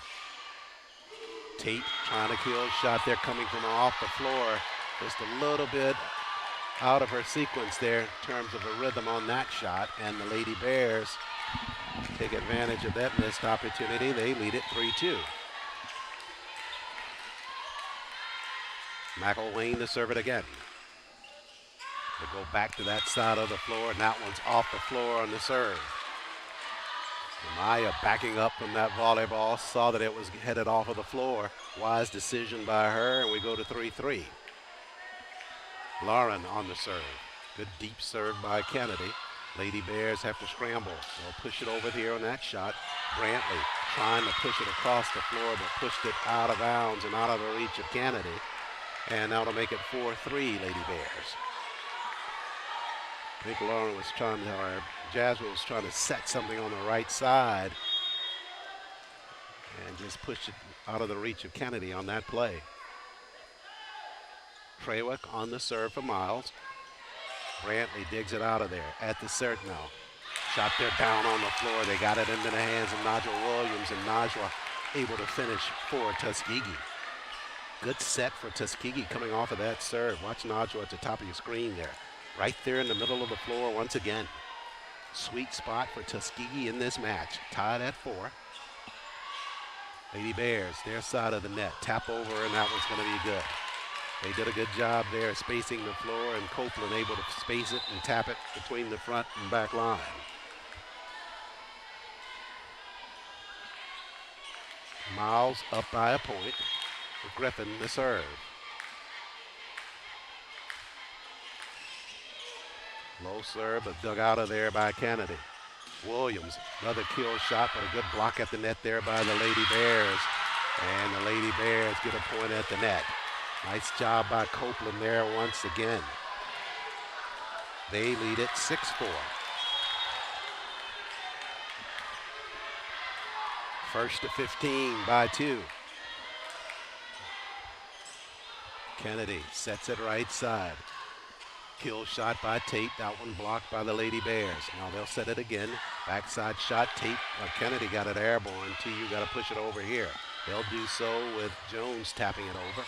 Tate trying to kill shot there coming from off the floor. Just a little bit out of her sequence there in terms of a rhythm on that shot. And the Lady Bears take advantage of that missed opportunity. They lead it 3-2. McElwain to serve it again. They go back to that side of the floor, and that one's off the floor on the serve. Maya backing up from that volleyball, saw that it was headed off of the floor. Wise decision by her, and we go to 3-3. Lauren on the serve. Good deep serve by Kennedy. Lady Bears have to scramble. They'll push it over here on that shot. Brantley trying to push it across the floor, but pushed it out of bounds and out of the reach of Kennedy. And now to make it 4-3, Lady Bears. I think Lauren was trying to, or Jasmine was trying to set something on the right side and just push it out of the reach of Kennedy on that play. Trewick on the serve for Miles. Brantley digs it out of there at the cert now. Shot there down on the floor. They got it into the hands of Najwa Williams, and Najwa able to finish for Tuskegee. Good set for Tuskegee coming off of that serve. Watch Najwa at the top of your screen there. Right there in the middle of the floor once again. Sweet spot for Tuskegee in this match. Tied at 4. Lady Bears, their side of the net. Tap over, and that one's going to be good. They did a good job there spacing the floor, and Copeland able to space it and tap it between the front and back line. Miles up by a point for Griffin the serve. Low serve, but dug out of there by Kennedy. Williams, another kill shot, but a good block at the net there by the Lady Bears. And the Lady Bears get a point at the net. Nice job by Copeland there once again. They lead it 6-4. First to 15 by 2. Kennedy sets it right side. Kill shot by Tate. That one blocked by the Lady Bears. Now they'll set it again. Backside shot. Tate. Kennedy got it airborne. TU got to push it over here. They'll do so with Jones tapping it over.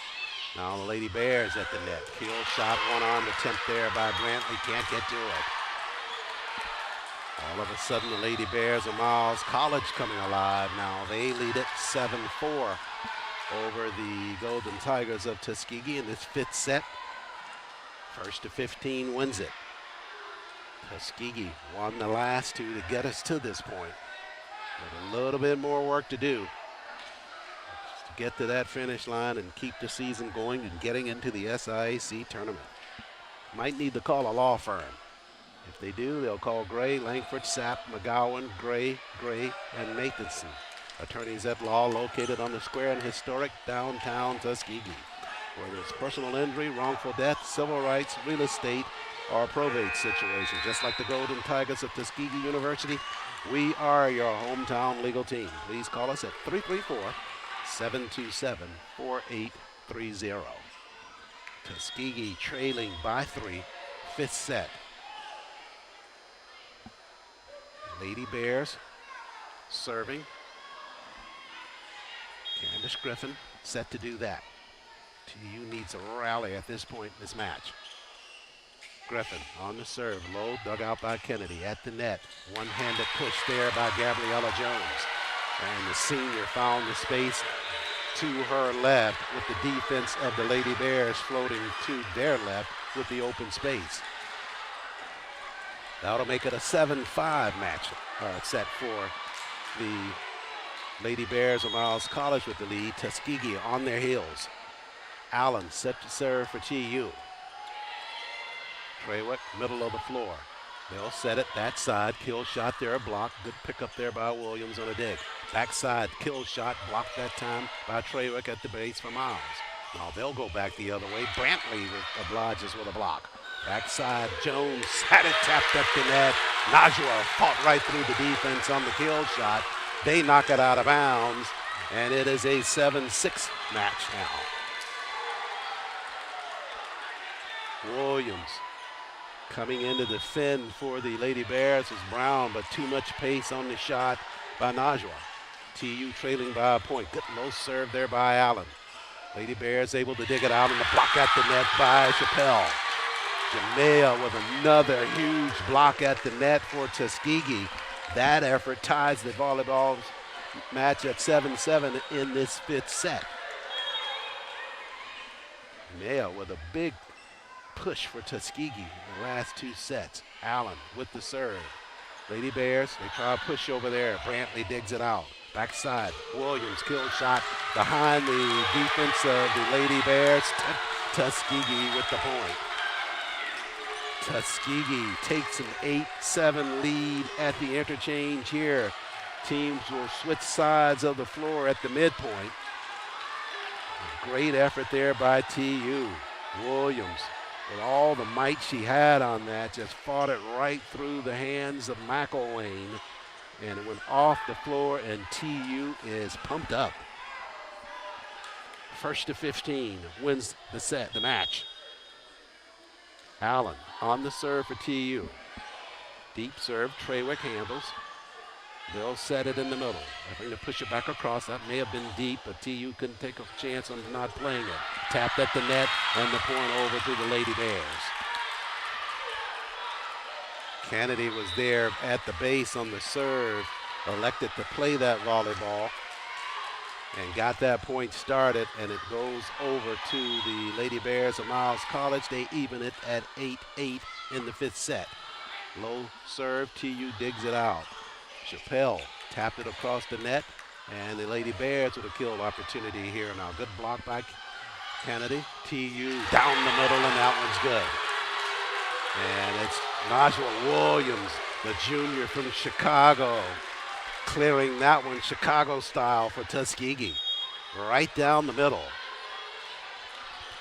Now the Lady Bears at the net. Kill shot. One-arm attempt there by Brantley. Can't get to it. All of a sudden the Lady Bears of Miles College coming alive now. They lead it 7-4 over the Golden Tigers of Tuskegee in this 5th set. First to 15 wins it. Tuskegee won the last 2 to get us to this point. But a little bit more work to do just to get to that finish line and keep the season going and getting into the SIAC tournament. Might need to call a law firm. If they do, they'll call Gray, Langford, Sapp, McGowan, Gray, and Nathanson. Attorneys at law located on the square in historic downtown Tuskegee. Whether it's personal injury, wrongful death, civil rights, real estate, or a probate situation. Just like the Golden Tigers of Tuskegee University, we are your hometown legal team. Please call us at 334-727-4830. Tuskegee trailing by 3, 5th set. Lady Bears serving. Candace Griffin set to do that. TU needs a rally at this point in this match. Griffin on the serve, low, dug out by Kennedy at the net. One-handed push there by Gabriella Jones. And the senior found the space to her left with the defense of the Lady Bears floating to their left with the open space. That'll make it a 7-5 match set for the Lady Bears of Miles College with the lead. Tuskegee on their heels. Allen set to serve for TU. Trawick, middle of the floor. They'll set it that side. Kill shot there, a block. Good pickup there by Williams on a dig. Backside kill shot, blocked that time by Trawick at the base for Miles. Now they'll go back the other way. Brantley obliges with a block. Backside, Jones had it tapped up the net. Najwa fought right through the defense on the kill shot. They knock it out of bounds, and it is a 7-6 match now. Williams coming into the fin for the Lady Bears was Brown, but too much pace on the shot by Najwa. TU trailing by a point. Good low serve there by Allen. Lady Bears able to dig it out, and the block at the net by Chappelle. Jamea with another huge block at the net for Tuskegee. That effort ties the volleyball match at 7-7 in this 5th set. Jamea with a big push for Tuskegee in the last 2 sets. Allen with the serve. Lady Bears, they try a push over there. Brantley digs it out. Backside, Williams kill shot behind the defense of the Lady Bears. Tuskegee with the point. Tuskegee takes an 8-7 lead at the interchange here. Teams will switch sides of the floor at the midpoint. Great effort there by TU. Williams, with all the might she had on that, just fought it right through the hands of McElwain. And it went off the floor, and TU is pumped up. First to 15 wins the match. Allen on the serve for TU. Deep serve, Trawick handles. They'll set it in the middle. They're going to push it back across. That may have been deep, but TU couldn't take a chance on not playing it. Tapped at the net, and the point over to the Lady Bears. Kennedy was there at the base on the serve, elected to play that volleyball, and got that point started, and it goes over to the Lady Bears of Miles College. They even it at 8-8 in the 5th set. Low serve, TU digs it out. Chappelle tapped it across the net, and the Lady Bears with a kill opportunity here now. Good block by Kennedy. TU down the middle, and that one's good. And it's Najwa Williams, the junior from Chicago, clearing that one Chicago style for Tuskegee. Right down the middle.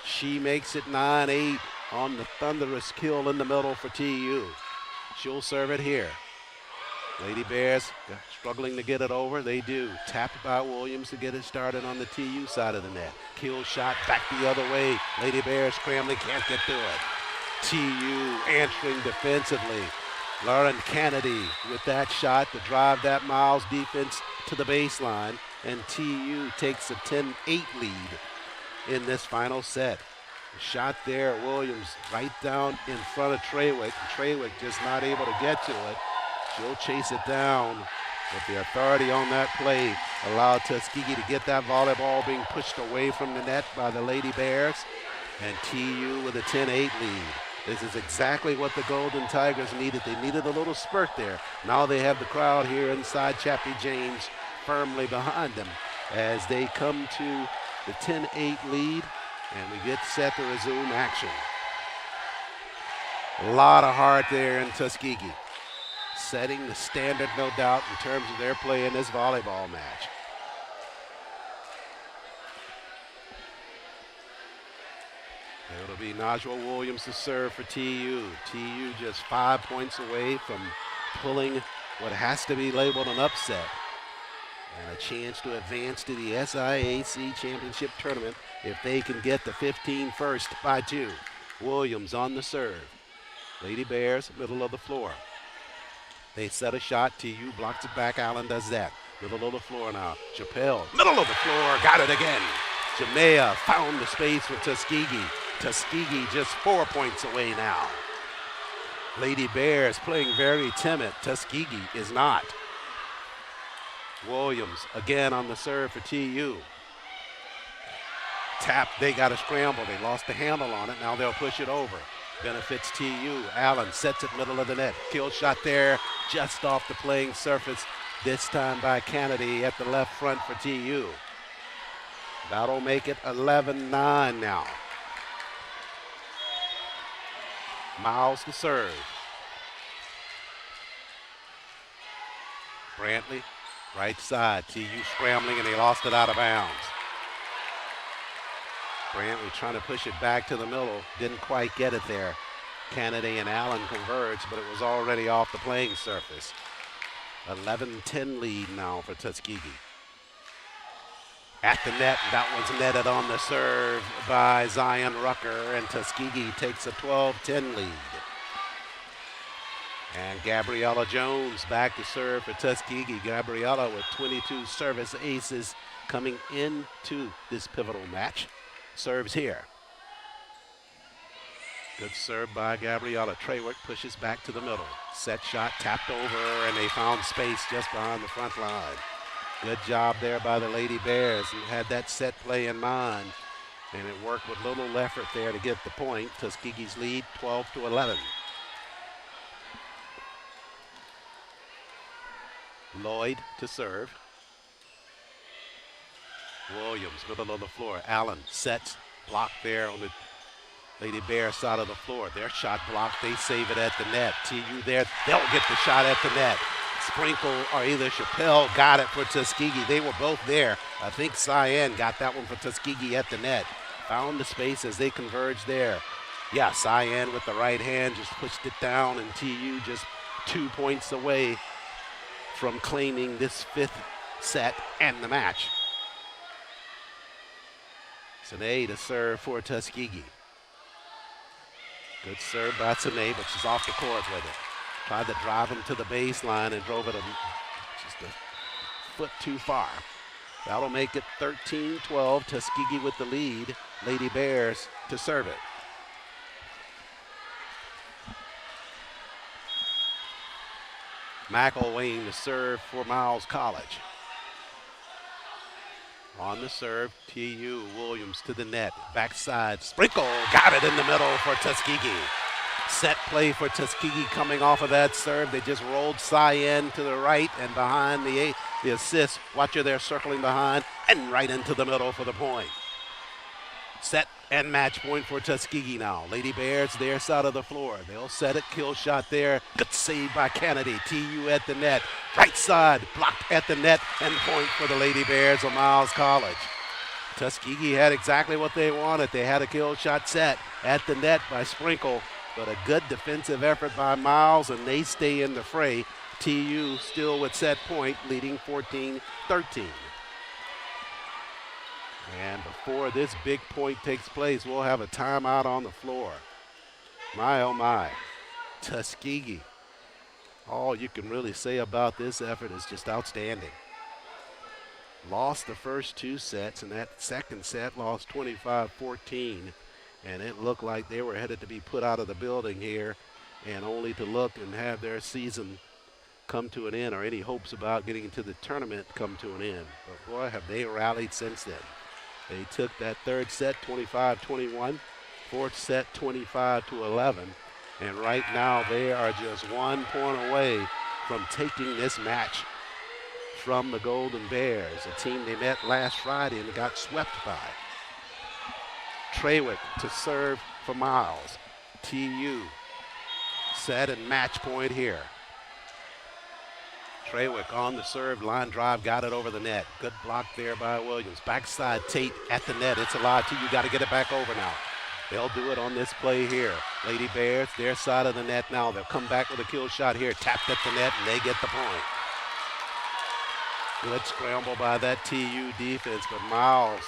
She makes it 9-8 on the thunderous kill in the middle for TU. She'll serve it here. Lady Bears struggling to get it over. They do. Tapped by Williams to get it started on the TU side of the net. Kill shot back the other way. Lady Bears scrambling, can't get through it. TU answering defensively. Lauren Kennedy with that shot to drive that Miles defense to the baseline. And TU takes a 10-8 lead in this final set. The shot there, Williams right down in front of Trawick. Trawick just not able to get to it. She'll chase it down, but the authority on that play allowed Tuskegee to get that volleyball being pushed away from the net by the Lady Bears, and TU with a 10-8 lead. This is exactly what the Golden Tigers needed. They needed a little spurt there. Now they have the crowd here inside Chappie James firmly behind them as they come to the 10-8 lead, and we get set to resume action. A lot of heart there in Tuskegee, setting the standard, no doubt, in terms of their play in this volleyball match. It'll be Najwa Williams to serve for TU. TU just 5 points away from pulling what has to be labeled an upset and a chance to advance to the SIAC Championship Tournament if they can get the 15 first by 2. Williams on the serve. Lady Bears, middle of the floor. They set a shot. TU blocks it back. Allen does that. Middle of the floor now. Chappelle, middle of the floor, got it again. Jamea found the space for Tuskegee. Tuskegee just 4 points away now. Lady Bears playing very timid. Tuskegee is not. Williams again on the serve for TU. Tap, they got to scramble. They lost the handle on it. Now they'll push it over. Benefits TU. Allen sets it middle of the net. Kill shot there, just off the playing surface. This time by Kennedy at the left front for TU. That'll make it 11-9 now. Miles to serve. Brantley, right side. TU scrambling, and they lost it out of bounds. Brantley trying to push it back to the middle. Didn't quite get it there. Kennedy and Allen converged, but it was already off the playing surface. 11-10 lead now for Tuskegee. At the net, that one's netted on the serve by Zion Rucker, and Tuskegee takes a 12-10 lead. And Gabriella Jones back to serve for Tuskegee. Gabriella with 22 service aces coming into this pivotal match. Serves here. Good serve by Gabriella. Trawick pushes back to the middle. Set shot tapped over, and they found space just behind the front line. Good job there by the Lady Bears, who had that set play in mind, and it worked with little effort there to get the point. Tuskegee's lead 12-11. Lloyd to serve. Williams, middle of the floor. Allen sets, blocked there on the Lady Bear side of the floor. Their shot blocked, they save it at the net. TU there, they'll get the shot at the net. Sprinkle or either Chappelle got it for Tuskegee. They were both there. I think Cyan got that one for Tuskegee at the net. Found the space as they converged there. Yeah, Cyan with the right hand just pushed it down, and TU just 2 points away from claiming this fifth set and the match. Sine to serve for Tuskegee. Good serve by Sine, but she's off the court with it. Tried to drive him to the baseline and drove it just a foot too far. That'll make it 13-12. Tuskegee with the lead. Lady Bears to serve it. McElwain to serve for Miles College. On the serve, TU Williams to the net. Backside, Sprinkle got it in the middle for Tuskegee. Set play for Tuskegee coming off of that serve. They just rolled Cyan to the right and behind the assist. Watch her there circling behind and right into the middle for the point. Set and match point for Tuskegee now. Lady Bears their side of the floor. They'll set it, kill shot there. Good save by Kennedy. TU at the net. Right side, blocked at the net, and point for the Lady Bears of Miles College. Tuskegee had exactly what they wanted. They had a kill shot set at the net by Sprinkle, but a good defensive effort by Miles, and they stay in the fray. TU still with set point, leading 14-13. And before this big point takes place, we'll have a timeout on the floor. My, oh my, Tuskegee. All you can really say about this effort is just outstanding. Lost the first two sets, and that second set lost 25-14. And it looked like they were headed to be put out of the building here, and only to look and have their season come to an end, or any hopes about getting into the tournament come to an end. But boy, have they rallied since then. They took that third set 25-21, fourth set 25-11, and right now they are just 1 point away from taking this match from the Golden Bears, a team they met last Friday and got swept by. Trawick to serve for Miles. TU set and match point here. Trawick on the serve, line drive, got it over the net. Good block there by Williams. Backside Tate at the net. It's allowed to. You got to get it back over now. They'll do it on this play here. Lady Bears, their side of the net now. They'll come back with a kill shot here. Tapped at the net, and they get the point. Good scramble by that TU defense, but Miles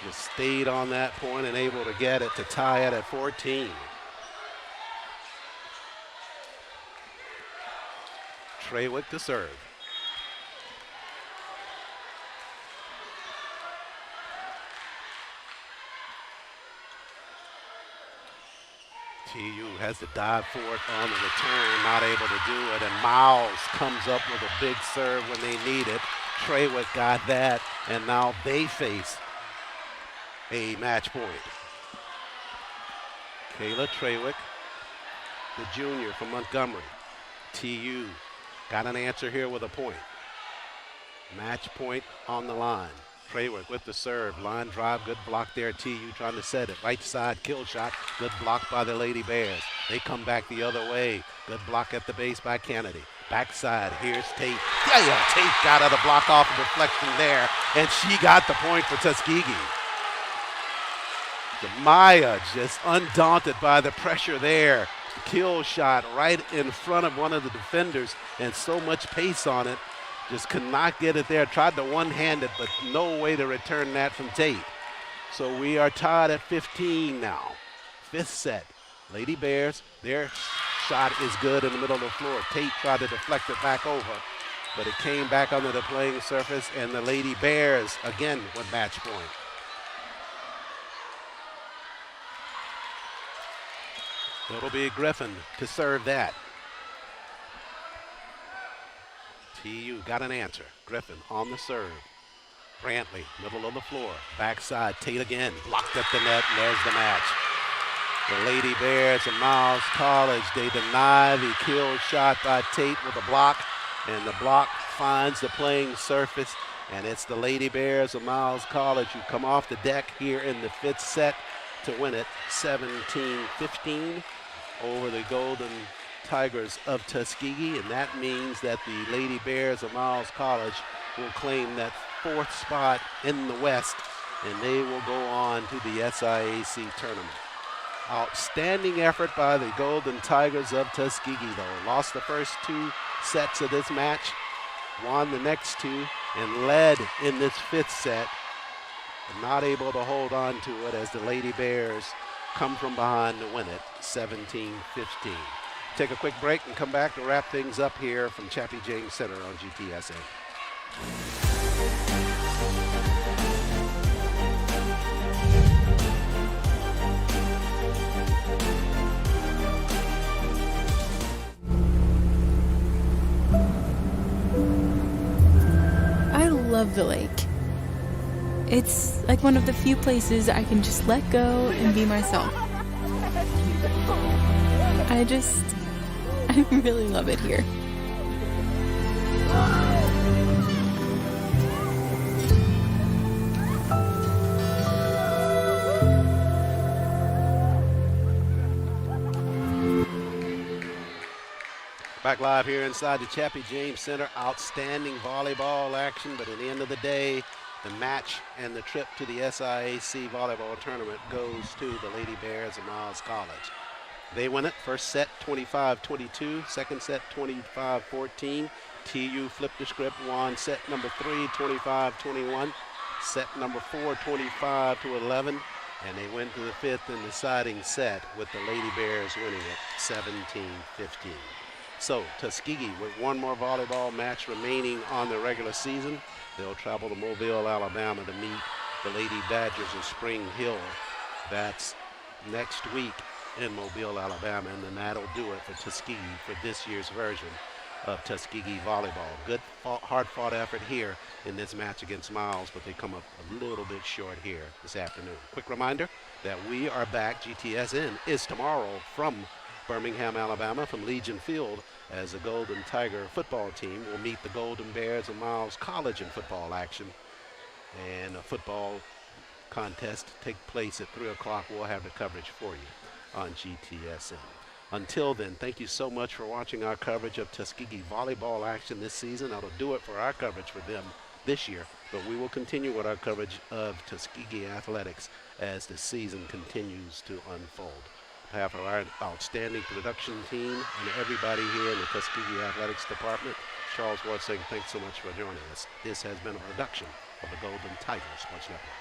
just stayed on that point and able to get it to tie it at 14. Trawick to serve. TU has to dive for it on the return, not able to do it, and Miles comes up with a big serve when they need it. Trawick got that, and now they face a match point. Kayla Trawick, the junior from Montgomery. TU got an answer here with a point. Match point on the line. Trawick with the serve. Line drive, good block there. TU trying to set it. Right side, kill shot. Good block by the Lady Bears. They come back the other way. Good block at the base by Kennedy. Backside, here's Tate. Yeah, Tate got out of block off a deflection there, and she got the point for Tuskegee. Maya just undaunted by the pressure there. Kill shot right in front of one of the defenders, and so much pace on it. Just could not get it there. Tried to one-hand it, but no way to return that from Tate. So we are tied at 15 now. Fifth set. Lady Bears, their shot is good in the middle of the floor. Tate tried to deflect it back over, but it came back onto the playing surface, and the Lady Bears again with match point. It'll be Griffin to serve that. TU got an answer. Griffin on the serve. Brantley, middle of the floor. Backside, Tate again. Blocked at the net, and there's the match. The Lady Bears of Miles College, they deny the kill shot by Tate with a block, and the block finds the playing surface, and it's the Lady Bears of Miles College who come off the deck here in the fifth set to win it 17-15 over the Golden Tigers of Tuskegee, and that means that the Lady Bears of Miles College will claim that fourth spot in the West, and they will go on to the SIAC tournament. Outstanding effort by the Golden Tigers of Tuskegee, though. Lost the first two sets of this match, won the next two, and led in this fifth set, but not able to hold on to it as the Lady Bears come from behind to win it 17-15. Take a quick break and come back to wrap things up here from Chappie James Center on GTSN. I love the lake. It's like one of the few places I can just let go and be myself. I really love it here. Back live here inside the Chappie James Center. Outstanding volleyball action, but at the end of the day, the match and the trip to the SIAC volleyball tournament goes to the Lady Bears of Miles College. They win it. First set 25-22, second set 25-14. TU flipped the script, won set number 3 25-21, set number 4 25-11, and they went to the fifth and deciding set with the Lady Bears winning it 17-15. So Tuskegee, with one more volleyball match remaining on the regular season, they'll travel to Mobile, Alabama to meet the Lady Badgers of Spring Hill. That's next week in Mobile, Alabama, and then that'll do it for Tuskegee for this year's version of Tuskegee volleyball. Good, hard-fought effort here in this match against Miles, but they come up a little bit short here this afternoon. Quick reminder that we are back. GTSN is tomorrow from Birmingham, Alabama, from Legion Field, as the Golden Tiger football team will meet the Golden Bears of Miles College in football action. And a football contest take place at 3 o'clock. We'll have the coverage for you on GTSN. Until then, thank you so much for watching our coverage of Tuskegee volleyball action this season. That'll do it for our coverage for them this year, but we will continue with our coverage of Tuskegee athletics as the season continues to unfold. On behalf of our outstanding production team and everybody here in the Tuskegee Athletics Department, Charles Ward saying thanks so much for joining us. This has been a production of the Golden Tiger Sports Network.